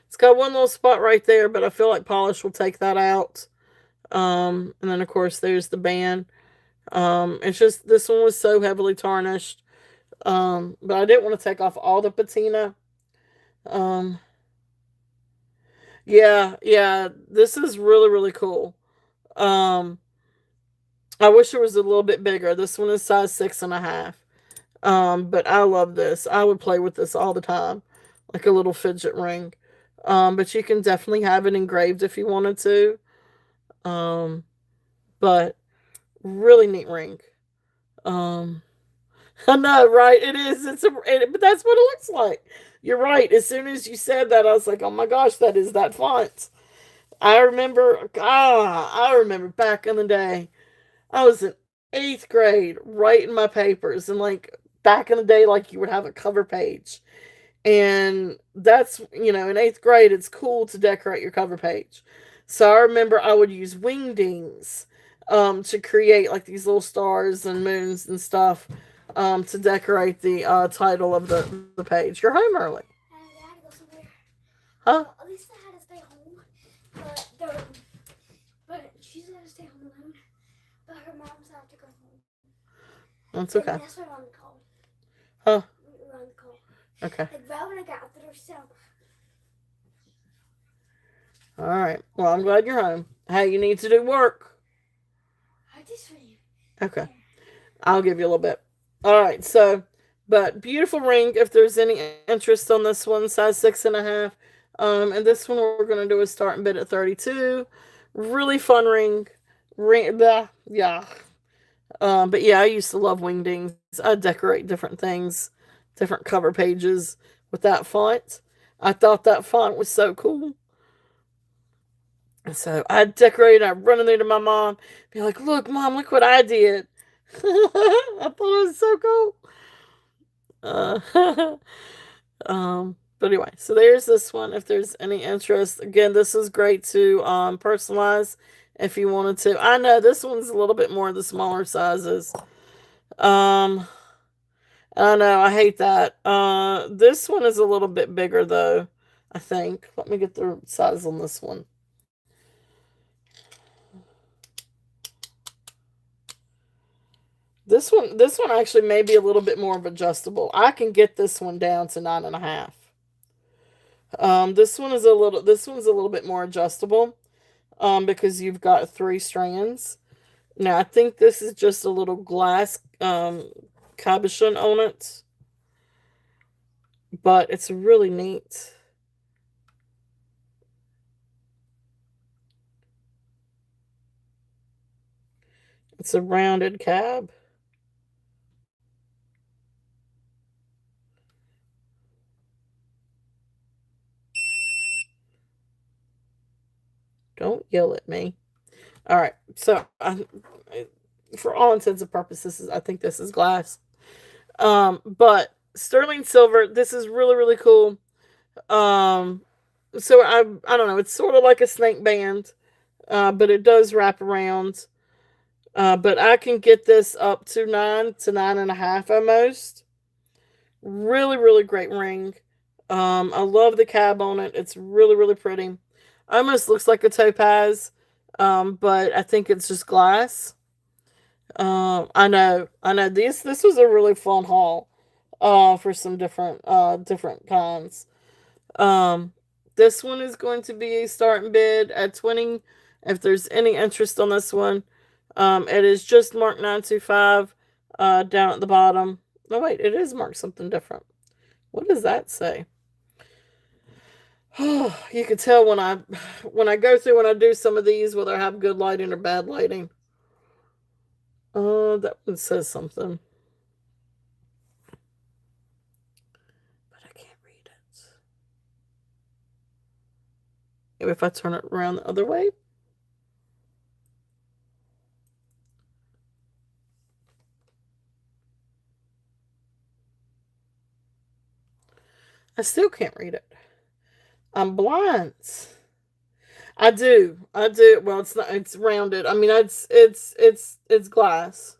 It's got one little spot right there, but I feel like polish will take that out. And then of course there's the band. It's just this one was so heavily tarnished. But I didn't want to take off all the patina. Um, yeah, yeah, this is really really cool. Um, I wish it was a little bit bigger. This one is size 6.5. But I love this. I would play with this all the time, like a little fidget ring. But you can definitely have it engraved if you wanted to. Um, but really neat ring. Um, I know, right? It is. But that's what it looks like. You're right. As soon as you said that, I was like, oh my gosh, that is that font. I remember back in the day. I was in 8th grade writing my papers, and like back in the day, like you would have a cover page. And that's, in 8th grade, it's cool to decorate your cover page. So I remember I would use wingdings to create like these little stars and moons and stuff to decorate the title of the page. You're home early. Huh? Well, at least I had to stay home. But she's had to stay home alone. But her mom's had to go home. That's And okay. that's why we're on the call. Huh? We're on the call. Okay. Like right when I got out the door, so All right. Well, I'm glad you're home. Hey, you need to do work. I just for you. Okay. I'll give you a little bit. All right. So, but beautiful ring. If there's any interest on this one, size 6.5. And this one we're gonna do a starting bid at 32. Really fun ring. Ring. Yeah. But yeah, I used to love wingdings. I decorate different things, different cover pages with that font. I thought that font was so cool. So I decorated. I run in there to my mom, be like, "Look, mom, look what I did." I thought it was so cool. Uh, but anyway, so there's this one. If there's any interest, again, this is great to personalize if you wanted to. I know this one's a little bit more the smaller sizes. Um, I know I hate that. This one is a little bit bigger though. I think. Let me get the size on this one. This one actually may be a little bit more of adjustable. I can get this one down to 9.5. This one's a little bit more adjustable. Because you've got three strands. Now I think this is just a little glass cabochon on it, but it's really neat. It's a rounded cab. Don't yell at me. All right, so for all intents and purposes, I think this is glass. But sterling silver. This is really really cool. Um, so I don't know. It's sort of like a snake band, but it does wrap around. But I can get this up to 9 to 9.5 almost. Really, really great ring. I love the cab on it. It's really, really pretty. Almost looks like a topaz, but I think it's just glass. I know. This was a really fun haul. For some different kinds. Um, this one is going to be a starting bid at 20. If there's any interest on this one, it is just marked 925 down at the bottom. No, wait, it is marked something different. What does that say? Oh, you can tell when I go through when I do some of these whether I have good lighting or bad lighting. That one says something, but I can't read it. Maybe if I turn it around the other way. I still can't read it. I'm blind. I do. I do. Well, it's not. It's rounded. I mean, it's glass.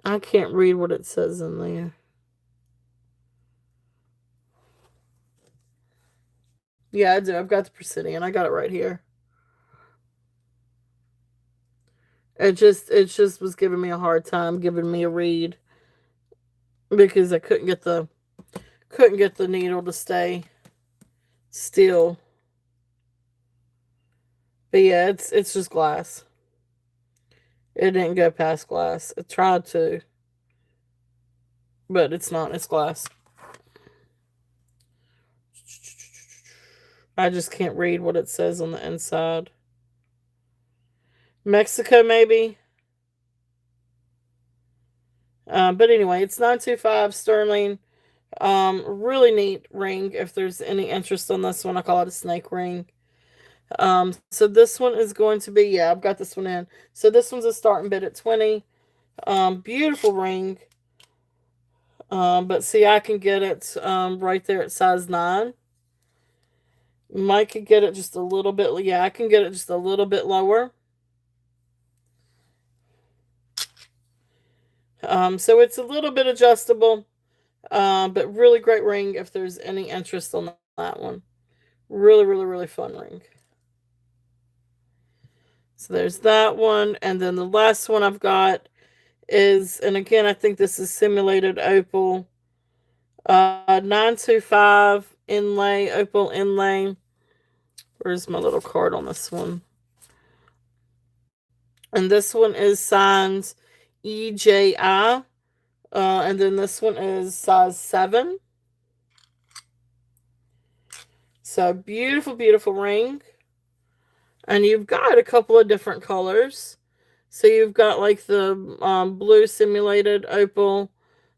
I can't read what it says in there. Yeah, I do. I've got the Presidian. I got it right here. It just was giving me a hard time giving me a read because I couldn't get the needle to stay still. But yeah, it's just glass. It didn't go past glass. It tried to, but it's not. It's glass. I just can't read what it says on the inside. Mexico, maybe. But anyway, it's 925 sterling. Really neat ring. If there's any interest on this one, I call it a snake ring. So this one is going to be, yeah, I've got this one in. So this one's a starting bid at 20. Beautiful ring. But see, I can get it right there at size 9. Mike could get it just a little bit. Yeah, I can get it just a little bit lower. So it's a little bit adjustable, but really great ring if there's any interest on that one. Really, really, really fun ring. So there's that one. And then the last one I've got is, and again, I think this is simulated opal, 925 inlay, opal inlay. Where's my little card on this one? And this one is signed EJI. And then this one is size 7. So beautiful, beautiful ring. And you've got a couple of different colors. So you've got like the blue simulated opal.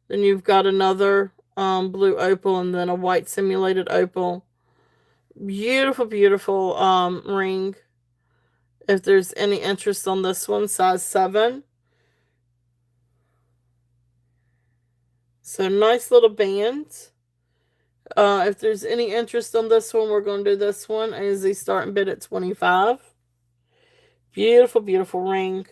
Then you've got another blue opal and then a white simulated opal. Beautiful, beautiful ring. If there's any interest on this one, size 7. So nice little band. If there's any interest on this one, we're going to do this one as the starting bid at 25. Beautiful, beautiful ring.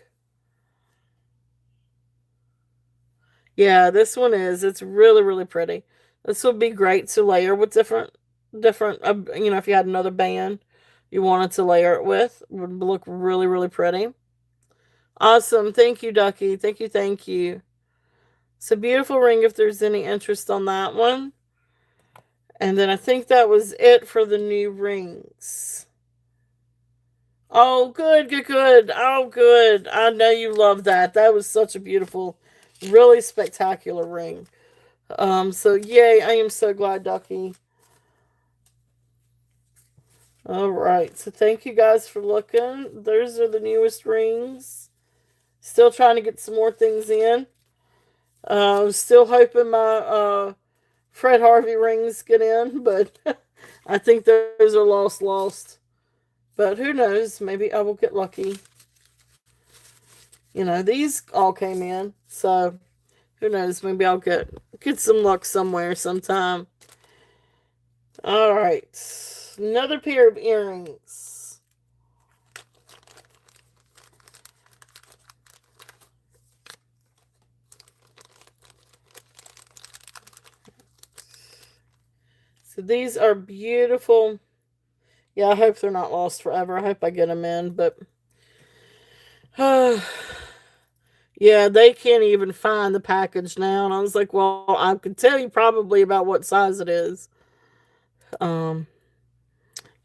Yeah, this one is. It's really, really pretty. This would be great to layer with different. If you had another band you wanted to layer it with, it would look really, really pretty. Awesome. Thank you, Ducky. Thank you, thank you. It's a beautiful ring if there's any interest on that one. And then I think that was it for the new rings. Oh, good, good, good. Oh, good. I know you love that. That was such a beautiful, really spectacular ring. So yay, I am so glad, Ducky. All right, so thank you guys for looking. Those are the newest rings. Still trying to get some more things in. Still hoping my Fred Harvey rings get in, but I think those are lost. But who knows? Maybe I will get lucky. These all came in, so who knows? Maybe I'll get some luck somewhere sometime. All right, another pair of earrings. So these are beautiful. Yeah, I hope they're not lost forever. I hope I get them in, but yeah, they can't even find the package now. And I was like, well, I could tell you probably about what size it is. Um,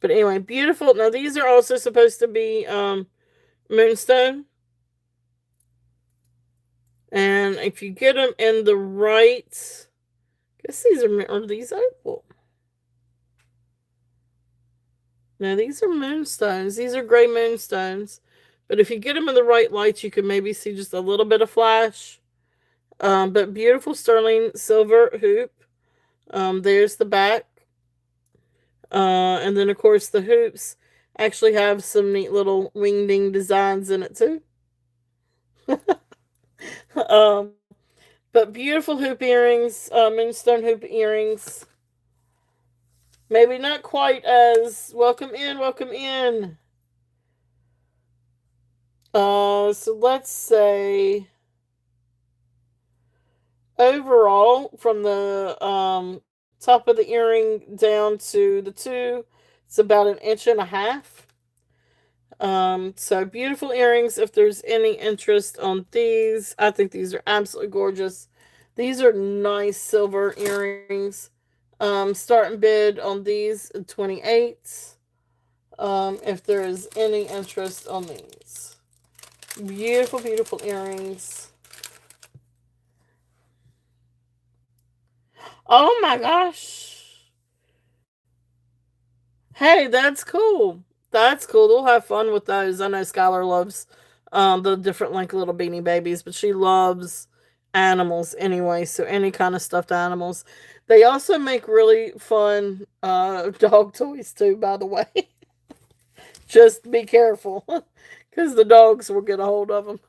but anyway, beautiful. Now these are also supposed to be moonstone, and if you get them in the right, I guess these are these opal. Now these are moonstones. These are gray moonstones. But if you get them in the right light, you can maybe see just a little bit of flash. But beautiful sterling silver hoop. There's the back. And then, of course, the hoops actually have some neat little wingding designs in it, too. um, but beautiful hoop earrings, moonstone hoop earrings. Maybe not quite as welcome in, welcome in. So let's say overall from the top of the earring down to the two, it's about an inch and a half. So beautiful earrings. If there's any interest on these, I think these are absolutely gorgeous. These are nice silver earrings. Starting bid on these 28. If there is any interest on these. Beautiful, beautiful earrings. Oh my gosh. Hey, that's cool. That's cool. We'll have fun with those. I know Skylar loves the different like little beanie babies, but she loves animals anyway, so any kind of stuffed animals. They also make really fun dog toys too, by the way. Just be careful because the dogs will get a hold of them.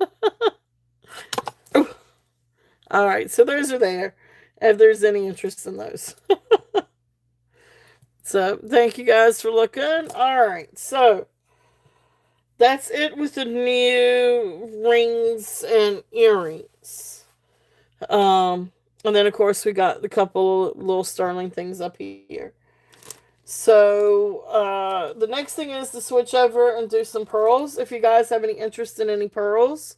All right, so those are there if there's any interest in those. So thank you guys for looking. All right, so that's it with the new rings and earrings. Um, and then of course we got a couple little sterling things up here. So the next thing is to switch over and do some pearls. If you guys have any interest in any pearls,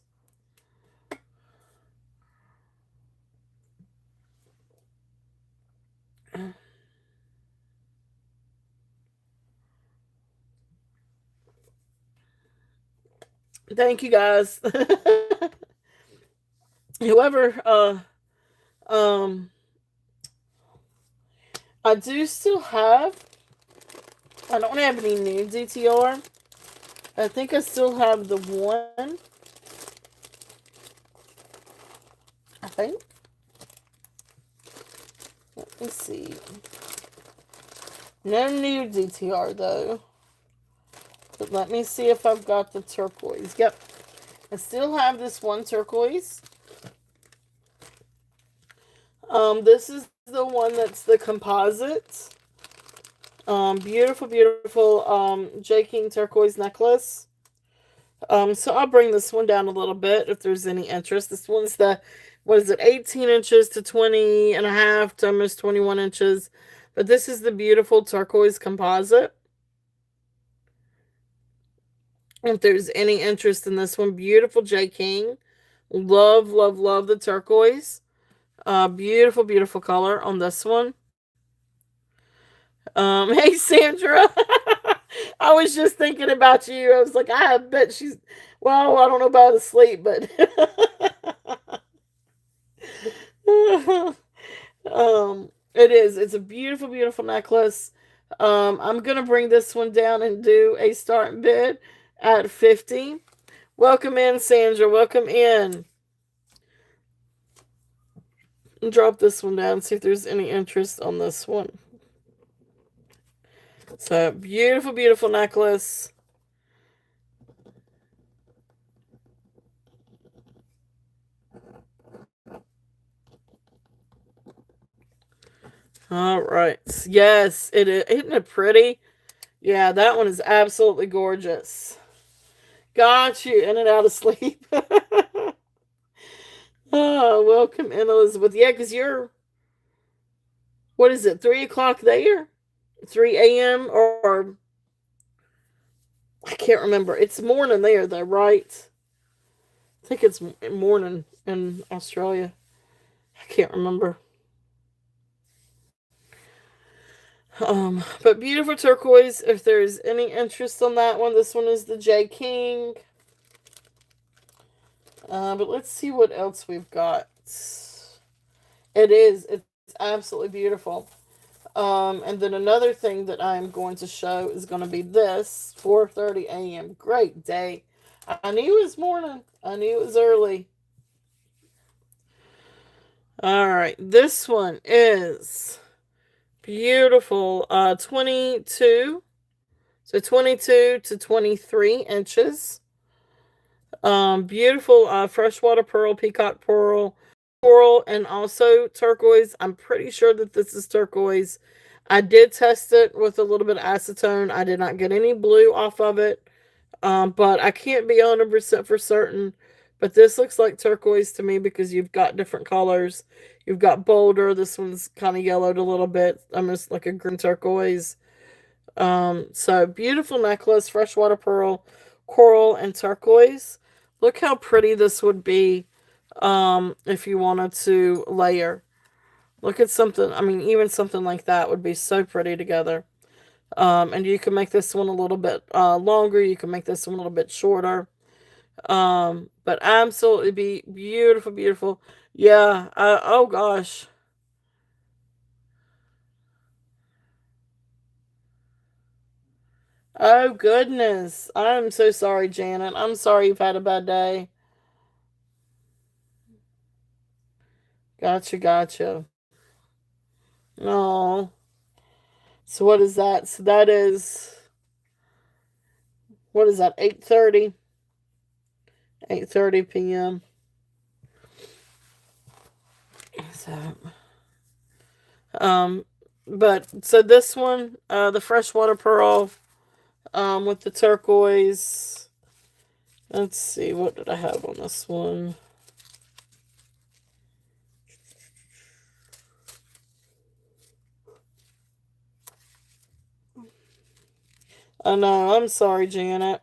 thank you guys. Whoever, um, I do still have. I don't have any new DTR. I think I still have the one. I think. Let me see. No new DTR though. But let me see if I've got the turquoise. Yep. I still have this one turquoise. This is the one that's the composite. Beautiful, beautiful J King turquoise necklace. So I'll bring this one down a little bit if there's any interest. This one's the, what is it, 18 inches to 20 and a half to almost 21 inches. But this is the beautiful turquoise composite. If there's any interest in this one, beautiful J King. Love, love, love the turquoise. Beautiful, beautiful color on this one. Hey Sandra. I was just thinking about you. I was like, I bet she's, well, I don't know about asleep, but it is. It's a beautiful, beautiful necklace. I'm gonna bring this one down and do a start bid at 50. Welcome in, Sandra. Welcome in. Drop this one down, see if there's any interest on this one. So beautiful, beautiful necklace. All right. Yes, it is. Isn't it pretty? Yeah, that one is absolutely gorgeous. Got you in and out of sleep. Oh, welcome in, Elizabeth. Yeah, because you're, what is it, 3 o'clock there? 3 a.m. or I can't remember. It's morning there, though, right? I think it's morning in Australia. I can't remember. But beautiful turquoise. If there's any interest on that one, this one is the J King. But let's see what else we've got. It is. It's absolutely beautiful. And then another thing that I'm going to show is going to be this 4:30 a.m. Great day. I knew it was morning. I knew it was early. All right, this one is beautiful. 22. So 22 to 23 inches. Beautiful freshwater pearl, peacock pearl, coral, and also turquoise. I'm pretty sure that this is turquoise. I did test it with a little bit of acetone. I did not get any blue off of it, but I can't be 100% for certain. But this looks like turquoise to me because you've got different colors. You've got bolder. This one's kind of yellowed a little bit, almost like a green turquoise. So beautiful necklace, freshwater pearl, coral, and turquoise. Look how pretty this would be if you wanted to layer. Look at something, I mean, even something like that would be so pretty together. And you can make this one a little bit longer. You can make this one a little bit shorter. But absolutely be beautiful, beautiful. Yeah. Oh gosh. Oh goodness. I'm so sorry, Janet. I'm sorry you've had a bad day. Gotcha, gotcha. Oh. So what is that? So that is, what is that? 8:30. 8:30 p.m. So But so this one, the freshwater pearl, with the turquoise. Let's see, what did I have on this one? Oh no, I'm sorry, Janet.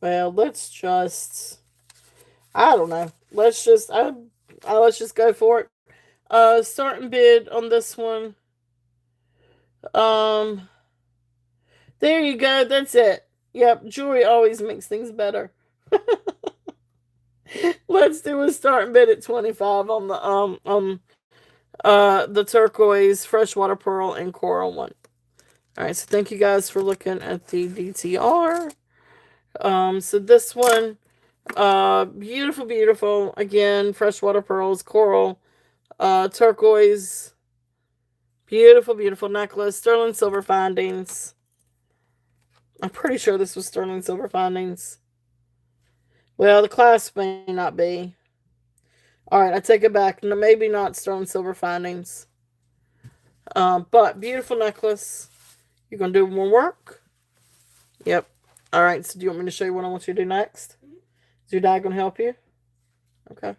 Well, let's just, I don't know. Let's just go for it. Starting bid on this one. Um, there you go. That's it. Yep, jewelry always makes things better. Let's do a starting bid at 25 on the turquoise, freshwater pearl, and coral one. All right, so thank you guys for looking at the DTR. So this one, beautiful, beautiful. Again, freshwater pearls, coral, turquoise, beautiful, beautiful necklace, sterling silver findings. I'm pretty sure this was sterling silver findings. Well, the clasp may not be. All right, I take it back. No, maybe not sterling silver findings. But beautiful necklace. You're gonna do more work. Yep. All right. So do you want me to show you what I want you to do next? Is your dad gonna help you? Okay.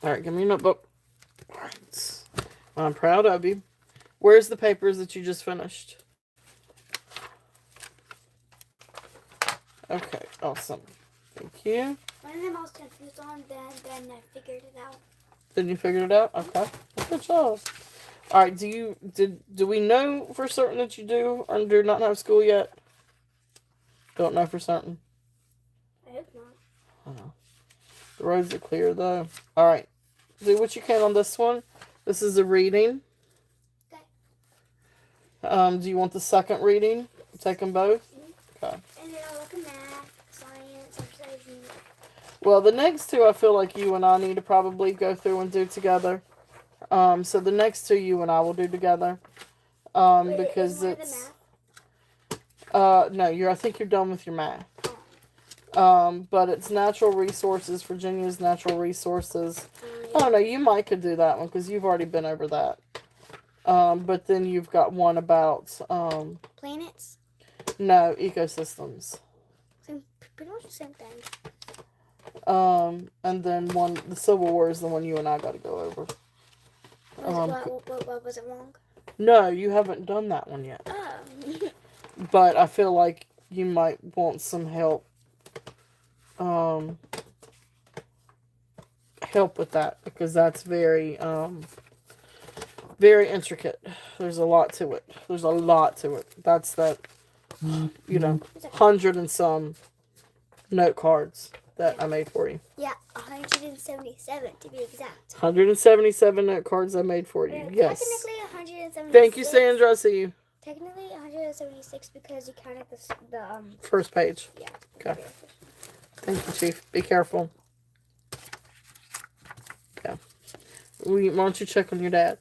All right. Give me your notebook. All right. Well, I'm proud of you. Where's the papers that you just finished? Okay. Awesome. Thank you. One of them I was confused on, then I figured it out. Then you figured it out? Okay. Good job. All right. Do we know for certain that you do or do not have school yet? Don't know for certain. I hope not. Oh. The roads are clear though. All right. Do what you can on this one. This is a reading. Okay. Do you want the second reading? Take them both. Okay. And then I'll look at math, science, exercise. Well, the next two I feel like you and I need to probably go through and do together. So the next two you and I will do together. Wait, Because is one it's of the math? no, I think you're done with your math. But it's natural resources, Virginia's natural resources. Oh no, you might could do that one because you've already been over that. But then you've got one about Planets? no, ecosystems. Pretty much the same thing. And then the Civil War is the one you and I got to go over. What was it wrong? No, you haven't done that one yet. Oh. But I feel like you might want some help. Help with that because that's very very intricate. There's a lot to it. That's that 100 and some note cards that I made for you. Yeah, 177 to be exact. 177 note cards I made for you. Yes. Technically 176. Thank you, Sandra. I see you. Technically 176 because you counted the First page. Yeah. Okay. Thank you, Chief. Be careful. Okay. Why don't you check on your dad?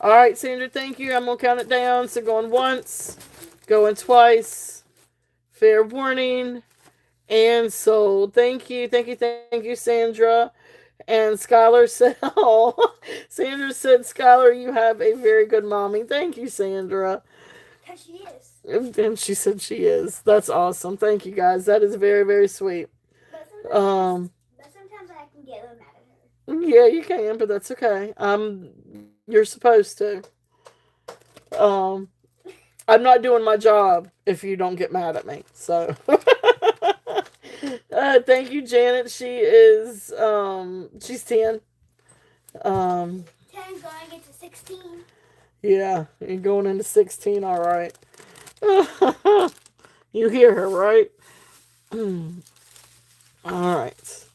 All right, Sandra, thank you. I'm going to count it down. So going once, going twice, fair warning, and sold. Thank you, Sandra. And Skylar said, oh, Sandra said, Skylar, you have a very good mommy. Thank you, Sandra. Because she is. And she said she is. That's awesome. Thank you, guys. That is very, very sweet. But sometimes I can get a little mad at her. Yeah, you can, but that's okay. You're supposed to. I'm not doing my job if you don't get mad at me. So, thank you, Janet. She is, she's 10. 10 going into 16. Yeah, you're going into 16, all right. You hear her, right? All right.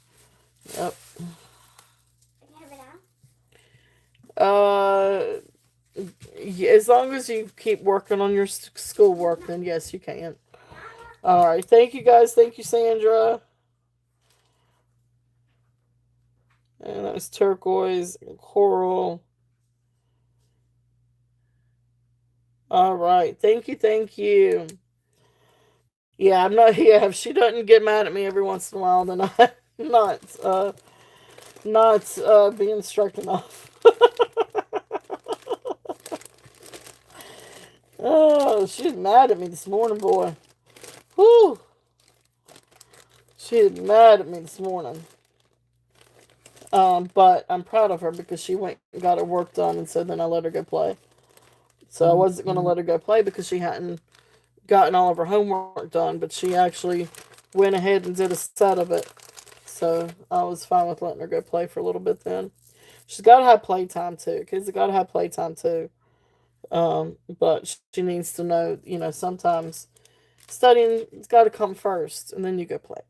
Yep. Can you have it now? As long as you keep working on your schoolwork, then yes, you can. All right. Thank you, guys. Thank you, Sandra. And nice turquoise and coral. All right. Thank you. Thank you. Yeah, I'm not. Yeah, if she doesn't get mad at me every once in a while, then I'm not not being strict enough. Oh, she's mad at me this morning, boy. Whew. She's mad at me this morning. But I'm proud of her because she went and got her work done, and so then I let her go play. So I wasn't going to let her go play because she hadn't gotten all of her homework done, but she actually went ahead and did a set of it. So I was fine with letting her go play for a little bit then. She's got to have playtime too. Kids have got to have playtime too. But she needs to know, sometimes studying's got to come first, and then you go play.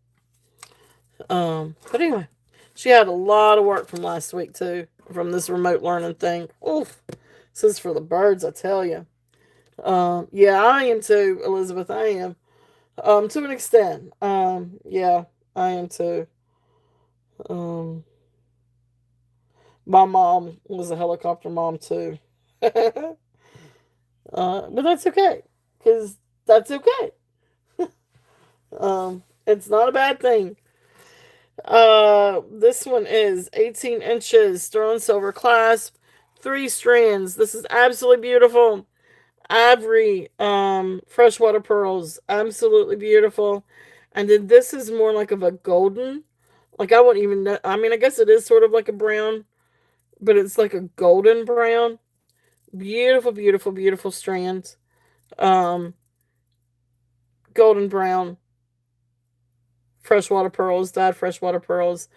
But anyway, she had a lot of work from last week too, from this remote learning thing. Oof, this is for the birds, I tell you. Yeah, I am too, Elizabeth. I am. To an extent. Yeah, I am too. Um, my mom was a helicopter mom too. But that's okay, because that's okay. It's not a bad thing. This one is 18 inches, sterling silver clasp, 3 strands. This is absolutely beautiful. Ivory, freshwater pearls, absolutely beautiful. And then this is more like of a golden. Like I wouldn't even know. I mean, I guess it is sort of like a brown, but it's like a golden brown. Beautiful, beautiful, beautiful strands. Um, Golden brown, freshwater pearls, dyed freshwater pearls.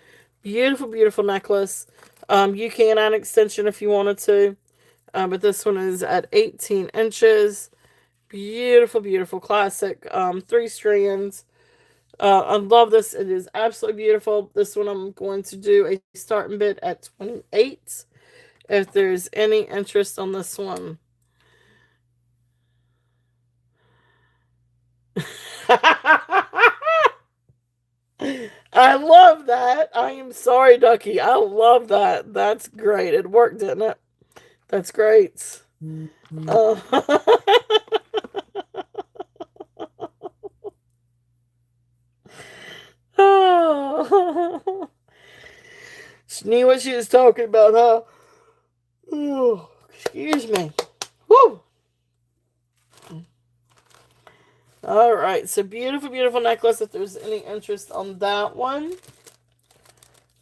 Beautiful, beautiful necklace. You can add an extension if you wanted to, but this one is at 18 inches. Beautiful, beautiful classic. 3 strands. I love this. It is absolutely beautiful. This one I'm going to do a starting bid at 28. If there's any interest on this one. I love that. I am sorry, Ducky. I love that. That's great. It worked, didn't it? That's great. Uh, oh. She knew what she was talking about, huh? Oh, excuse me. Woo! All right, so beautiful, beautiful necklace. If there's any interest on that one,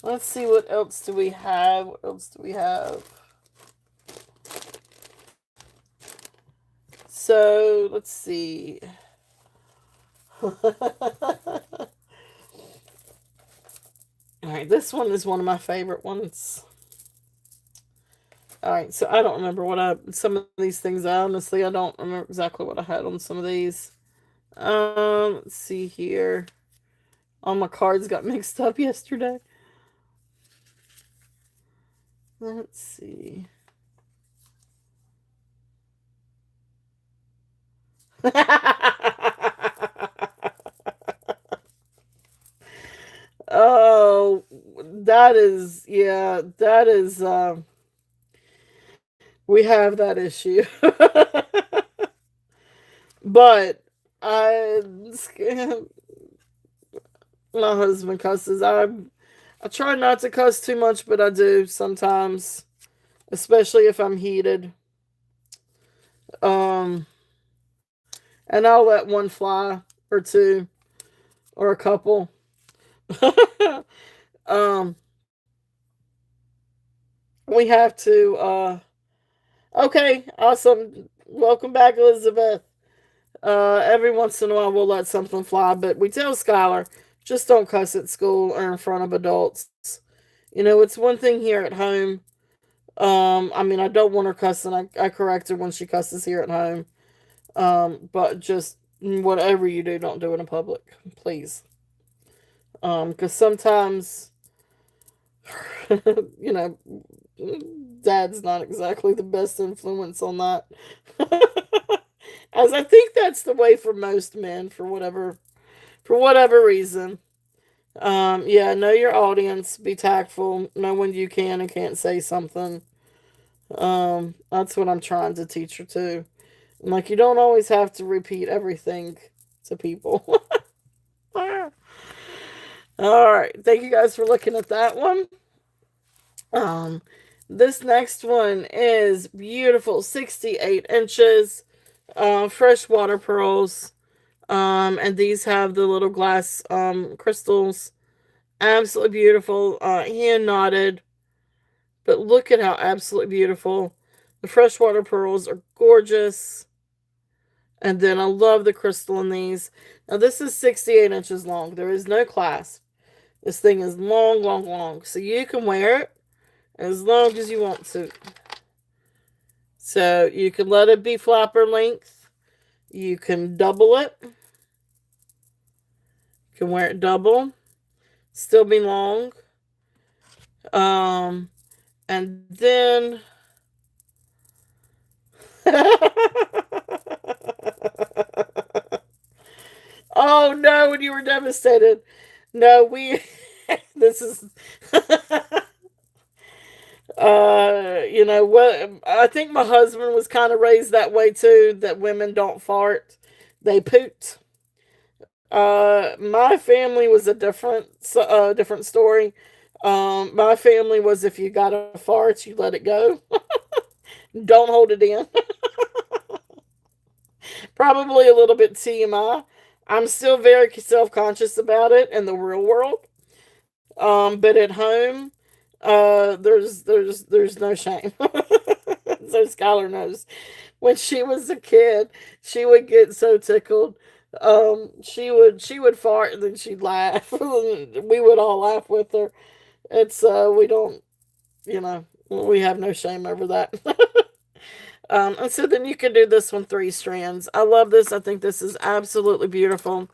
let's see what else do we have. What else do we have? So let's see. All right, this one is one of my favorite ones. All right, so I don't remember some of these things. I don't remember exactly what I had on some of these. Let's see here. All my cards got mixed up yesterday. Let's see. Oh, that is, yeah, that is, we have that issue. But I, my husband cusses. I try not to cuss too much, but I do sometimes, especially if I'm heated. Um, and I'll let one fly or two or a couple. um, we have to. Okay, awesome. Welcome back, Elizabeth. Every once in a while we'll let something fly, but we tell Skylar, just don't cuss at school or in front of adults. It's one thing here at home. I mean, I don't want her cussing. I correct her when she cusses here at home. But just whatever you do, don't do it in public, please. Because sometimes, you know, Dad's not exactly the best influence on that. As I think that's the way for most men, for whatever reason. Yeah, know your audience. Be tactful. Know when you can and can't say something. That's what I'm trying to teach her too. Like, you don't always have to repeat everything to people. All right. Thank you guys for looking at that one. Um, this next one is beautiful, 68 inches, freshwater pearls. And these have the little glass crystals. Absolutely beautiful. Hand knotted, but look at how absolutely beautiful. The freshwater pearls are gorgeous. And then I love the crystal in these. Now, this is 68 inches long. There is no clasp. This thing is long, long, long. So you can wear it as long as you want to. So you can let it be flapper length. You can double it. You can wear it double. Still be long. And then oh no, when you were devastated. No, we this is what I think my husband was kind of raised that way too, that women don't fart, they poot. My family was a different story. My family was, if you got a fart, you let it go. Don't hold it in. Probably a little bit TMI. I'm still very self conscious about it in the real world. But at home, there's no shame. So Skylar knows. When she was a kid, she would get so tickled. She would fart and then she'd laugh. We would all laugh with her. It's we don't, we have no shame over that. And so then you can do this one 3 strands. I love this. I think this is absolutely beautiful.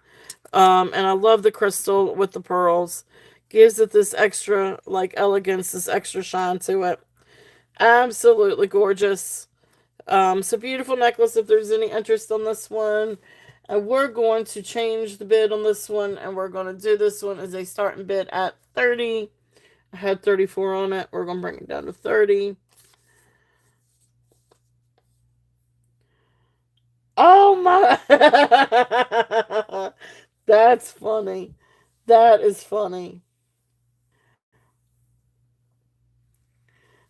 And I love the crystal with the pearls. Gives it this extra like elegance, this extra shine to it. Absolutely gorgeous. So beautiful necklace. If there's any interest on this one, and we're going to change the bid on this one, and we're going to do this one as a starting bid at 30. I had 34 on it. We're going to bring it down to 30. Oh my! That's funny. That is funny.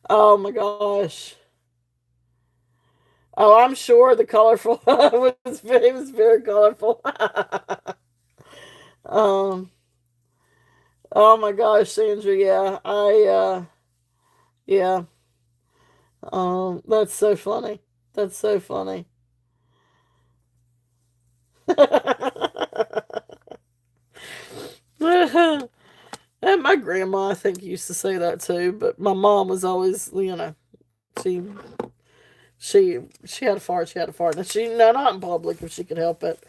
Oh my gosh. Oh, I'm sure the colorful was very colorful. um. Oh my gosh, Sandra. Yeah, yeah. That's so funny. That's so funny. And my grandma, I think, used to say that too. But my mom was always, she she had a fart. She had a fart, and she no, not in public if she could help it.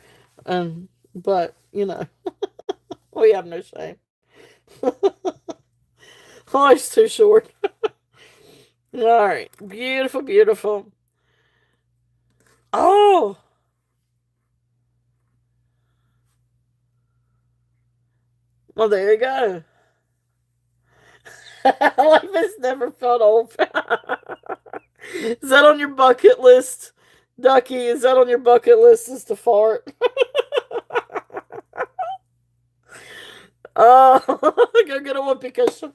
But we have no shame. Life's too short. All right, beautiful, beautiful. Oh, well, there you go. Life has never felt old. Is that on your bucket list, Ducky? Is that on your bucket list? Is to fart? Go get a whoopee cushion.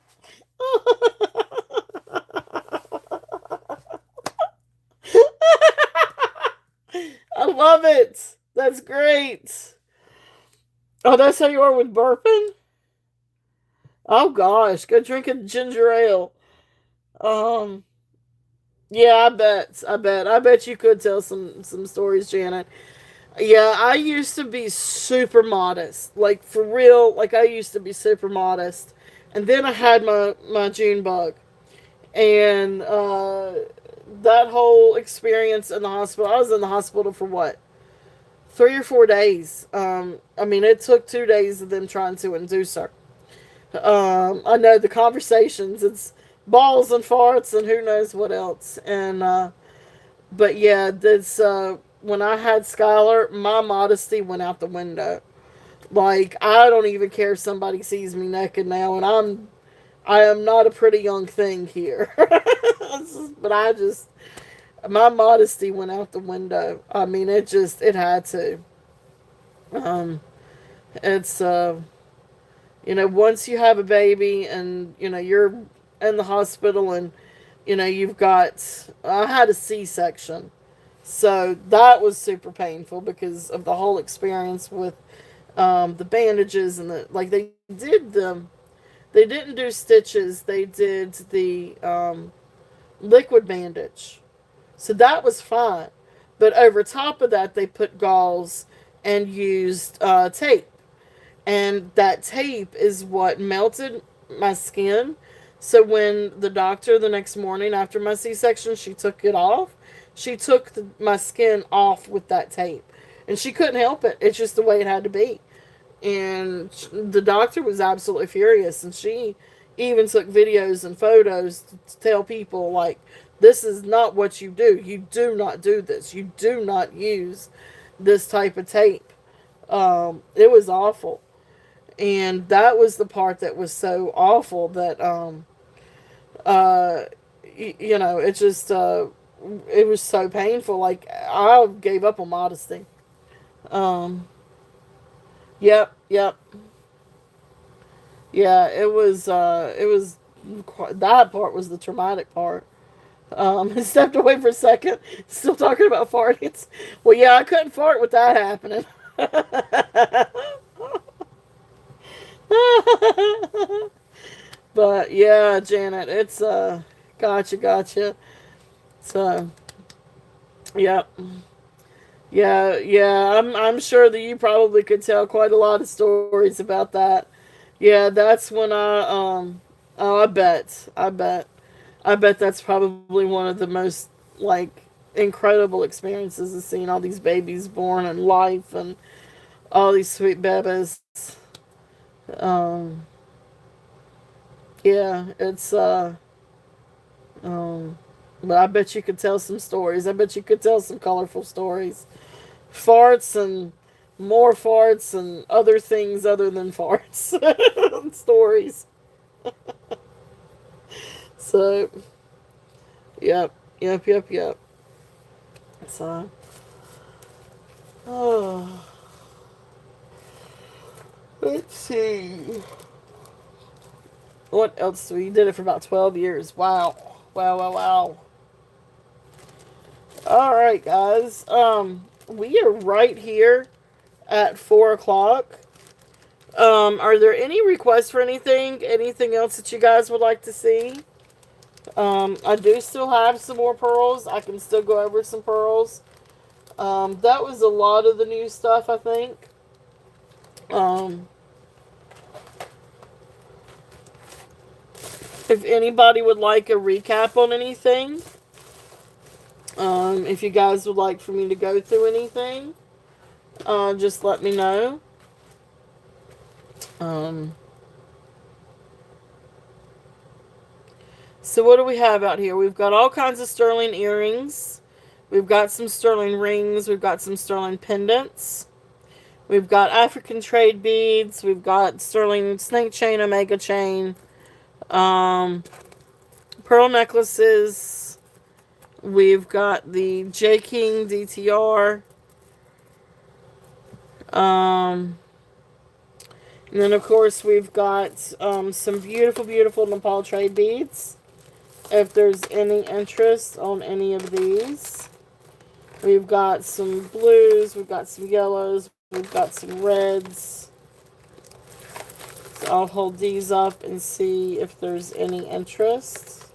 I love it. That's great. Oh, that's how you are with burping? Oh gosh, go drink a ginger ale. Um, yeah, I bet you could tell some stories, Janet. Yeah, I used to be super modest, like for real. Like I used to be super modest, and then I had my June bug, and that whole experience in the hospital. I was in the hospital for what, 3 or 4 days. I mean, it took 2 days of them trying to induce her. I know the conversations. It's balls and farts and who knows what else. And but yeah, this when I had Skylar, my modesty went out the window. Like, I don't even care if somebody sees me naked now, and I am not a pretty young thing here. But I just, my modesty went out the window. I mean, it had to. Um, it's once you have a baby and you're in the hospital and you've got, I had a C-section, so that was super painful because of the whole experience with the bandages and the like. They didn't do stitches. They did the liquid bandage, so that was fine. But over top of that, they put gauze and used tape, and that tape is what melted my skin. So when the doctor the next morning after my C-section, she took it off. She took my skin off with that tape, and she couldn't help it. It's just the way it had to be. And the doctor was absolutely furious, and she even took videos and photos to tell people, like, this is not what you do. You do not do this. You do not use this type of tape. It was awful, and that was the part that was so awful that uh it just it was so painful. Like, I gave up on modesty. um yep. Yeah, it was that part was the traumatic part. I stepped away for a second, still talking about farting. Well, yeah, I couldn't fart with that happening. But yeah, Janet, it's gotcha. So, yep. Yeah. I'm sure that you probably could tell quite a lot of stories about that. Yeah, that's when oh, I bet that's probably one of the most, like, incredible experiences of seeing all these babies born and life and all these sweet babies. Um, yeah, it's um, but I bet you could tell some stories. I bet you could tell some colorful stories, farts and more farts and other things other than farts stories. So, yep. So, oh, let's see. What else? We did it for about 12 years. Wow. All right, guys. We are right here at 4 o'clock. Are there any requests for anything? Anything else that you guys would like to see? I do still have some more pearls. I can still go over some pearls. That was a lot of the new stuff, I think. Um, if anybody would like a recap on anything, if you guys would like for me to go through anything, just let me know. Um, so what do we have out here? We've got all kinds of sterling earrings. We've got some sterling rings. We've got some sterling pendants. We've got African trade beads. We've got sterling snake chain, omega chain, um, pearl necklaces. We've got the J King DTR. Um, and then, of course, we've got some beautiful Nepal trade beads. If there's any interest on any of these, we've got some blues, we've got some yellows, we've got some reds. So I'll hold these up and see if there's any interest.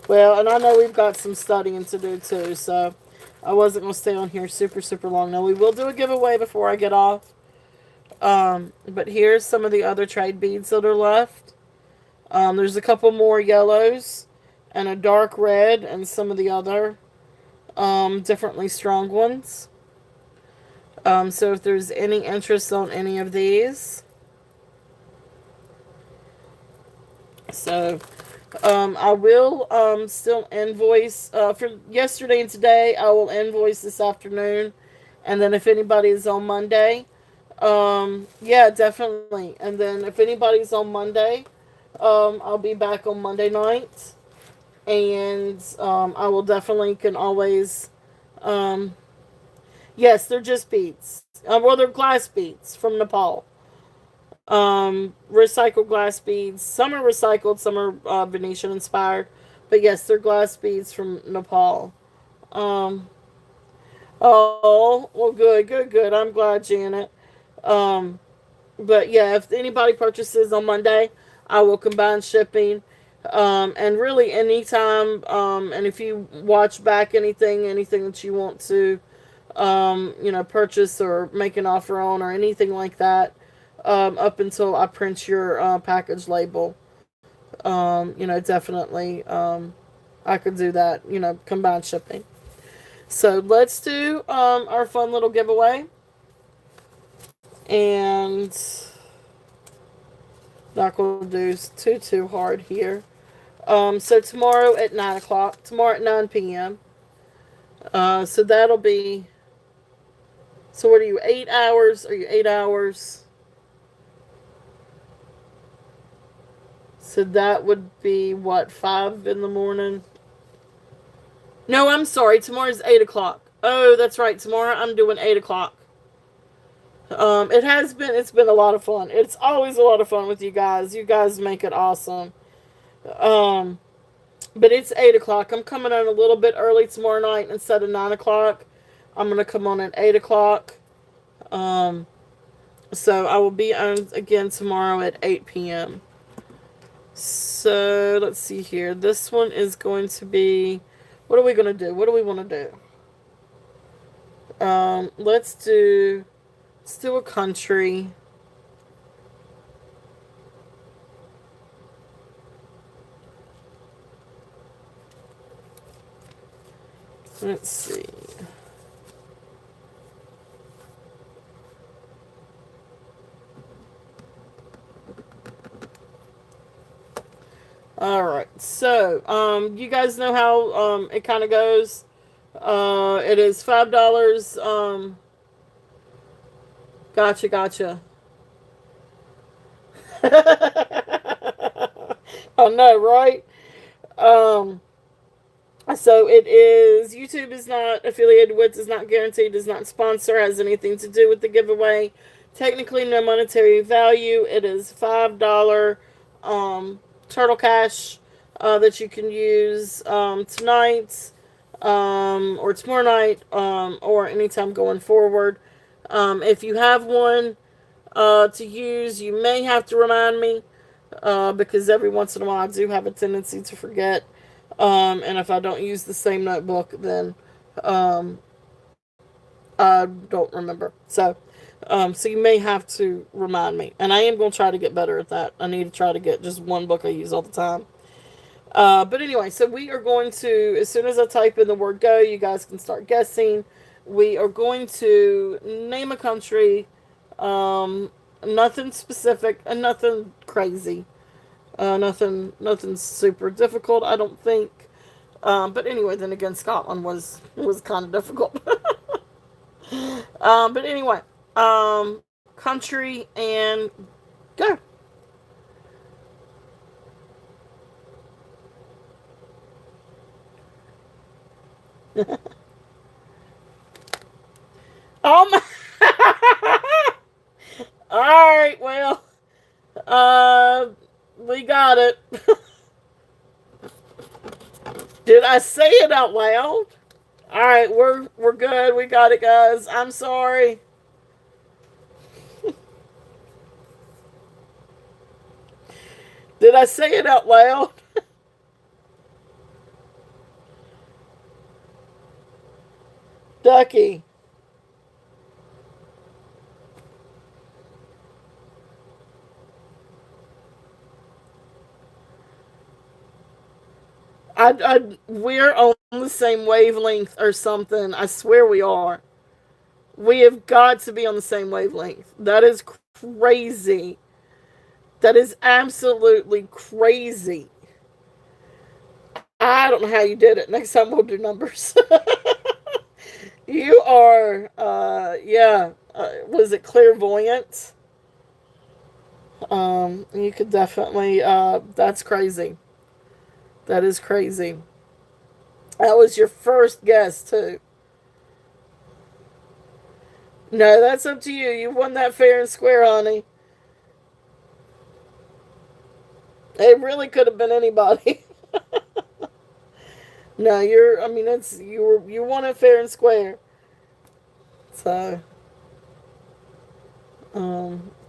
Well, and I know we've got some studying to do too, so I wasn't going to stay on here super long. Now, we will do a giveaway before I get off. But here's some of the other trade beads that are left. There's a couple more yellows and a dark red and some of the other differently strong ones. So if there's any interest on any of these. So I will still invoice for yesterday and today. I will invoice this afternoon. And then if anybody is on Monday, Yeah, definitely. And then if anybody's on Monday, I'll be back on Monday night, and I will definitely can always, um, yes, they're just beads. Well, they're glass beads from Nepal. Recycled glass beads. Some are recycled, some are Venetian inspired, but yes, they're glass beads from Nepal. Um, oh, well, good, good, good. I'm glad, Janet. Um, but yeah, if anybody purchases on Monday, I will combine shipping. And really, anytime, and if you watch back anything that you want to, purchase or make an offer on or anything like that, up until I print your package label, definitely, I could do that, combine shipping. So let's do our fun little giveaway. And not going to do too hard here. So tomorrow at 9 o'clock. Tomorrow at 9 p.m. So that'll be. So what are you? 8 hours? Are you 8 hours? So that would be what, 5 in the morning? No, I'm sorry. Tomorrow's 8 o'clock. Oh, that's right. Tomorrow I'm doing 8 o'clock. It has been. It's been a lot of fun. It's always a lot of fun with you guys. You guys make it awesome. Um, but it's 8 o'clock. I'm coming on a little bit early tomorrow night instead of 9 o'clock. I'm gonna come on at 8 o'clock. Um, so I will be on again tomorrow at 8 p.m. So let's see here. This one is going to be. What are we gonna do? What do we want to do? Let's do a country. Let's see. All right. So, you guys know how it kind of goes. It is $5. Gotcha, gotcha. I know, right? Um, So it is. YouTube is not affiliated with, is not guaranteed, does not sponsor, has anything to do with the giveaway. Technically, no monetary value. It is $5 turtle cash that you can use tonight or tomorrow night or anytime going forward. If you have one to use, you may have to remind me because every once in a while I do have a tendency to forget. And if I don't use the same notebook, then um, I don't remember. So you may have to remind me. And I am going to try to get better at that. I need to try to get just one book I use all the time. But anyway, so we are going to, as soon as I type in the word go, you guys can start guessing. We are going to name a country, nothing specific and nothing crazy. Nothing super difficult, I don't think. But anyway, then again, Scotland was kind of difficult. But anyway, country and go. Oh my! All right, well, uh, we got it. Did I say it out loud? All right, we're good. We got it, guys. I'm sorry. Did I say it out loud? Ducky. We're on the same wavelength or something. I swear we are. We have got to be on the same wavelength. That is crazy. That is absolutely crazy. I don't know how you did it. Next time we'll do numbers. You are, yeah. Was it clairvoyant? You could definitely. That's crazy. That is crazy. That was your first guess too. No, that's up to you. You won that fair and square, honey. It really could have been anybody. No, you're. I mean, it's you won it fair and square. So,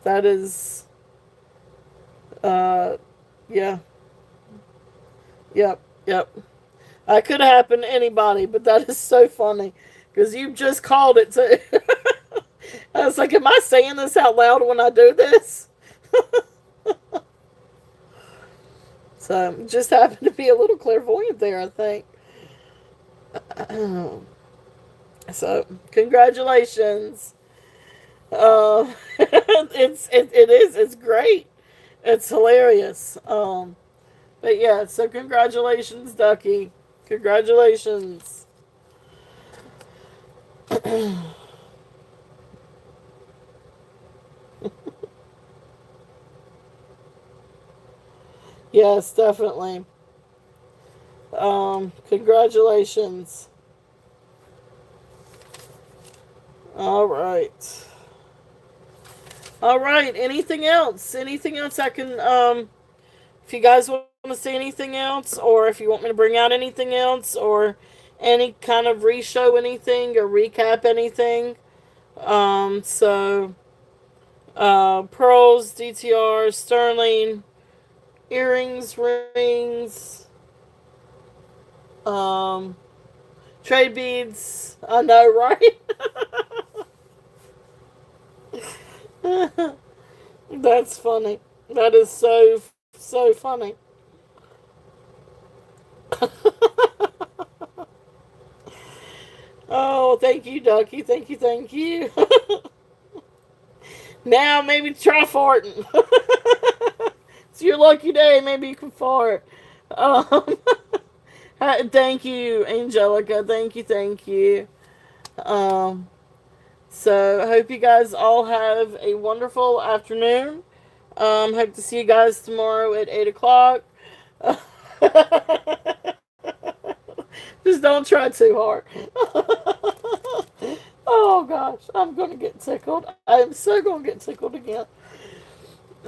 that is, uh, yeah, yep, yep. I could have happened to anybody, but that is so funny because you just called it too. I was like, am I saying this out loud when I do this? So just happened to be a little clairvoyant there, I think. So congratulations. It's great. It's hilarious. But yeah, so congratulations, Ducky. Congratulations. Yes, definitely. Congratulations. All right. All right. Anything else? Anything else I can if you guys want to say anything else, or if you want me to bring out anything else, or any kind of re-show anything or recap anything. So pearls, DTR, sterling, earrings, rings, um, trade beads. I know, right? That's funny. That is so funny. Oh, thank you, Ducky. Thank you, thank you. Now maybe try farting. It's your lucky day. Maybe you can fart. Um, thank you, Angelica. Thank you, thank you. Um, so I hope you guys all have a wonderful afternoon. Hope to see you guys tomorrow at 8 o'clock. Just don't try too hard. Oh gosh, I'm gonna get tickled. I am so gonna get tickled again.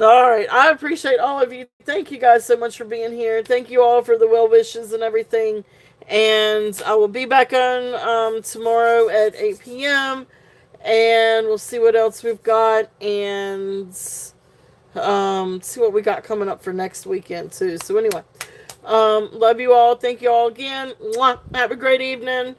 All right, I appreciate all of you. Thank you guys so much for being here. Thank you all for the well wishes and everything. And I will be back on tomorrow at 8 p.m. And we'll see what else we've got and see what we got coming up for next weekend too. So anyway, love you all. Thank you all again. Mwah. Have a great evening.